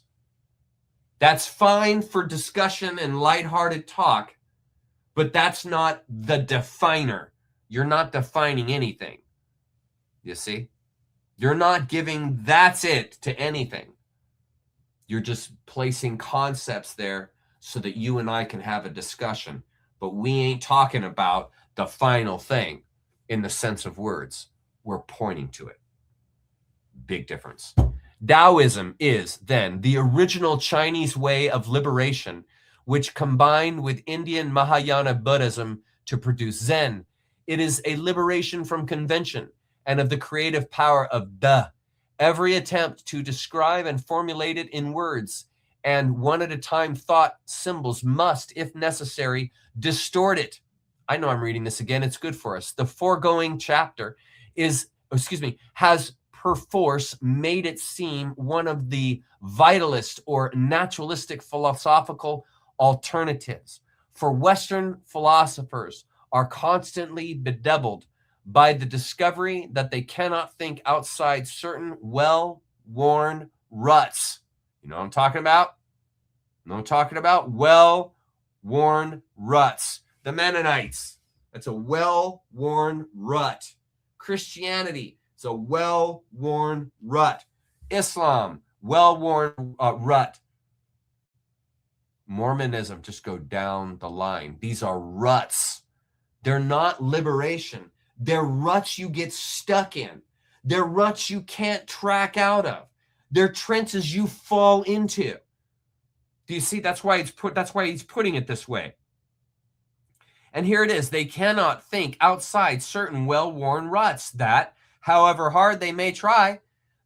That's fine for discussion and lighthearted talk, but that's not the definer. You're not defining anything. You see? You're not giving that's it to anything. You're just placing concepts there so that you and I can have a discussion. But we ain't talking about the final thing in the sense of words. We're pointing to it. Big difference. Taoism is then the original Chinese way of liberation, which combined with Indian Mahayana Buddhism to produce Zen. It is a liberation from convention and of the creative power of Da. Every attempt to describe and formulate it in words and one at a time thought symbols must, if necessary, distort it. I know I'm reading this again. It's good for us. The foregoing chapter has perforce made it seem one of the vitalist or naturalistic philosophical alternatives. For Western philosophers are constantly bedeviled by the discovery that they cannot think outside certain well-worn ruts. You know what I'm talking about? You know what I'm talking about? Well-worn ruts. The Mennonites, that's a well-worn rut. Christianity, it's a well-worn rut. Islam, well-worn rut. Mormonism, just go down the line. These are ruts. They're not liberation. They're ruts you get stuck in. They're ruts you can't track out of. They're trenches you fall into. Do you see? That's why he's putting it this way. And here it is. They cannot think outside certain well-worn ruts that, however hard they may try,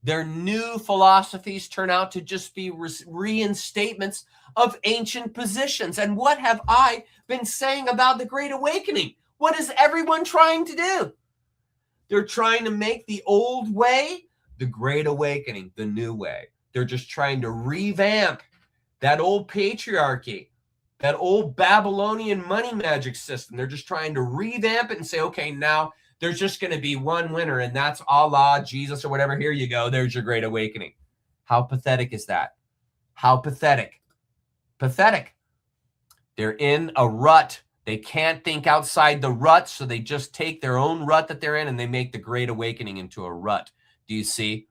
their new philosophies turn out to just be reinstatements of ancient positions. And what have I been saying about the Great Awakening? What is everyone trying to do? They're trying to make the old way the Great Awakening, the new way. They're just trying to revamp that old patriarchy, that old Babylonian money magic system. They're just trying to revamp it and say, okay, now there's just going to be one winner, and that's Allah, Jesus, or whatever. Here you go. There's your Great Awakening. How pathetic is that? How pathetic. Pathetic. They're in a rut. They can't think outside the rut, so they just take their own rut that they're in and they make the Great Awakening into a rut. Do you see?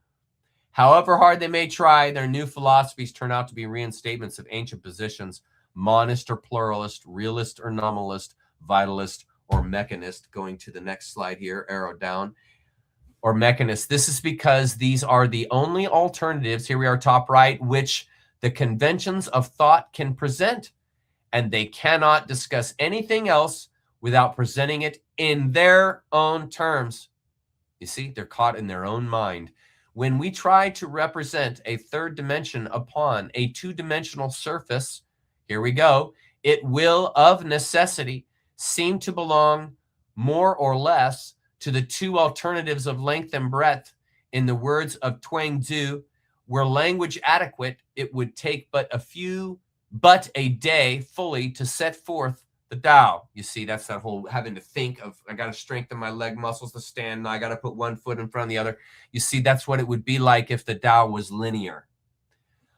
However hard they may try, their new philosophies turn out to be reinstatements of ancient positions, monist or pluralist, realist or nominalist, vitalist or mechanist. Going to the next slide here, arrow down. or mechanist. This is because these are the only alternatives, here we are top right, which the conventions of thought can present, and they cannot discuss anything else without presenting it in their own terms. You see, they're caught in their own mind. When we try to represent a third dimension upon a two-dimensional surface, here we go, it will of necessity seem to belong more or less to the two alternatives of length and breadth. In the words of Twang Tzu, were language adequate, it would take but a day fully to set forth the Tao. You see, that's that whole having to think of, I got to strengthen my leg muscles to stand, and I got to put one foot in front of the other. You see, that's what it would be like if the Tao was linear.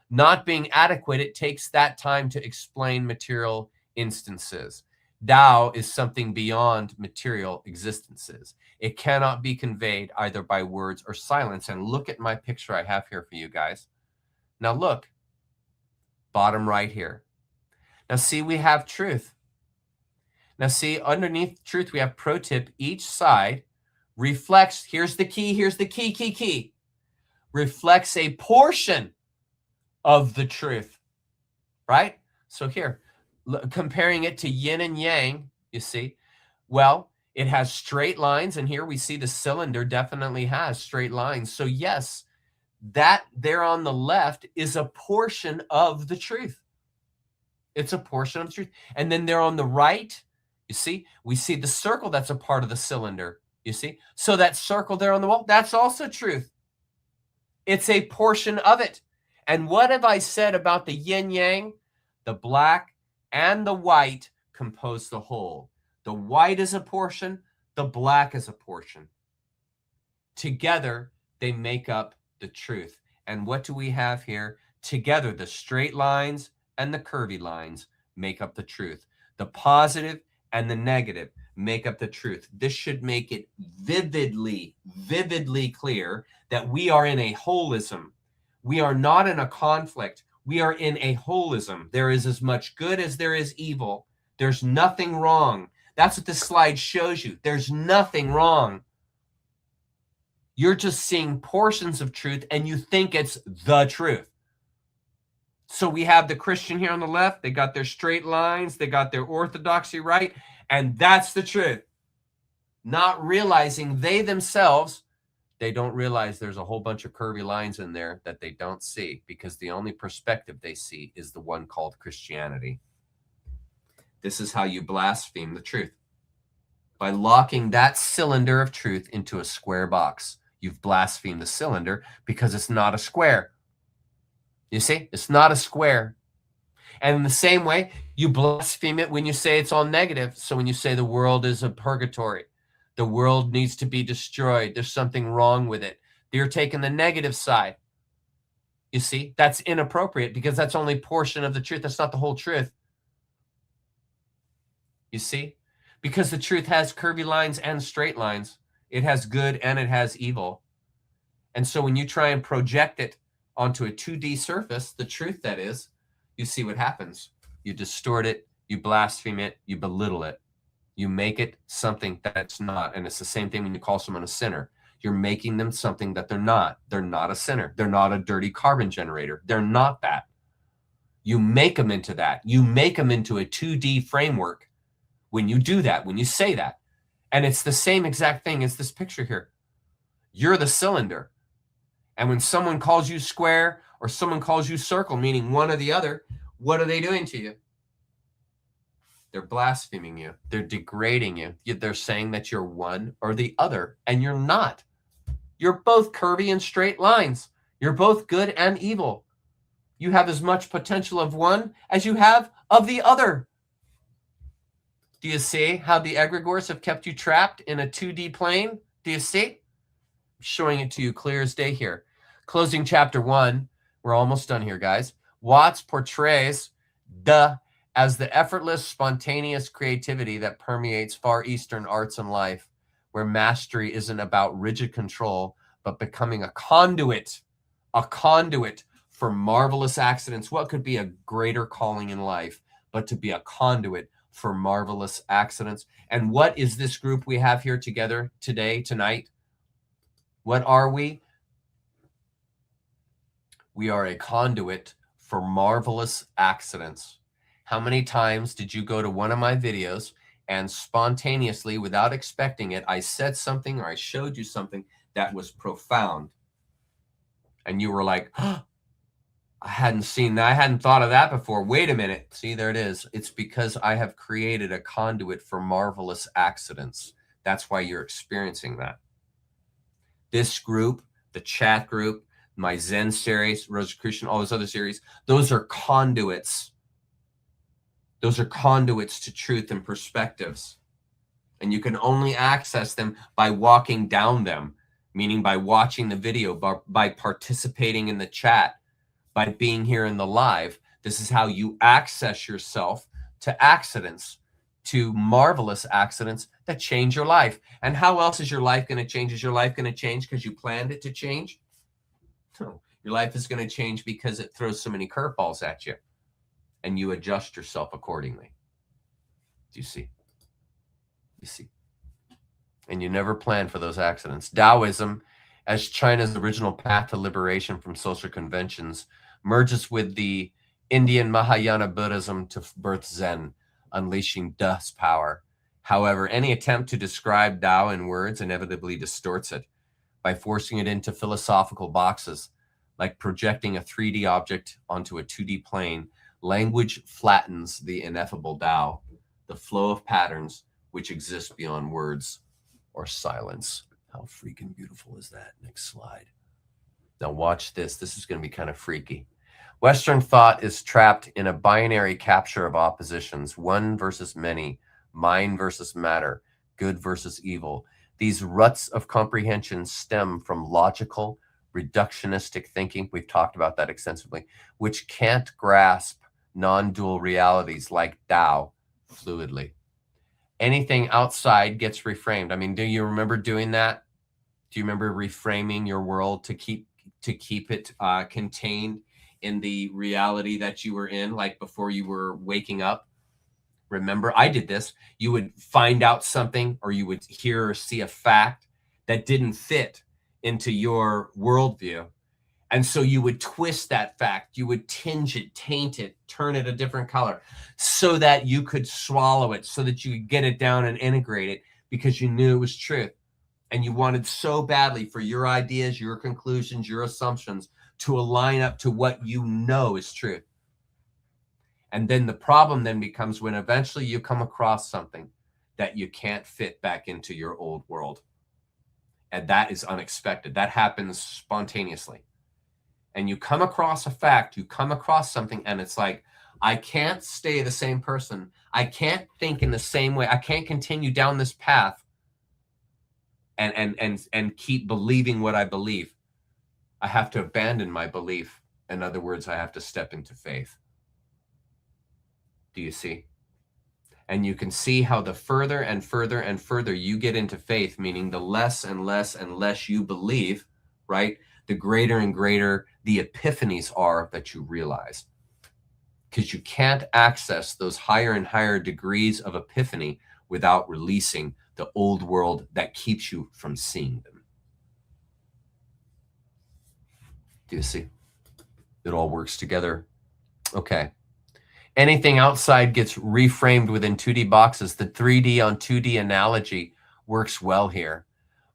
Not being adequate, it takes that time to explain material instances. Tao is something beyond material existences. It cannot be conveyed either by words or silence. And look at my picture I have here for you guys. Now look, bottom right here. Now see, we have truth. Now see, underneath truth, we have pro tip. Each side reflects, here's the key, reflects a portion of the truth, right? So here, comparing it to yin and yang, you see, well, it has straight lines, and here we see the cylinder definitely has straight lines. So yes, that there on the left is a portion of the truth. It's a portion of the truth. And then there on the right, you see, we see the circle that's a part of the cylinder, you see? So that circle there on the wall, that's also truth. It's a portion of it. And what have I said about the yin-yang? The black and the white compose the whole. The white is a portion, the black is a portion. Together, they make up the truth. And what do we have here? Together, the straight lines and the curvy lines make up the truth. The positive and the negative make up the truth. This should make it vividly clear that we are in a holism. We are not in a conflict. We are in a holism. There is as much good as there is evil. There's nothing wrong. That's what this slide shows you. There's nothing wrong. You're just seeing portions of truth and you think it's the truth. So we have the Christian here on the left. They got their straight lines. They got their orthodoxy right. And that's the truth. Not realizing they themselves, they don't realize there's a whole bunch of curvy lines in there that they don't see, because the only perspective they see is the one called Christianity. This is how you blaspheme the truth. By locking that cylinder of truth into a square box. You've blasphemed the cylinder because it's not a square. You see, it's not a square. And in the same way, you blaspheme it when you say it's all negative. So when you say the world is a purgatory, the world needs to be destroyed, there's something wrong with it, you're taking the negative side. You see, that's inappropriate because that's only a portion of the truth. That's not the whole truth. You see, because the truth has curvy lines and straight lines. It has good and it has evil. And so when you try and project it onto a 2D surface, the truth that is, you see what happens. You distort it, you blaspheme it, you belittle it. You make it something that it's not. And it's the same thing when you call someone a sinner. You're making them something that they're not. They're not a sinner. They're not a dirty carbon generator. They're not that. You make them into that. You make them into a 2D framework when you do that, when you say that. And it's the same exact thing as this picture here. You're the cylinder. And when someone calls you square or someone calls you circle, meaning one or the other, what are they doing to you? They're blaspheming you. They're degrading you. They're saying that you're one or the other, and you're not. You're both curvy and straight lines. You're both good and evil. You have as much potential of one as you have of the other. Do you see how the egregores have kept you trapped in a 2D plane? Do you see? I'm showing it to you clear as day here. Closing chapter 1. We're almost done here, guys. Watts portrays as the effortless, spontaneous creativity that permeates Far Eastern arts and life, where mastery isn't about rigid control, but becoming a conduit for marvelous accidents. What could be a greater calling in life but to be a conduit for marvelous accidents? And what is this group we have here together today, tonight? What are we? We are a conduit for marvelous accidents. How many times did you go to one of my videos and spontaneously, without expecting it, I said something or I showed you something that was profound, and you were like, oh, I hadn't seen that. I hadn't thought of that before. Wait a minute. See, there it is. It's because I have created a conduit for marvelous accidents. That's why you're experiencing that. This group, the chat group, my Zen series, Rosicrucian, all those other series, those are conduits. Those are conduits to truth and perspectives. And you can only access them by walking down them, meaning by watching the video, by participating in the chat, by being here in the live. This is how you access yourself to accidents, to marvelous accidents that change your life. And how else is your life going to change? Is your life going to change because you planned it to change? No. Your life is going to change because it throws so many curveballs at you, and you adjust yourself accordingly. Do you see? You see? And you never plan for those accidents. Taoism, as China's original path to liberation from social conventions, merges with the Indian Mahayana Buddhism to birth Zen, unleashing Da's power. However, any attempt to describe Tao in words inevitably distorts it by forcing it into philosophical boxes, like projecting a 3D object onto a 2D plane. Language flattens the ineffable Tao, the flow of patterns which exist beyond words or silence. How freaking beautiful is that? Next slide. Now watch this. This is going to be kind of freaky. Western thought is trapped in a binary capture of oppositions, one versus many, mind versus matter, good versus evil. These ruts of comprehension stem from logical, reductionistic thinking. We've talked about that extensively, which can't grasp non-dual realities like Tao fluidly. Anything outside gets reframed. I mean, do you remember doing that? Do you remember reframing your world to keep it contained in the reality that you were in, like before you were waking up? Remember, I did this. You would find out something, or you would hear or see a fact that didn't fit into your worldview. And so you would twist that fact, you would tinge it, taint it, turn it a different color so that you could swallow it, so that you could get it down and integrate it because you knew it was truth. And you wanted so badly for your ideas, your conclusions, your assumptions to align up to what you know is truth. And then the problem then becomes when eventually you come across something that you can't fit back into your old world. And that is unexpected. That happens spontaneously. And you come across a fact, you come across something, and it's like, I can't stay the same person. I can't think in the same way. I can't continue down this path and keep believing what I believe. I have to abandon my belief. In other words, I have to step into faith. Do you see? And you can see how the further and further and further you get into faith, meaning the less and less and less you believe, right? The greater and greater the epiphanies are that you realize. Because you can't access those higher and higher degrees of epiphany without releasing the old world that keeps you from seeing them. Do you see? It all works together. Okay. Anything outside gets reframed within 2D boxes. The 3D on 2D analogy works well here.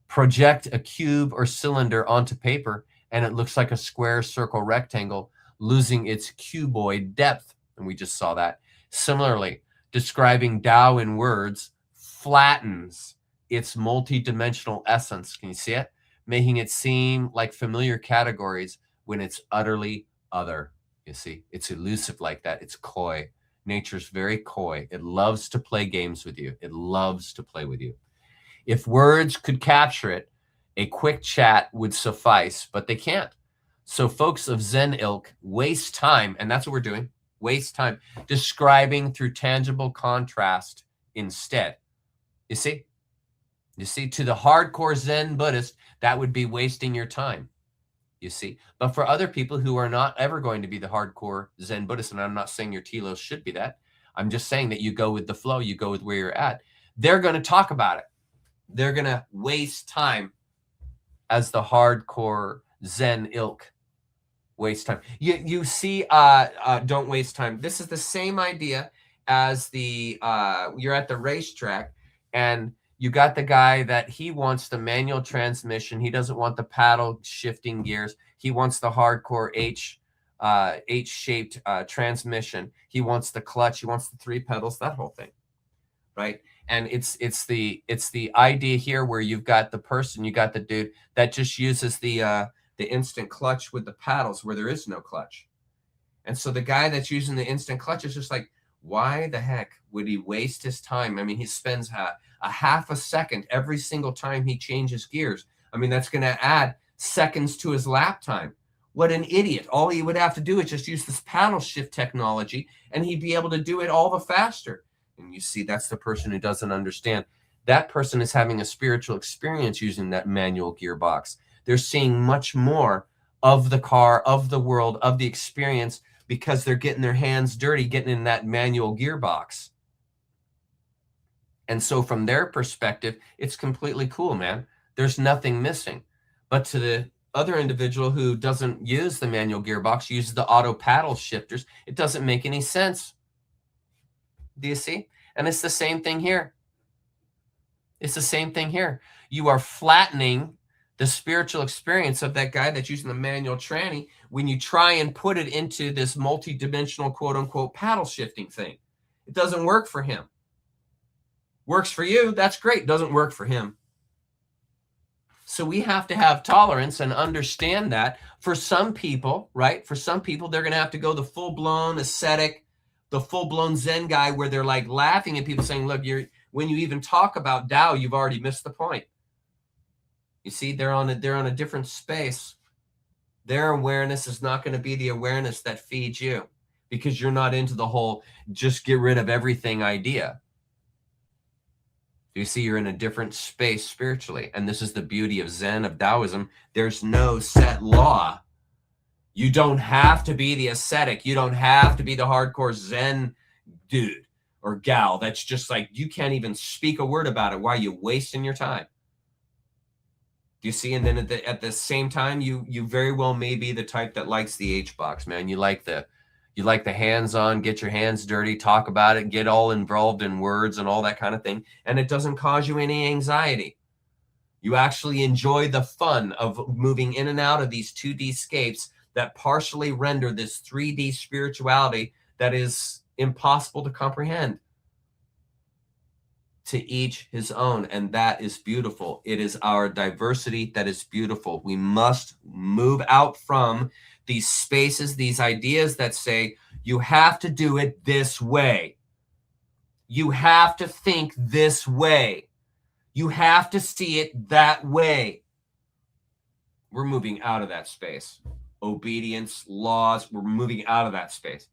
Project a cube or cylinder onto paper, and it looks like a square, circle, rectangle, losing its cuboid depth. And we just saw that. Similarly, describing Tao in words flattens its multidimensional essence. Can you see it? Making it seem like familiar categories when it's utterly other. You see, it's elusive like that. It's coy. Nature's very coy. It loves to play games with you. It loves to play with you. If words could capture it, a quick chat would suffice, but they can't. So folks of Zen ilk waste time, and that's what we're doing, waste time describing through tangible contrast instead. You see? You see, to the hardcore Zen Buddhist, that would be wasting your time. You see? But for other people who are not ever going to be the hardcore Zen Buddhist, and I'm not saying your telos should be that, I'm just saying that you go with the flow, you go with where you're at. They're going to talk about it. They're going to waste time as the hardcore Zen ilk waste time. You see, don't waste time. This is the same idea as the you're at the racetrack and you got the guy that he wants the manual transmission. He doesn't want the paddle shifting gears. He wants the hardcore H-shaped transmission. He wants the clutch. He wants the 3 pedals. That whole thing, right? And it's the idea here where you've got the person, you got the dude that just uses the instant clutch with the paddles where there is no clutch. And so the guy that's using the instant clutch is just like, why the heck would he waste his time? I mean, he spends a half a second every single time he changes gears. I mean, that's going to add seconds to his lap time. What an idiot. All he would have to do is just use this paddle shift technology and he'd be able to do it all the faster. And you see, that's the person who doesn't understand. That person is having a spiritual experience using that manual gearbox. They're seeing much more of the car, of the world, of the experience because they're getting their hands dirty, getting in that manual gearbox. And so from their perspective, it's completely cool, man. There's nothing missing. But to the other individual who doesn't use the manual gearbox, uses the auto paddle shifters, it doesn't make any sense. Do you see? And it's the same thing here. It's the same thing here. You are flattening the spiritual experience of that guy that's using the manual tranny when you try and put it into this multi-dimensional quote unquote paddle shifting thing. It doesn't work for him. Works for you, that's great. Doesn't work for him. So we have to have tolerance and understand that for some people, right? For some people, they're going to have to go the full-blown ascetic, the full-blown Zen guy where they're like laughing at people saying, look, when you even talk about Tao, you've already missed the point. You see, they're on a different space. Their awareness is not going to be the awareness that feeds you because you're not into the whole just get rid of everything idea. You see, you're in a different space spiritually. And this is the beauty of Zen, of Taoism. There's no set law. You don't have to be the ascetic. You don't have to be the hardcore Zen dude or gal. That's just like, you can't even speak a word about it. Why are you wasting your time? Do you see? And then at the same time, you very well may be the type that likes the H box, man. You like the hands-on, get your hands dirty, talk about it, get all involved in words and all that kind of thing. And it doesn't cause you any anxiety. You actually enjoy the fun of moving in and out of these 2D scapes that partially render this 3D spirituality that is impossible to comprehend. To each his own, and that is beautiful. It is our diversity that is beautiful. We must move out from these spaces, these ideas that say you have to do it this way. You have to think this way. You have to see it that way. We're moving out of that space. Obedience, laws, we're moving out of that space.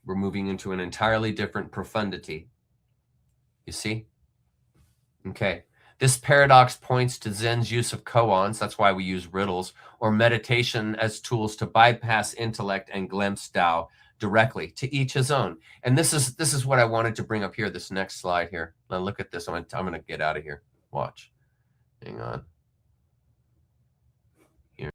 We're moving into an entirely different profundity. You see? Okay. This paradox points to Zen's use of koans, that's why we use riddles, or meditation as tools to bypass intellect and glimpse Tao directly, to each his own. And this is what I wanted to bring up here, this next slide here. Now look at this. I'm going to get out of here. Watch. Hang on. Here.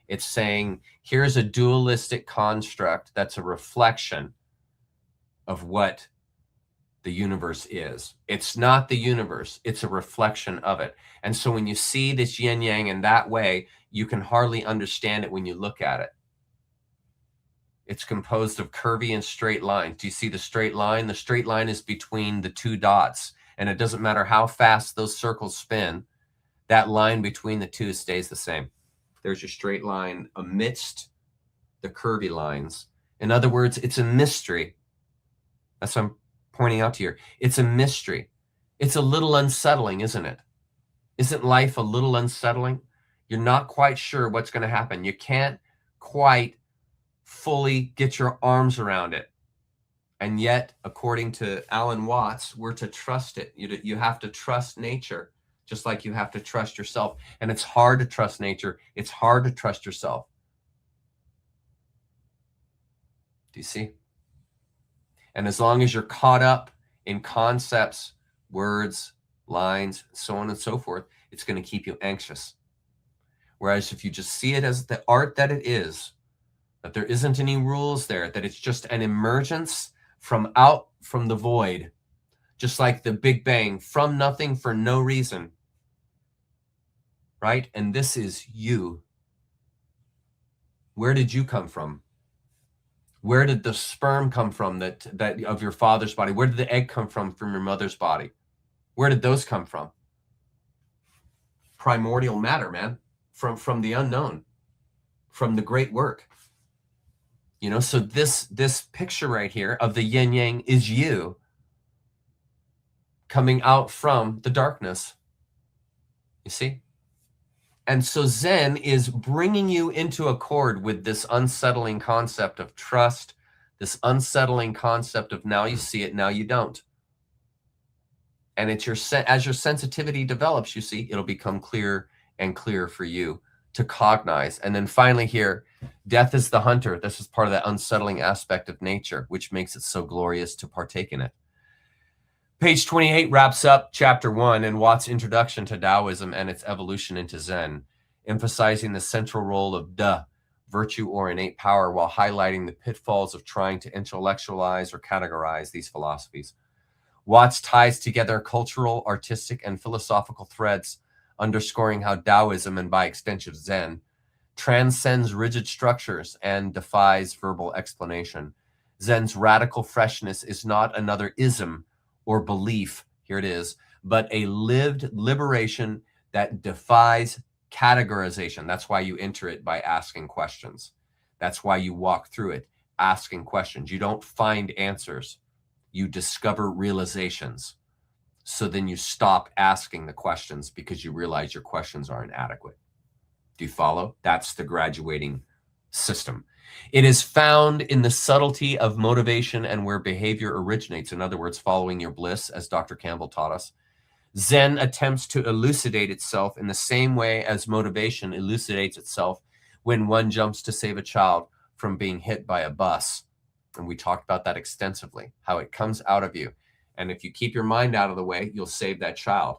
It's saying, here's a dualistic construct that's a reflection of what the universe is. It's not the universe, it's a reflection of it. And so when you see this yin yang in that way, you can hardly understand it when you look at it. It's composed of curvy and straight lines. Do you see the straight line? The straight line is between the 2 dots, and it doesn't matter how fast those circles spin, that line between the 2 stays the same. There's your straight line amidst the curvy lines. In other words, it's a mystery. That's what I'm pointing out to you. It's a mystery. It's a little unsettling, isn't it? Isn't life a little unsettling? You're not quite sure what's going to happen. You can't quite fully get your arms around it. And yet, according to Alan Watts, we're to trust it. You have to trust nature, just like you have to trust yourself. And it's hard to trust nature. It's hard to trust yourself. Do you see? And as long as you're caught up in concepts, words, lines, so on and so forth, it's going to keep you anxious. Whereas if you just see it as the art that it is, that there isn't any rules there, that it's just an emergence from out from the void, just like the Big Bang, from nothing for no reason, right? And this is you. Where did you come from? Where did the sperm come from that of your father's body? Where did the egg come from your mother's body? Where did those come from? Primordial matter, man, from the unknown, from the great work. You know, so this picture right here of the yin yang is you coming out from the darkness. You see? And so Zen is bringing you into accord with this unsettling concept of trust, this unsettling concept of now you see it, now you don't. And it's as your sensitivity develops, you see, it'll become clearer and clearer for you to cognize. And then finally here, death is the hunter. This is part of that unsettling aspect of nature, which makes it so glorious to partake in it. Page 28 wraps up chapter 1 and Watt's introduction to Taoism and its evolution into Zen, emphasizing the central role of Da, virtue or innate power, while highlighting the pitfalls of trying to intellectualize or categorize these philosophies. Watts ties together cultural, artistic, and philosophical threads, underscoring how Taoism, and by extension Zen, transcends rigid structures and defies verbal explanation. Zen's radical freshness is not another ism or belief, here it is, but a lived liberation that defies categorization. That's why you enter it by asking questions. That's why you walk through it, asking questions. You don't find answers. You discover realizations. So then you stop asking the questions because you realize your questions are inadequate. Do you follow? That's the graduating system. It is found in the subtlety of motivation and where behavior originates. In other words, following your bliss, as Dr. Campbell taught us. Zen attempts to elucidate itself in the same way as motivation elucidates itself when one jumps to save a child from being hit by a bus. And we talked about that extensively, how it comes out of you. And if you keep your mind out of the way, you'll save that child.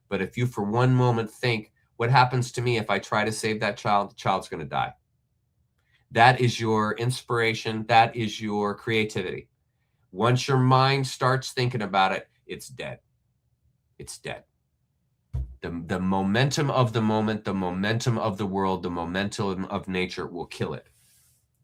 But if you for one moment think, what happens to me if I try to save that child? The child's going to die. That is your inspiration. That is your creativity. Once your mind starts thinking about it, it's dead. It's dead. The momentum of the moment, the momentum of the world, the momentum of nature will kill it.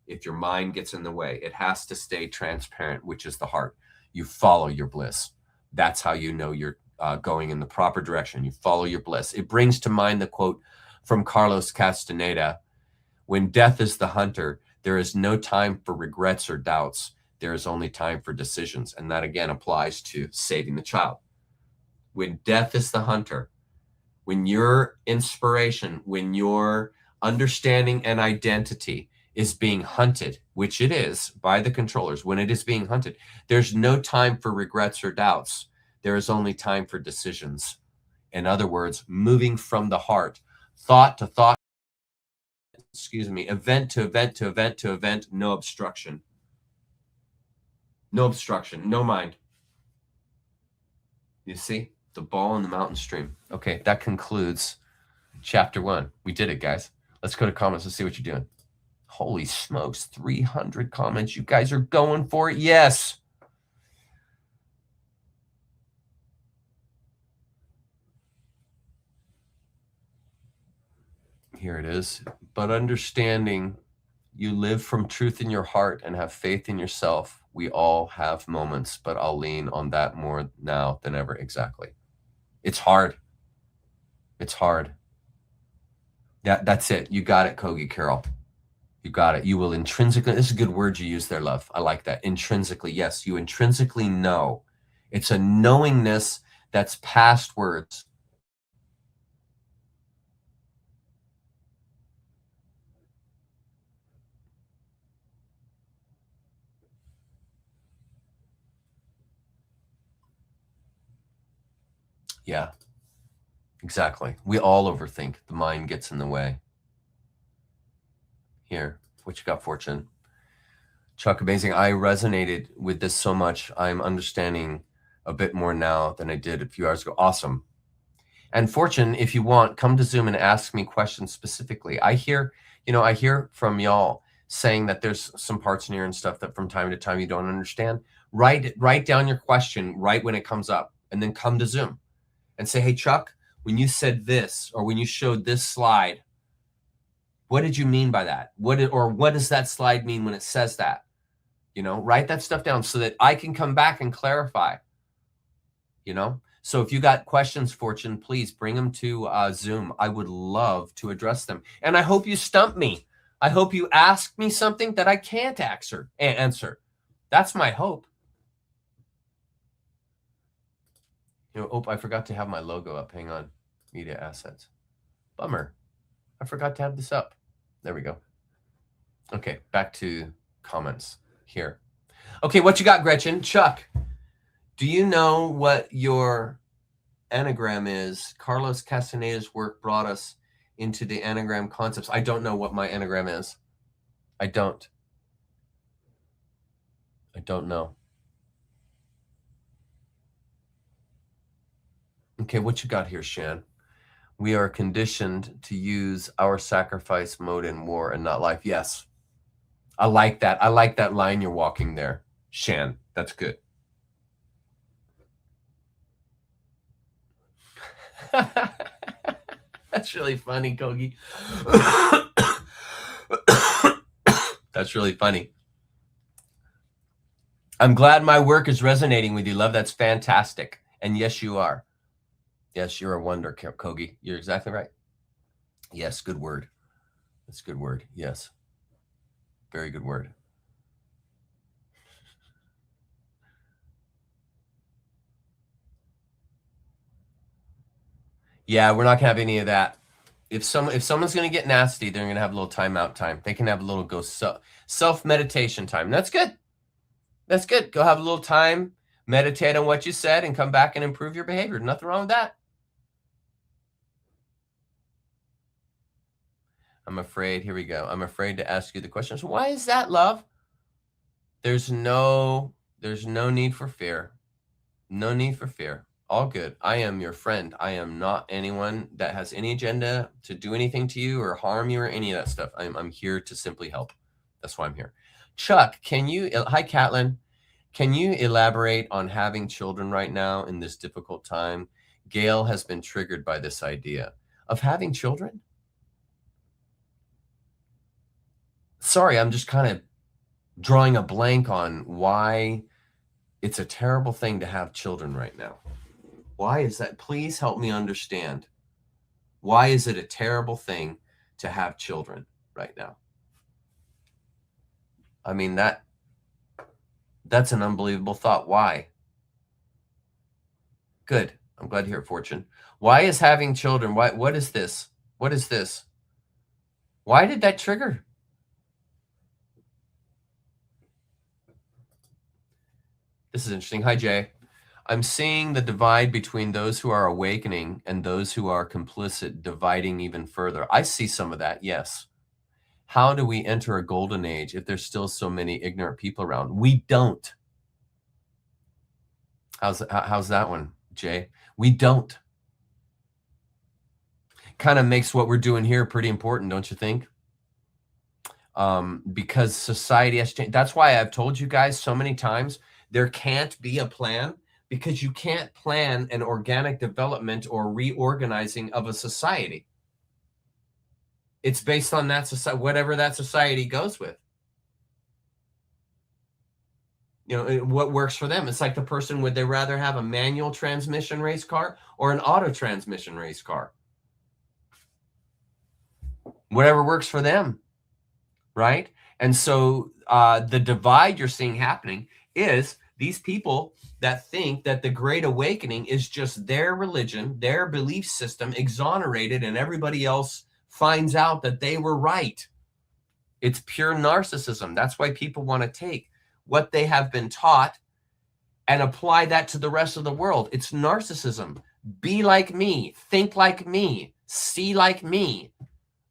If your mind gets in the way, it has to stay transparent, which is the heart. You follow your bliss. That's how you know you're going in the proper direction. You follow your bliss. It brings to mind the quote from Carlos Castaneda, when death is the hunter, there is no time for regrets or doubts. There is only time for decisions. And that again applies to saving the child. When death is the hunter, when your inspiration, when your understanding and identity is being hunted, which it is by the controllers, when it is being hunted, there's no time for regrets or doubts. There is only time for decisions. In other words, moving from the heart, thought to thought, event to event to event to event, no obstruction. No obstruction, no mind. You see? The ball in the mountain stream. Okay, that concludes chapter 1. We did it, guys. Let's go to comments and see what you're doing. Holy smokes, 300 comments. You guys are going for it. Yes. Here it is. But understanding you live from truth in your heart and have faith in yourself. We all have moments, but I'll lean on that more now than ever. Exactly. It's hard. It's hard. That's it. You got it, Kogi Carol. You got it. You will intrinsically, this is a good word you use there, love. I like that. Intrinsically. Yes, you intrinsically know. It's a knowingness that's past words. Yeah, exactly. We all overthink. The mind gets in the way. Here, what you got, Fortune? Chuck, amazing. I resonated with this so much. I'm understanding a bit more now than I did a few hours ago. Awesome. And Fortune, if you want, come to Zoom and ask me questions specifically. I hear from y'all saying that there's some parts in here and stuff that from time to time you don't understand. Write down your question right when it comes up, and then come to Zoom and say, hey, Chuck, when you said this, or when you showed this slide, what did you mean by that? What does that slide mean when it says that? Write that stuff down so that I can come back and clarify. So if you got questions, Fortune, please bring them to Zoom. I would love to address them. And I hope you stump me. I hope you ask me something that I can't answer. That's my hope. I forgot to have my logo up. Hang on. Media assets. Bummer. I forgot to have this up. There we go. Okay, back to comments here. Okay, what you got, Gretchen? Chuck, do you know what your anagram is? Carlos Castaneda's work brought us into the anagram concepts. I don't know what my anagram is. I don't know. Okay, what you got here, Shan? We are conditioned to use our sacrifice mode in war and not life. Yes. I like that. I like that line you're walking there, Shan. That's good. That's really funny, Kogi. That's really funny. I'm glad my work is resonating with you, love. That's fantastic. And yes, you are. Yes, you're a wonder, Kogi. You're exactly right. Yes, good word. That's a good word. Yes. Very good word. Yeah, we're not gonna have any of that. If someone's gonna get nasty, they're gonna have a little timeout time. They can have a little self-meditation time. That's good. That's good. Go have a little time, meditate on what you said, and come back and improve your behavior. Nothing wrong with that. I'm afraid. Here we go. I'm afraid to ask you the question. So why is that, love? There's no need for fear. No need for fear. All good. I am your friend. I am not anyone that has any agenda to do anything to you or harm you or any of that stuff. I'm here to simply help. That's why I'm here. Chuck, hi, Catlin. Can you elaborate on having children right now in this difficult time? Gail has been triggered by this idea of having children. Sorry, I'm just kind of drawing a blank on why it's a terrible thing to have children right now. Why is that? Please help me understand. Why is it a terrible thing to have children right now? I mean, that's an unbelievable thought. Why? Good. I'm glad to hear it, Fortune. Why is having children? What is this? What is this? Why did that trigger? This is interesting. Hi, Jay. I'm seeing the divide between those who are awakening and those who are complicit dividing even further. I see some of that, yes. How do we enter a golden age if there's still so many ignorant people around? We don't. How's that one, Jay? We don't. Kind of makes what we're doing here pretty important, don't you think? Because society has changed. That's why I've told you guys so many times, there can't be a plan, because you can't plan an organic development or reorganizing of a society. It's based on that society, whatever that society goes with. What works for them. It's like the person, would they rather have a manual transmission race car or an auto transmission race car? Whatever works for them, right? And so the divide you're seeing happening is these people that think that the Great Awakening is just their religion, their belief system exonerated, and everybody else finds out that they were right. It's pure narcissism. That's why people want to take what they have been taught and apply that to the rest of the world. It's narcissism. be like me, think like me, see like me,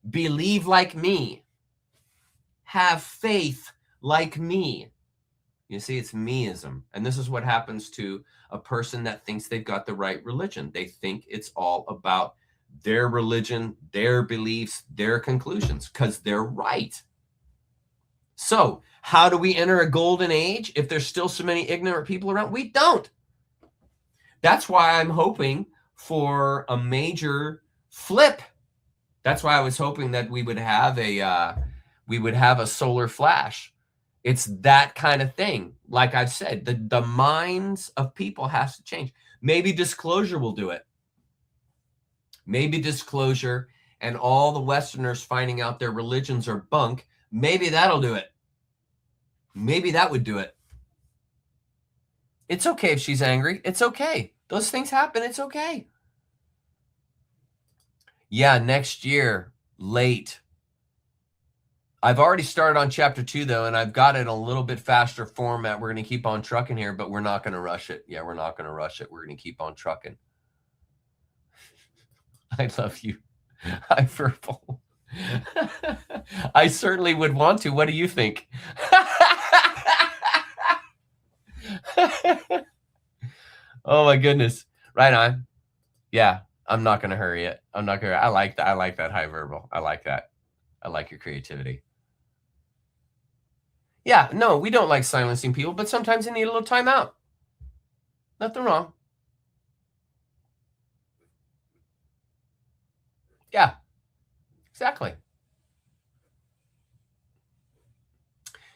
believe like me, have faith like me. You see, it's meism. And this is what happens to a person that thinks they've got the right religion. They think it's all about their religion, their beliefs, their conclusions, because they're right. So how do we enter a golden age if there's still so many ignorant people around? We don't. That's why I'm hoping for a major flip. That's why I was hoping that we would have a solar flash. It's that kind of thing. Like I've said, the minds of people has to change. Maybe disclosure will do it. Maybe disclosure and all the Westerners finding out their religions are bunk. Maybe that'll do it. Maybe that would do it. It's okay if she's angry. It's okay. Those things happen. It's okay. Yeah, next year, late. I've already started on chapter 2, though, and I've got it a little bit faster format. We're going to keep on trucking here, but we're not going to rush it. Yeah, we're not going to rush it. We're going to keep on trucking. I love you. Hi, Purple. I certainly would want to. What do you think? Oh, my goodness. Right on. Yeah, I'm not going to hurry it. I'm not going to. I like that. I like that high verbal. I like that. I like your creativity. Yeah, no, we don't like silencing people, but sometimes they need a little time out. Nothing wrong. Yeah, exactly.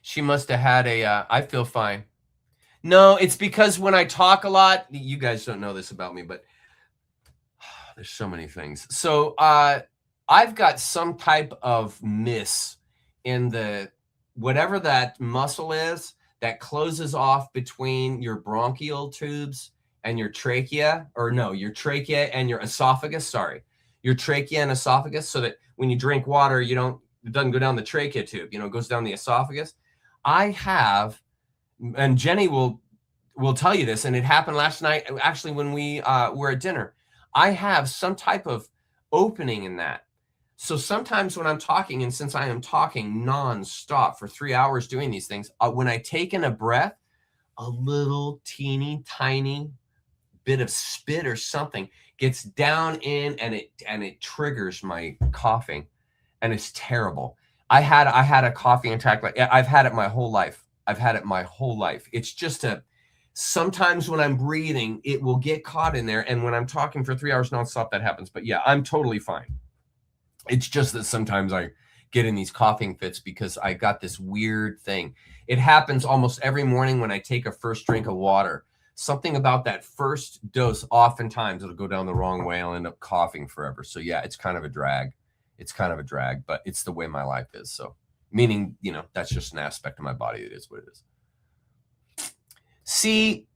She must have had I feel fine. No, it's because when I talk a lot, you guys don't know this about me, but there's so many things. So I've got some type of miss in the whatever that muscle is that closes off between your bronchial tubes and your trachea, or no, your trachea and your esophagus. Sorry, your trachea and esophagus, so that when you drink water, it doesn't go down the trachea tube. It goes down the esophagus. I have, and Jenny will tell you this, and it happened last night, actually, when we were at dinner. I have some type of opening in that. So sometimes when I'm talking, and since I am talking nonstop for 3 hours doing these things, when I take in a breath, a little teeny tiny bit of spit or something gets down in, and it triggers my coughing, and it's terrible. I had a coughing attack. I've had it my whole life. It's just sometimes when I'm breathing, it will get caught in there. And when I'm talking for 3 hours nonstop, that happens. But yeah, I'm totally fine. It's just that sometimes I get in these coughing fits because I got this weird thing. It happens almost every morning when I take a first drink of water. Something about that first dose, oftentimes it'll go down the wrong way. I'll end up coughing forever. So yeah, it's kind of a drag. But it's the way my life is. So meaning, that's just an aspect of my body. It is what it is. See,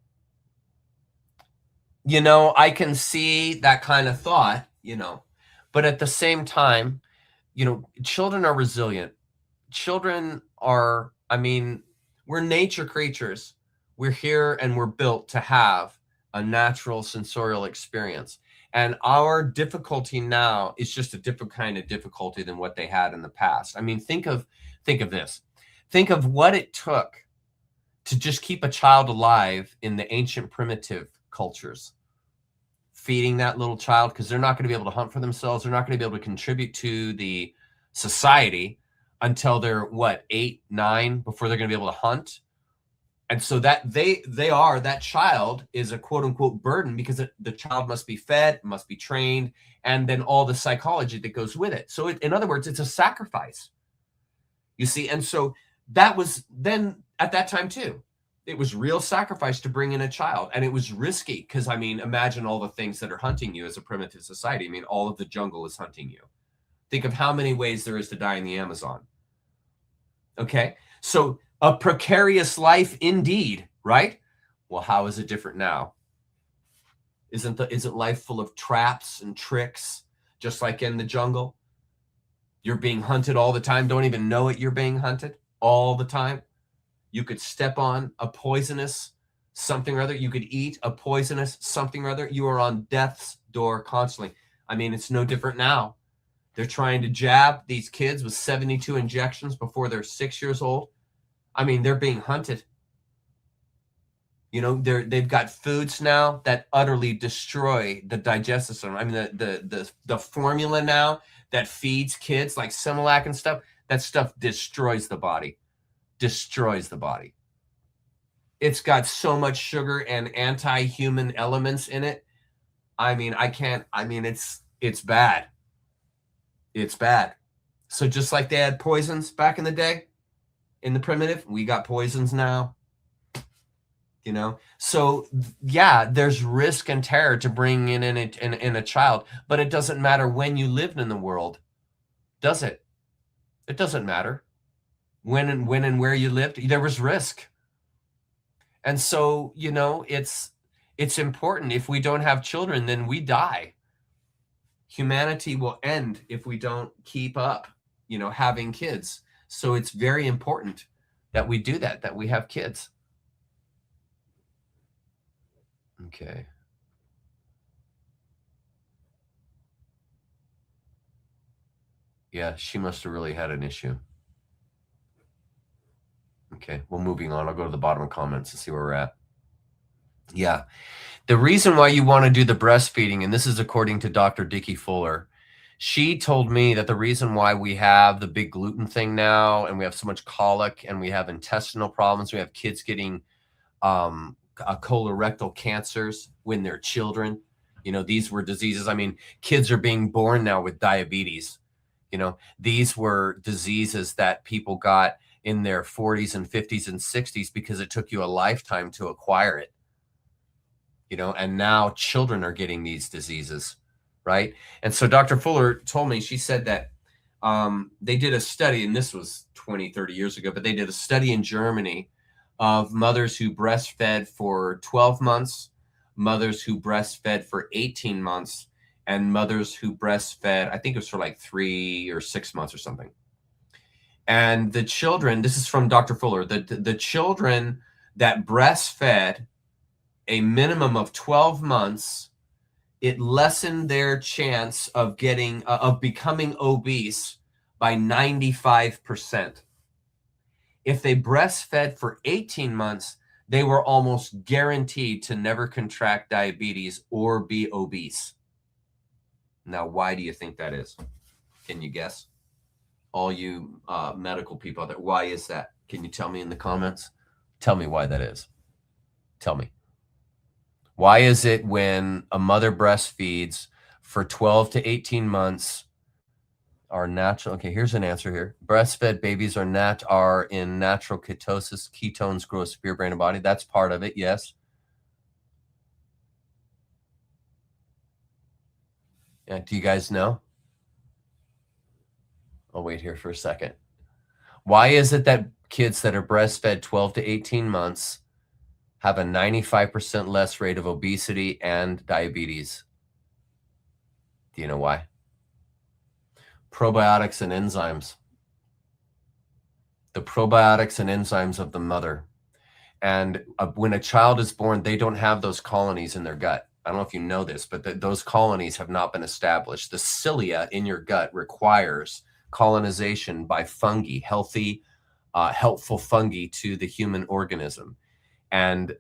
I can see that kind of thought, but at the same time, children are resilient. Children are, we're nature creatures. We're here and we're built to have a natural sensorial experience. And our difficulty now is just a different kind of difficulty than what they had in the past. Think of this. Think of what it took to just keep a child alive in the ancient primitive cultures. Feeding that little child, because they're not going to be able to hunt for themselves. They're not going to be able to contribute to the society until they're 8, 9, before they're going to be able to hunt. And so that that child is a quote unquote burden, because the child must be fed, must be trained, and then all the psychology that goes with it. So in other words, it's a sacrifice, you see. And so that was then at that time too. It was real sacrifice to bring in a child, and it was risky because imagine all the things that are hunting you as a primitive society. All of the jungle is hunting you. Think of how many ways there is to die in the Amazon. Okay, so a precarious life indeed, right? Well, how is it different now? Isn't life full of traps and tricks, just like in the jungle? You're being hunted all the time. Don't even know it. You're being hunted all the time. You could step on a poisonous something or other. You could eat a poisonous something or other. You are on death's door constantly. I mean, it's no different now. They're trying to jab these kids with 72 injections before they're 6 years old. I mean, they're being hunted. You know, they've got foods now that utterly destroy the digestive system. I mean, the formula now that feeds kids like Similac and stuff, that stuff destroys the body. Destroys the body. It's got so much sugar and anti-human elements in it. I mean, it's bad. It's bad. So just like they had poisons back in the day, in the primitive, we got poisons now. You know, so yeah, there's risk and terror to bringing in a child, but it doesn't matter when you lived in the world, does it? It doesn't matter when and where you lived. There was risk, and so you know, it's important. If we don't have children, then we die. Humanity will end if we don't keep up, you know, having kids. So it's very important that we do that we have kids. Okay. Yeah, she must have really had an issue. Okay, well, moving on. I'll go to the bottom of comments and see where we're at. Yeah. The reason why you want to do the breastfeeding, and this is according to Dr. Dickie Fuller, she told me that the reason why we have the big gluten thing now, and we have so much colic, and we have intestinal problems, we have kids getting colorectal cancers when they're children. You know, these were diseases. I mean, kids are being born now with diabetes. You know, these were diseases that people got in their 40s and 50s and 60s because it took you a lifetime to acquire it. You know, and now children are getting these diseases, right? And so Dr. Fuller told me, she said that they did a study, and this was 20, 30 years ago, but they did a study in Germany of mothers who breastfed for 12 months, mothers who breastfed for 18 months, and mothers who breastfed, I think it was for like 3 or 6 months or something. And the children, this is from Dr. Fuller, the children that breastfed a minimum of 12 months, it lessened their chance of becoming obese by 95%. If they breastfed for 18 months, they were almost guaranteed to never contract diabetes or be obese. Now, why do you think that is? Can you guess? All you medical people out there, why is that? Can you tell me in the comments? Tell me why that is. Tell me. Why is it when a mother breastfeeds for 12 to 18 months are natural? Okay, here's an answer here. Breastfed babies are in natural ketosis. Ketones grow spirit, brain, and body. That's part of it, yes. Yeah, do you guys know? I'll wait here for a second. Why is it that kids that are breastfed 12 to 18 months have a 95% less rate of obesity and diabetes? Do you know why? Probiotics and enzymes. The probiotics and enzymes of the mother. And when a child is born, they don't have those colonies in their gut. I don't know if you know this, but those colonies have not been established. The cilia in your gut requires colonization by fungi, healthy, helpful fungi to the human organism. And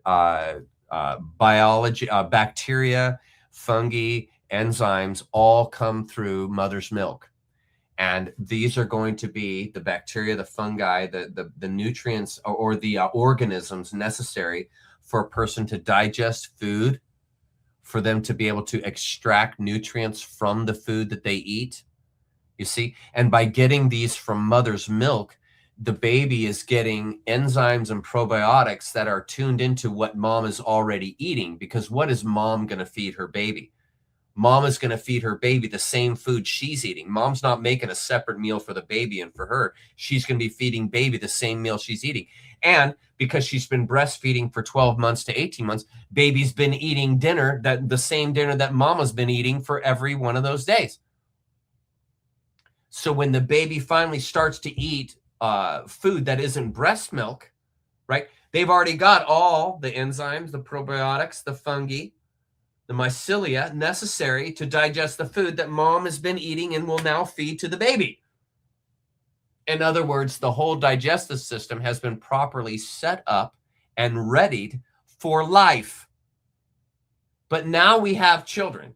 biology, bacteria, fungi, enzymes all come through mother's milk. And these are going to be the bacteria, the fungi, the nutrients or the organisms necessary for a person to digest food, for them to be able to extract nutrients from the food that they eat. You see, and by getting these from mother's milk, the baby is getting enzymes and probiotics that are tuned into what mom is already eating. Because what is mom going to feed her baby? Mom is going to feed her baby the same food she's eating. Mom's not making a separate meal for the baby and for her. She's going to be feeding baby the same meal she's eating. And because she's been breastfeeding for 12 months to 18 months, baby's been eating dinner, the same dinner that mama's been eating for every one of those days. So when the baby finally starts to eat food that isn't breast milk, right? They've already got all the enzymes, the probiotics, the fungi, the mycelia necessary to digest the food that mom has been eating and will now feed to the baby. In other words, the whole digestive system has been properly set up and readied for life. But now we have children.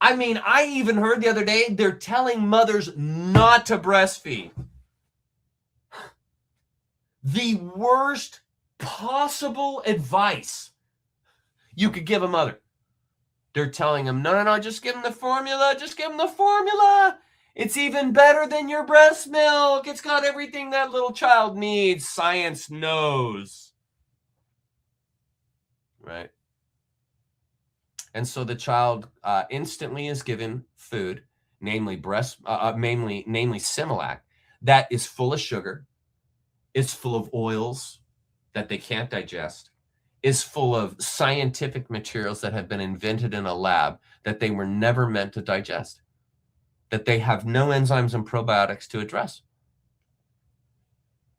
I mean, I even heard the other day they're telling mothers not to breastfeed. The worst possible advice you could give a mother. They're telling them, no, just give them the formula. Just give them the formula. It's even better than your breast milk. It's got everything that little child needs. Science knows. Right? And so the child instantly is given food, namely namely Similac, that is full of sugar, is full of oils that they can't digest, is full of scientific materials that have been invented in a lab that they were never meant to digest, that they have no enzymes and probiotics to address.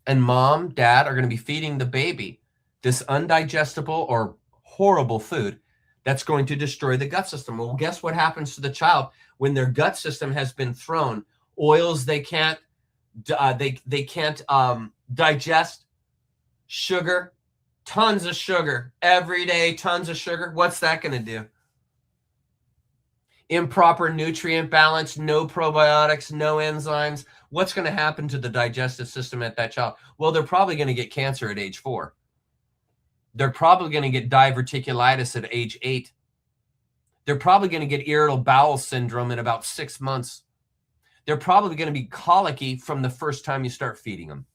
And mom, dad are going to be feeding the baby this undigestible or horrible food that's going to destroy the gut system. Well, guess what happens to the child when their gut system has been thrown? Oils they can't digest, sugar, tons of sugar every day, tons of sugar. What's that going to do? Improper nutrient balance, no probiotics, no enzymes. What's going to happen to the digestive system at that child? Well, they're probably going to get cancer at age 4. They're probably going to get diverticulitis at age 8. They're probably going to get irritable bowel syndrome in about 6 months. They're probably going to be colicky from the first time you start feeding them.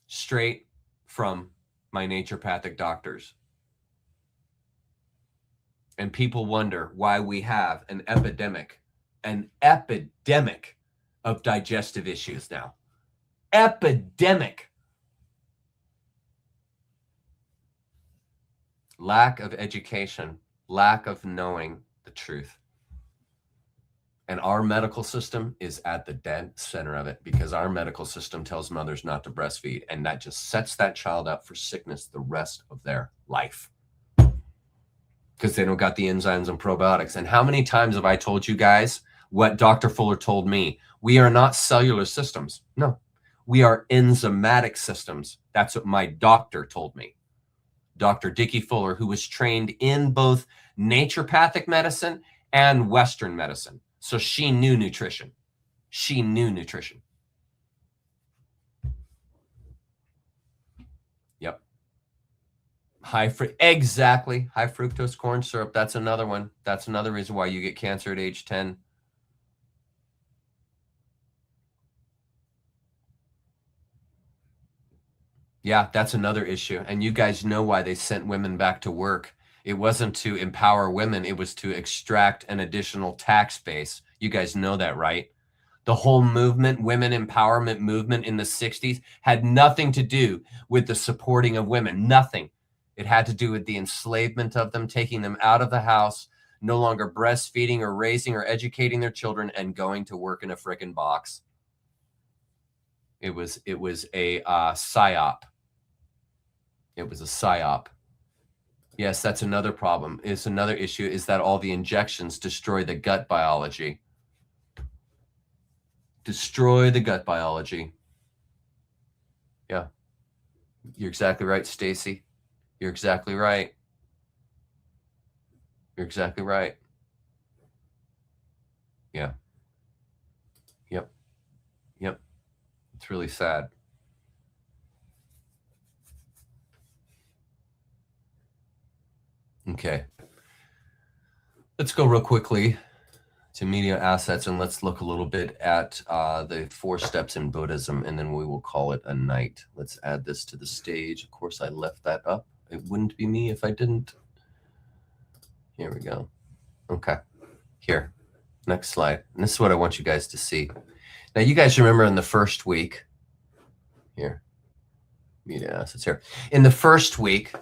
Straight from my naturopathic doctors. And people wonder why we have an epidemic of digestive issues now. Epidemic. Lack of education, lack of knowing the truth. And our medical system is at the dead center of it, because our medical system tells mothers not to breastfeed, and that just sets that child up for sickness the rest of their life, because they don't got the enzymes and probiotics. And how many times have I told you guys what Dr. Fuller told me? We are not cellular systems. No, we are enzymatic systems. That's what my doctor told me. Dr. Dickie Fuller, who was trained in both naturopathic medicine and Western medicine. So she knew nutrition. She knew nutrition. Yep. Exactly. High fructose corn syrup. That's another one. That's another reason why you get cancer at age 10. Yeah, that's another issue. And you guys know why they sent women back to work. It wasn't to empower women. It was to extract an additional tax base. You guys know that, right? The whole movement, women empowerment movement in the 60s, had nothing to do with the supporting of women. Nothing. It had to do with the enslavement of them, taking them out of the house, no longer breastfeeding or raising or educating their children, and going to work in a frickin' box. It was a psyop. It was a psyop. Yes, that's another problem. It's another issue, is that all the injections destroy the gut biology. Destroy the gut biology. Yeah. You're exactly right, Stacy. You're exactly right. You're exactly right. Yeah. Yep. Yep. It's really sad. Okay. Let's go real quickly to media assets, and let's look a little bit at the 4 steps in Buddhism, and then we will call it a night. Let's add this to the stage. Of course, I left that up. It wouldn't be me if I didn't. Here we go. Okay. Here. Next slide. And this is what I want you guys to see. Now, you guys remember in the first week, here, media assets here. In the first week,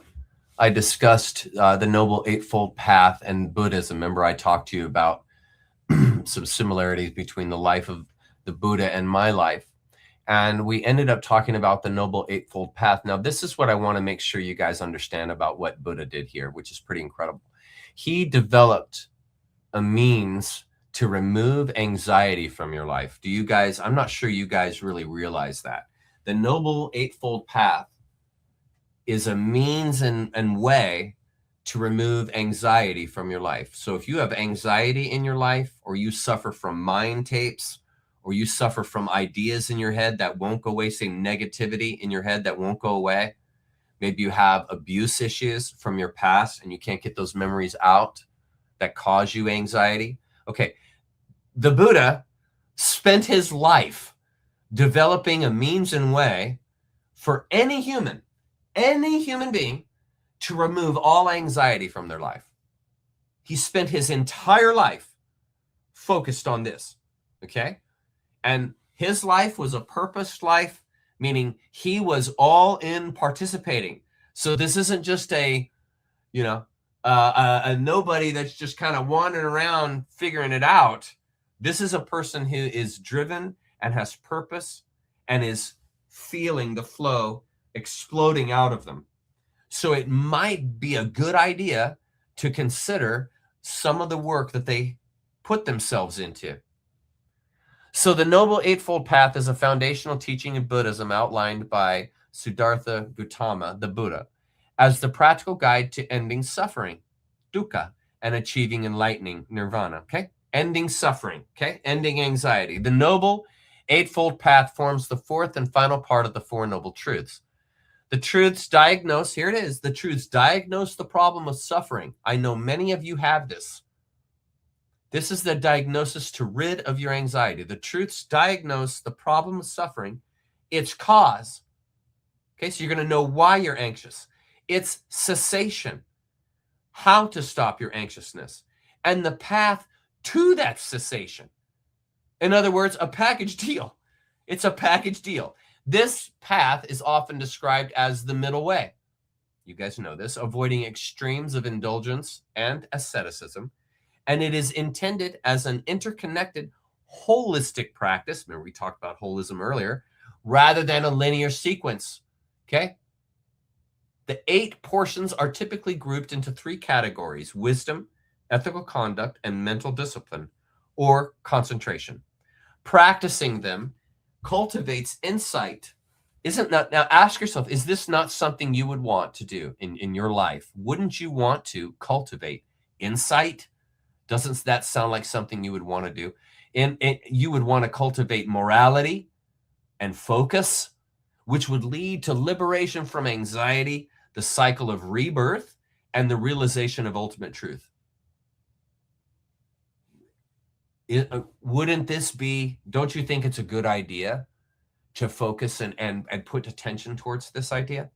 I discussed the Noble Eightfold Path and Buddhism. Remember, I talked to you about some similarities between the life of the Buddha and my life. And we ended up talking about the Noble Eightfold Path. Now, this is what I want to make sure you guys understand about what Buddha did here, which is pretty incredible. He developed a means to remove anxiety from your life. Do you guys, I'm not sure you guys really realize that. The Noble Eightfold Path is a means and way to remove anxiety from your life. So if you have anxiety in your life, or you suffer from mind tapes, or you suffer from ideas in your head that won't go away, say negativity in your head that won't go away, maybe you have abuse issues from your past and you can't get those memories out that cause you anxiety. Okay, the Buddha spent his life developing a means and way for any human being to remove all anxiety from their life. He spent his entire life focused on this, okay? And his life was a purposed life, meaning he was all in participating. So this isn't just a nobody that's just kind of wandering around figuring it out. This is a person who is driven and has purpose and is feeling the flow exploding out of them. So it might be a good idea to consider some of the work that they put themselves into. So the Noble Eightfold Path is a foundational teaching of Buddhism outlined by Siddhartha Gautama, the Buddha, as the practical guide to ending suffering, dukkha, and achieving enlightening nirvana, okay? Ending suffering, okay? Ending anxiety. The Noble Eightfold Path forms the fourth and final part of the Four Noble Truths. The truths diagnose, here it is, the truths diagnose the problem of suffering. I know many of you have this. This is the diagnosis to rid of your anxiety. The truths diagnose the problem of suffering, its cause. Okay, so you're going to know why you're anxious. Its cessation, how to stop your anxiousness, and the path to that cessation. In other words, a package deal. It's a package deal. This path is often described as the middle way. You guys know this, avoiding extremes of indulgence and asceticism. And it is intended as an interconnected, holistic practice. Remember, we talked about holism earlier, rather than a linear sequence. Okay? The 8 portions are typically grouped into 3 categories: wisdom, ethical conduct, and mental discipline, or concentration. Practicing them cultivates insight. Now ask yourself, is this not something you would want to do in your life? Wouldn't you want to cultivate insight? Doesn't that sound like something you would want to do? And you would want to cultivate morality and focus, which would lead to liberation from anxiety, the cycle of rebirth, and the realization of ultimate truth. Wouldn't this be, don't you think it's a good idea to focus and put attention towards this idea?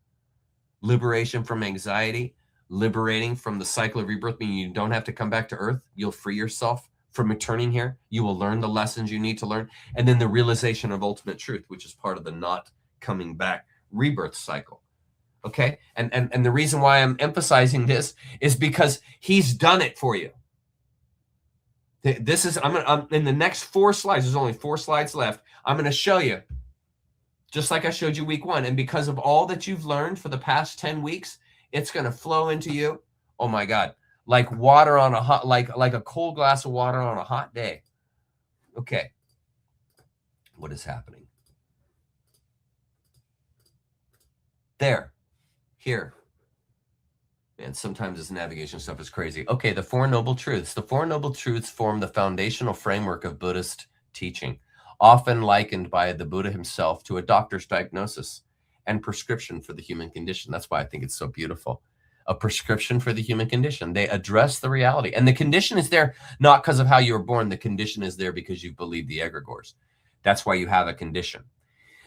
Liberation from anxiety, liberating from the cycle of rebirth, meaning you don't have to come back to earth. You'll free yourself from returning here. You will learn the lessons you need to learn. And then the realization of ultimate truth, which is part of the not coming back rebirth cycle. Okay? And the reason why I'm emphasizing this is because he's done it for you. This is, I'm in the next 4 slides, there's only 4 slides left. I'm going to show you, just like I showed you week 1. And because of all that you've learned for the past 10 weeks, it's going to flow into you. Oh my God. Like water on a hot, like a cold glass of water on a hot day. Okay. What is happening? There. Here. And sometimes this navigation stuff is crazy. Okay, the Four Noble Truths. The Four Noble Truths form the foundational framework of Buddhist teaching, often likened by the Buddha himself to a doctor's diagnosis and prescription for the human condition. That's why I think it's so beautiful. A prescription for the human condition. They address the reality. And the condition is there not because of how you were born. The condition is there because you believe the egregores. That's why you have a condition.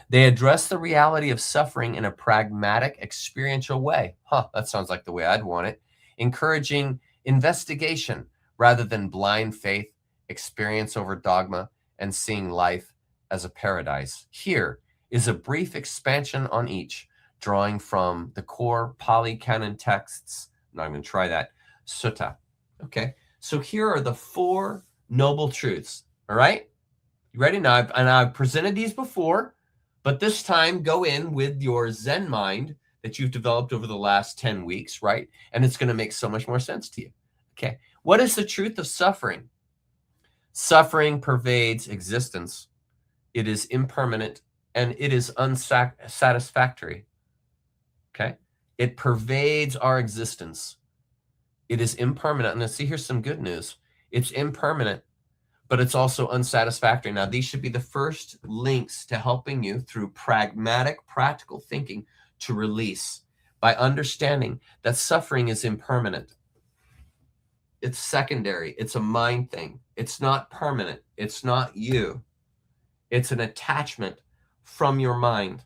They address the reality of suffering in a pragmatic, experiential way. That sounds like the way I'd want it. Encouraging investigation rather than blind faith, experience over dogma, and seeing life as a paradise. Here is a brief expansion on each, drawing from the core Pali Canon texts. I'm not going to try that. Sutta. Okay, so here are the 4 noble truths. All right, you ready? Now, I've presented these before. But this time, go in with your Zen mind that you've developed over the last 10 weeks, right? And it's going to make so much more sense to you. Okay. What is the truth of suffering? Suffering pervades existence. It is impermanent and it is unsatisfactory. Okay. It pervades our existence. It is impermanent. And let's see, here's some good news. It's impermanent, but it's also unsatisfactory. Now, these should be the first links to helping you through pragmatic, practical thinking to release by understanding that suffering is impermanent. It's secondary. It's a mind thing. It's not permanent. It's not you. It's an attachment from your mind.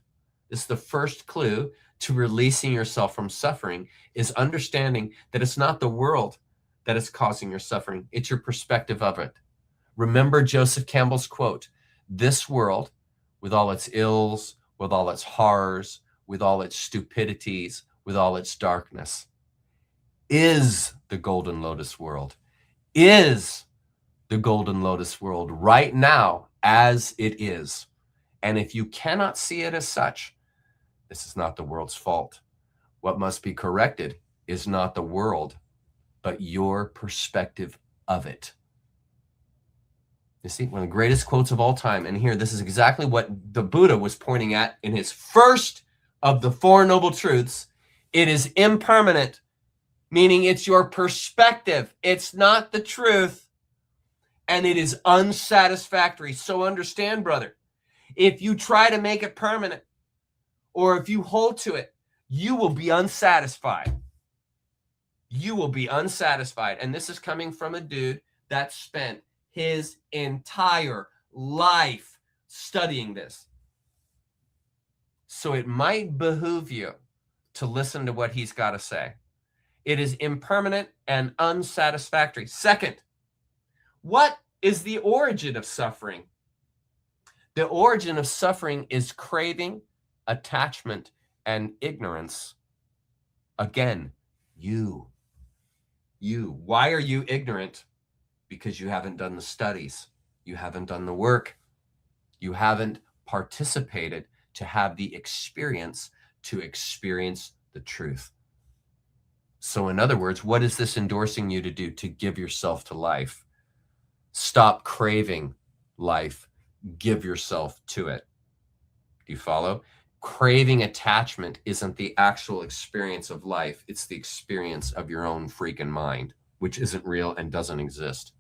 It's the first clue to releasing yourself from suffering is understanding that it's not the world that is causing your suffering. It's your perspective of it. Remember Joseph Campbell's quote, "This world, with all its ills, with all its horrors, with all its stupidities, with all its darkness, is the golden lotus world, is the golden lotus world right now as it is. And if you cannot see it as such, this is not the world's fault. What must be corrected is not the world, but your perspective of it." You see, one of the greatest quotes of all time. And here, this is exactly what the Buddha was pointing at in his first of the Four Noble Truths. It is impermanent, meaning it's your perspective. It's not the truth. And it is unsatisfactory. So understand, brother, if you try to make it permanent, or if you hold to it, you will be unsatisfied. You will be unsatisfied. And this is coming from a dude that spent his entire life studying this. So it might behoove you to listen to what he's got to say. It is impermanent and unsatisfactory. Second, what is the origin of suffering? The origin of suffering is craving, attachment, and ignorance. Again, you. Why are you ignorant? Because you haven't done the studies. You haven't done the work. You haven't participated to have the experience to experience the truth. So in other words, what is this endorsing you to do? To give yourself to life. Stop craving life. Give yourself to it. Do you follow? Craving attachment isn't the actual experience of life. It's the experience of your own freaking mind, which isn't real and doesn't exist.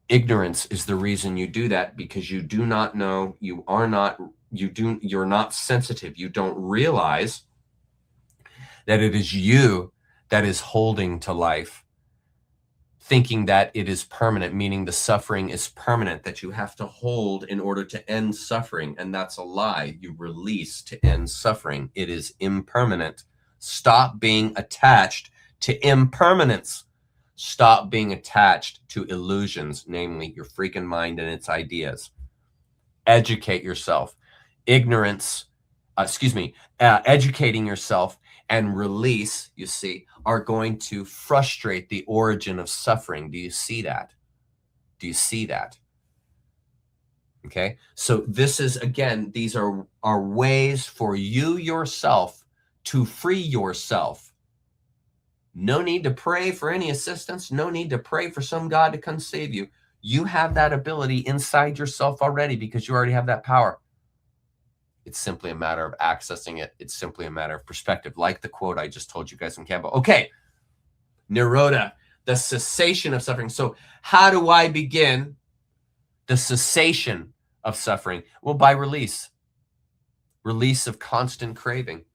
Ignorance is the reason you do that, because you do not know, you're not sensitive. You don't realize that it is you that is holding to life, thinking that it is permanent, meaning the suffering is permanent, that you have to hold in order to end suffering. And that's a lie. You release to end suffering. It is impermanent. Stop being attached to impermanence. Stop being attached to illusions, namely your freaking mind and its ideas. Educate yourself. Educating yourself and release, you see, are going to frustrate the origin of suffering. Do you see that? Do you see that? Okay. So this is, again, these are ways for you yourself to free yourself. No need to pray for any assistance. No need to pray for some God to come save you. You have that ability inside yourself already, because you already have that power. It's simply a matter of accessing it. It's simply a matter of perspective, like the quote I just told you guys in Campbell. Okay, Nirodha, the cessation of suffering. So how do I begin the cessation of suffering? Well, by release. Release of constant craving.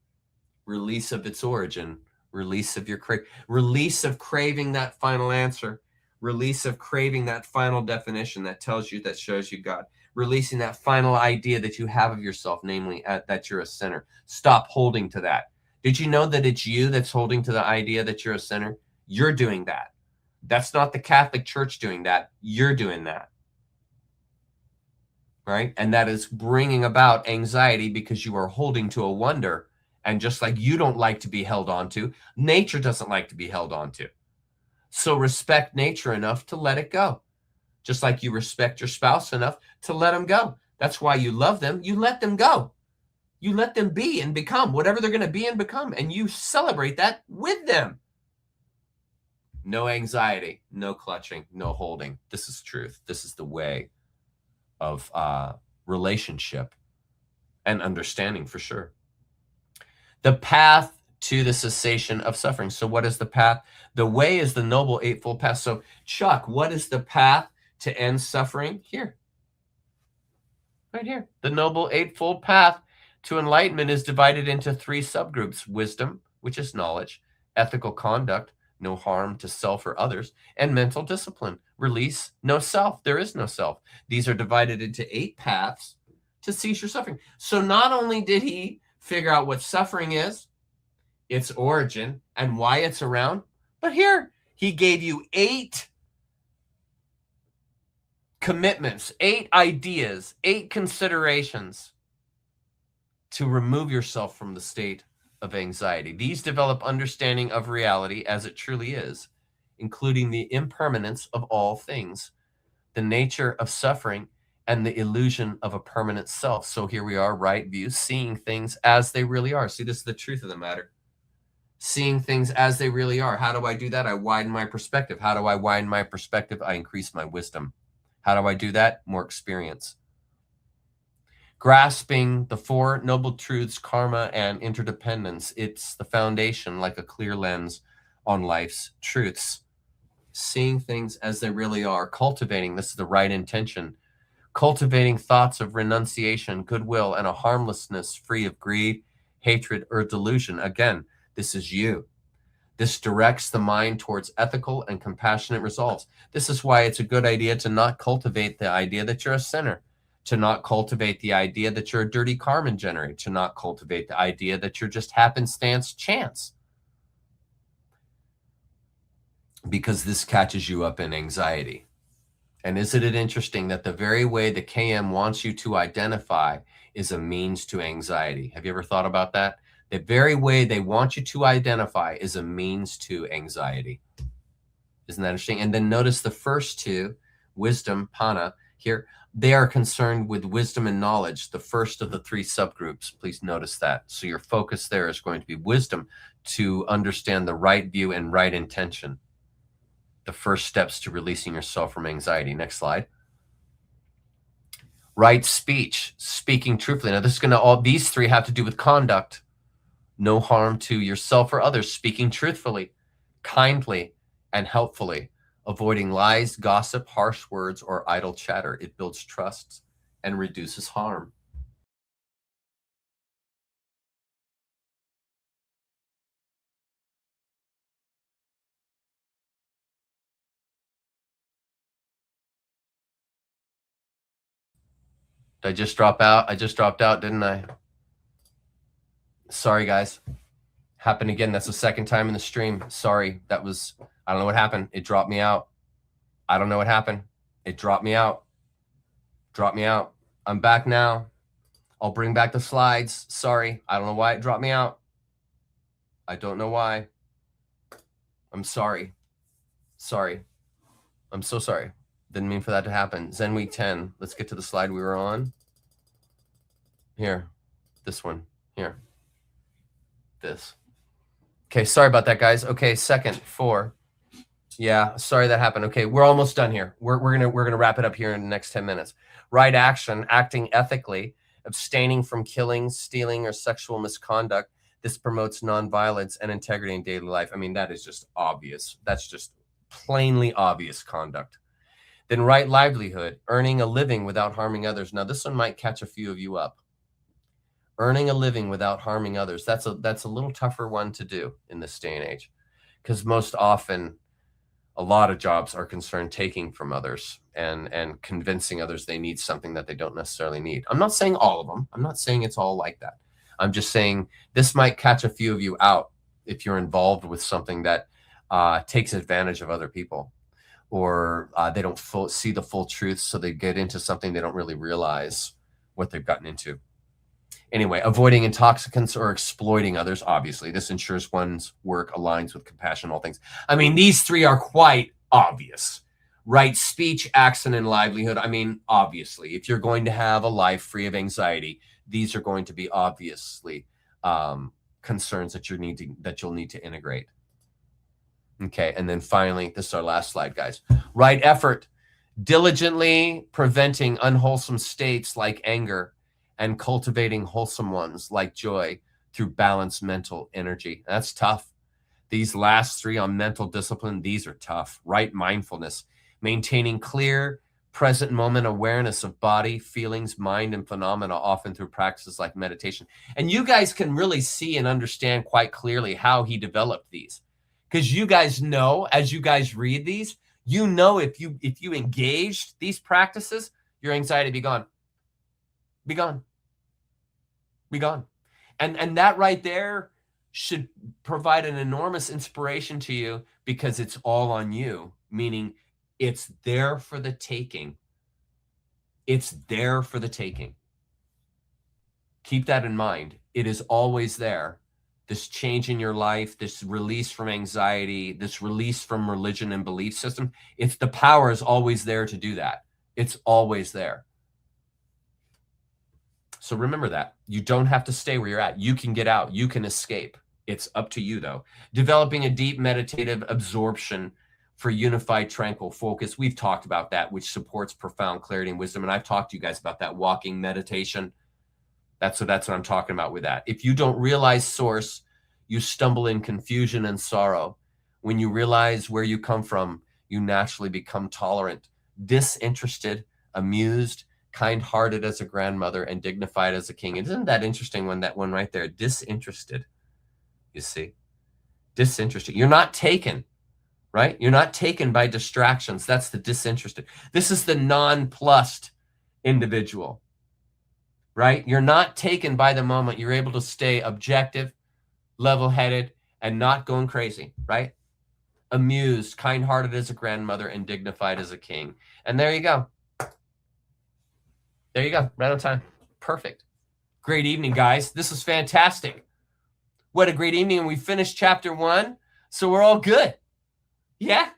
Release of its origin. Release of your release of craving that final answer. Release of craving that final definition that tells you, that shows you God. Releasing that final idea that you have of yourself, namely that you're a sinner. Stop holding to that. Did you know that it's you that's holding to the idea that you're a sinner? You're doing that. That's not the Catholic Church doing that. You're doing that. Right? And that is bringing about anxiety because you are holding to a wonder. And just like you don't like to be held on to, nature doesn't like to be held on to. So respect nature enough to let it go. Just like you respect your spouse enough to let them go. That's why you love them. You let them go. You let them be and become whatever they're going to be and become, and you celebrate that with them. No anxiety, no clutching, no holding. This is truth. This is the way of relationship and understanding, for sure. The path to the cessation of suffering. So what is the path? The way is the Noble Eightfold Path. So Chuck, what is the path to end suffering? Here. Right here. The Noble Eightfold Path to enlightenment is divided into 3 subgroups: wisdom, which is knowledge; ethical conduct, no harm to self or others; and mental discipline, release, no self. There is no self. These are divided into 8 paths to cease your suffering. So not only did he figure out what suffering is, its origin, and why it's around, but here he gave you 8 commitments, 8 ideas, 8 considerations to remove yourself from the state of anxiety. These develop understanding of reality as it truly is, including the impermanence of all things, the nature of suffering, and the illusion of a permanent self. So here we are, right view, seeing things as they really are. See, this is the truth of the matter. Seeing things as they really are. How do I do that? I widen my perspective. How do I widen my perspective? I increase my wisdom. How do I do that? More experience. Grasping the 4 noble truths, karma and interdependence. It's the foundation, like a clear lens on life's truths. Seeing things as they really are. Cultivating, this is the right intention. Cultivating thoughts of renunciation, goodwill, and a harmlessness free of greed, hatred, or delusion. Again, this is you. This directs the mind towards ethical and compassionate results. This is why it's a good idea to not cultivate the idea that you're a sinner, to not cultivate the idea that you're a dirty karma generator, to not cultivate the idea that you're just happenstance chance. Because this catches you up in anxiety. And isn't it interesting that the very way the KM wants you to identify is a means to anxiety? Have you ever thought about that? The very way they want you to identify is a means to anxiety. Isn't that interesting? And then notice the first 2, wisdom, pana, here, they are concerned with wisdom and knowledge, the first of the 3 subgroups. Please notice that. So your focus there is going to be wisdom, to understand the right view and right intention. The first steps to releasing yourself from anxiety. Next slide. Right speech, speaking truthfully. Now this is going to all, these 3 have to do with conduct. No harm to yourself or others, speaking truthfully, kindly, and helpfully, avoiding lies, gossip, harsh words, or idle chatter. It builds trust and reduces harm. Did I just drop out? I just dropped out, didn't I? Sorry, guys. Happened again. That's the 2nd time in the stream. Sorry. That was, I don't know what happened. It dropped me out. I don't know what happened. It dropped me out. Dropped me out. I'm back now. I'll bring back the slides. Sorry. I don't know why it dropped me out. I don't know why. I'm sorry. Sorry. I'm so sorry. Didn't mean for that to happen. Zen Week 10. Let's get to the slide we were on. Here. This one. Here. This. Okay, sorry about that, guys. Okay, 2nd, 4. Yeah, sorry that happened. Okay, we're almost done here. We're gonna wrap it up here in the next 10 minutes. Right action, acting ethically, abstaining from killing, stealing, or sexual misconduct. This promotes nonviolence and integrity in daily life. I mean, that is just obvious. That's just plainly obvious conduct. Then right livelihood, earning a living without harming others. Now, this one might catch a few of you up. Earning a living without harming others. That's a little tougher one to do in this day and age, because most often a lot of jobs are concerned taking from others and convincing others they need something that they don't necessarily need. I'm not saying all of them. I'm not saying it's all like that. I'm just saying this might catch a few of you out if you're involved with something that takes advantage of other people, or they don't see the full truth, so they get into something they don't really realize what they've gotten into. Anyway, avoiding intoxicants or exploiting others. Obviously, this ensures one's work aligns with compassion in all things. I mean, these 3 are quite obvious. right speech, accent, and livelihood. I mean, obviously, if you're going to have a life free of anxiety, these are going to be obviously concerns that you'll need to integrate. Okay, and then finally, this is our last slide, guys. Right effort, diligently preventing unwholesome states like anger and cultivating wholesome ones like joy through balanced mental energy. That's tough. These last three on mental discipline, these are tough. Right mindfulness, maintaining clear, present moment awareness of body, feelings, mind, and phenomena, often through practices like meditation. And you guys can really see and understand quite clearly how he developed these. Because you guys know, as you guys read these, you know if you engaged these practices, your anxiety be gone. Be gone. Be gone. And that right there should provide an enormous inspiration to you, because it's all on you, meaning it's there for the taking. It's there for the taking. Keep that in mind. It is always there. This change in your life, this release from anxiety, this release from religion and belief system, the power is always there to do that. It's always there. So remember that. You don't have to stay where you're at. You can get out. You can escape. It's up to you, though. Developing a deep meditative absorption for unified, tranquil focus. We've talked about that, which supports profound clarity and wisdom. And I've talked to you guys about that walking meditation. That's what I'm talking about with that. If you don't realize source, you stumble in confusion and sorrow. When you realize where you come from, you naturally become tolerant, disinterested, amused, kind-hearted as a grandmother, and dignified as a king. Isn't that interesting when that one right there, disinterested, you see? Disinterested. You're not taken, right? You're not taken by distractions. That's the disinterested. This is the nonplussed individual, right? You're not taken by the moment. You're able to stay objective, level-headed, and not going crazy, right? Amused, kind-hearted as a grandmother, and dignified as a king. And there you go. There you go. Right on time. Perfect. Great evening, guys. This was fantastic. What a great evening. And we finished chapter 1, so we're all good. Yeah?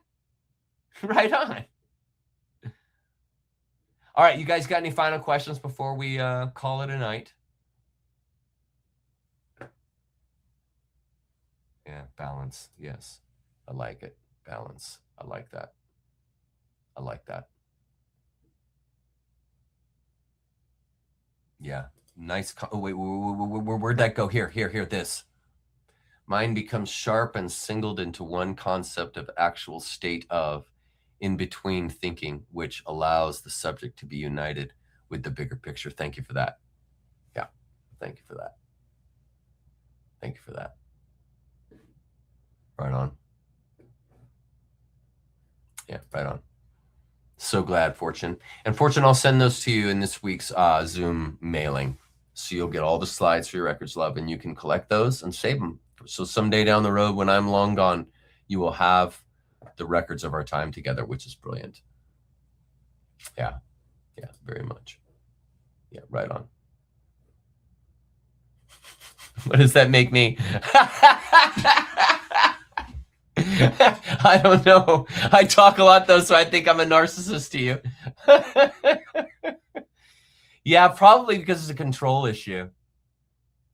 Right on. All right, you guys got any final questions before we call it a night? Yeah, balance. Yes. I like it. Balance. I like that. I like that. Yeah. Nice. Oh, wait, where'd that go? Here, this. Mind becomes sharp and singled into one concept of actual state of in-between thinking, which allows the subject to be united with the bigger picture. Thank you for that. Yeah. Thank you for that. Thank you for that. Right on. Yeah, right on. So glad, Fortune. And Fortune, I'll send those to you in this week's Zoom mailing. So you'll get all the slides for your records, love, and you can collect those and save them. So someday down the road, when I'm long gone, you will have the records of our time together, which is brilliant. Yeah, very much. Yeah, right on. What does that make me? I don't know. I talk a lot, though, so I think I'm a narcissist to you. Yeah, probably because it's a control issue.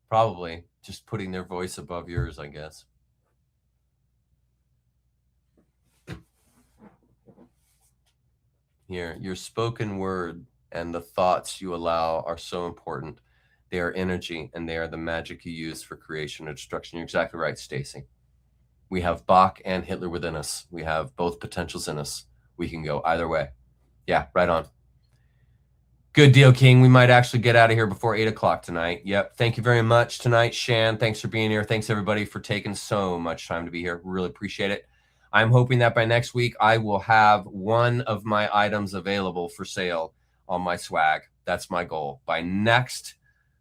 Probably just putting their voice above yours, I guess. Here, your spoken word and the thoughts you allow are so important. They are energy, and they are the magic you use for creation or destruction. You're exactly right, Stacy. We have Bach and Hitler within us. We have both potentials in us. We can go either way. Yeah, right on. Good deal, King. We might actually get out of here before 8 o'clock tonight. Yep. Thank you very much tonight, Shan. Thanks for being here. Thanks, everybody, for taking so much time to be here. Really appreciate it. I'm hoping that by next week, I will have one of my items available for sale on my swag. That's my goal. By next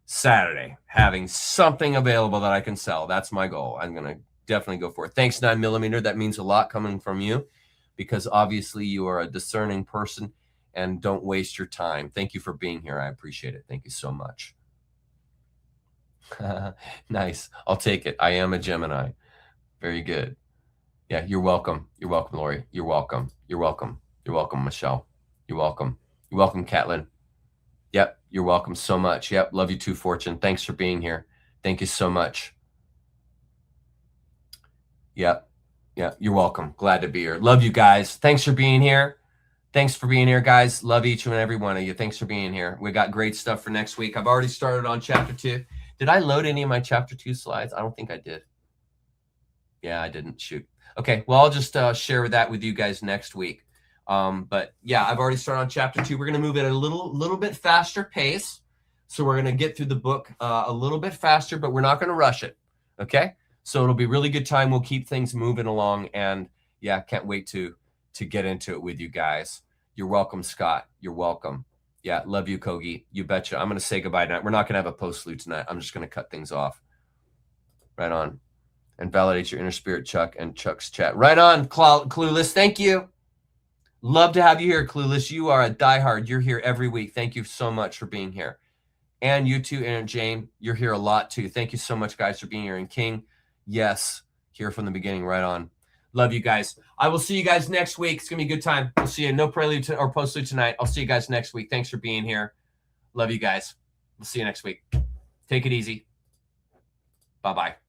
Saturday, having something available that I can sell. That's my goal. I'm going to definitely go for it. Thanks, 9mm. That means a lot coming from you, because obviously you are a discerning person and don't waste your time. Thank you for being here. I appreciate it. Thank you so much. Nice. I'll take it. I am a Gemini. Very good. Yeah, you're welcome. You're welcome, Lori. You're welcome. You're welcome. You're welcome, Michelle. You're welcome. You're welcome, Catlin. Yep, you're welcome so much. Yep, love you too, Fortune. Thanks for being here. Thank you so much. Yep, you're welcome. Glad to be here. Love you guys. Thanks for being here. Thanks for being here, guys. Love each and every one of you. Thanks for being here. We got great stuff for next week. I've already started on chapter 2. Did I load any of my chapter 2 slides? I don't think I did. Yeah, I didn't. Shoot. Okay, well, I'll just share that with you guys next week. But yeah, I've already started on chapter 2. We're going to move at a little bit faster pace. So we're going to get through the book a little bit faster, but we're not going to rush it. Okay? So it'll be a really good time. We'll keep things moving along. And yeah, can't wait to get into it with you guys. You're welcome, Scott. You're welcome. Yeah, love you, Kogi. You betcha. I'm going to say goodbye tonight. We're not going to have a postlude tonight. I'm just going to cut things off. Right on. And validate your inner spirit, Chuck, and Chuck's chat. Right on, Clueless. Thank you. Love to have you here, Clueless. You are a diehard. You're here every week. Thank you so much for being here. And you too, Aaron Jane. You're here a lot too. Thank you so much, guys, for being here. And King, yes, here from the beginning. Right on. Love you guys. I will see you guys next week. It's going to be a good time. We'll see you. No prelude or postlude tonight. I'll see you guys next week. Thanks for being here. Love you guys. We'll see you next week. Take it easy. Bye-bye.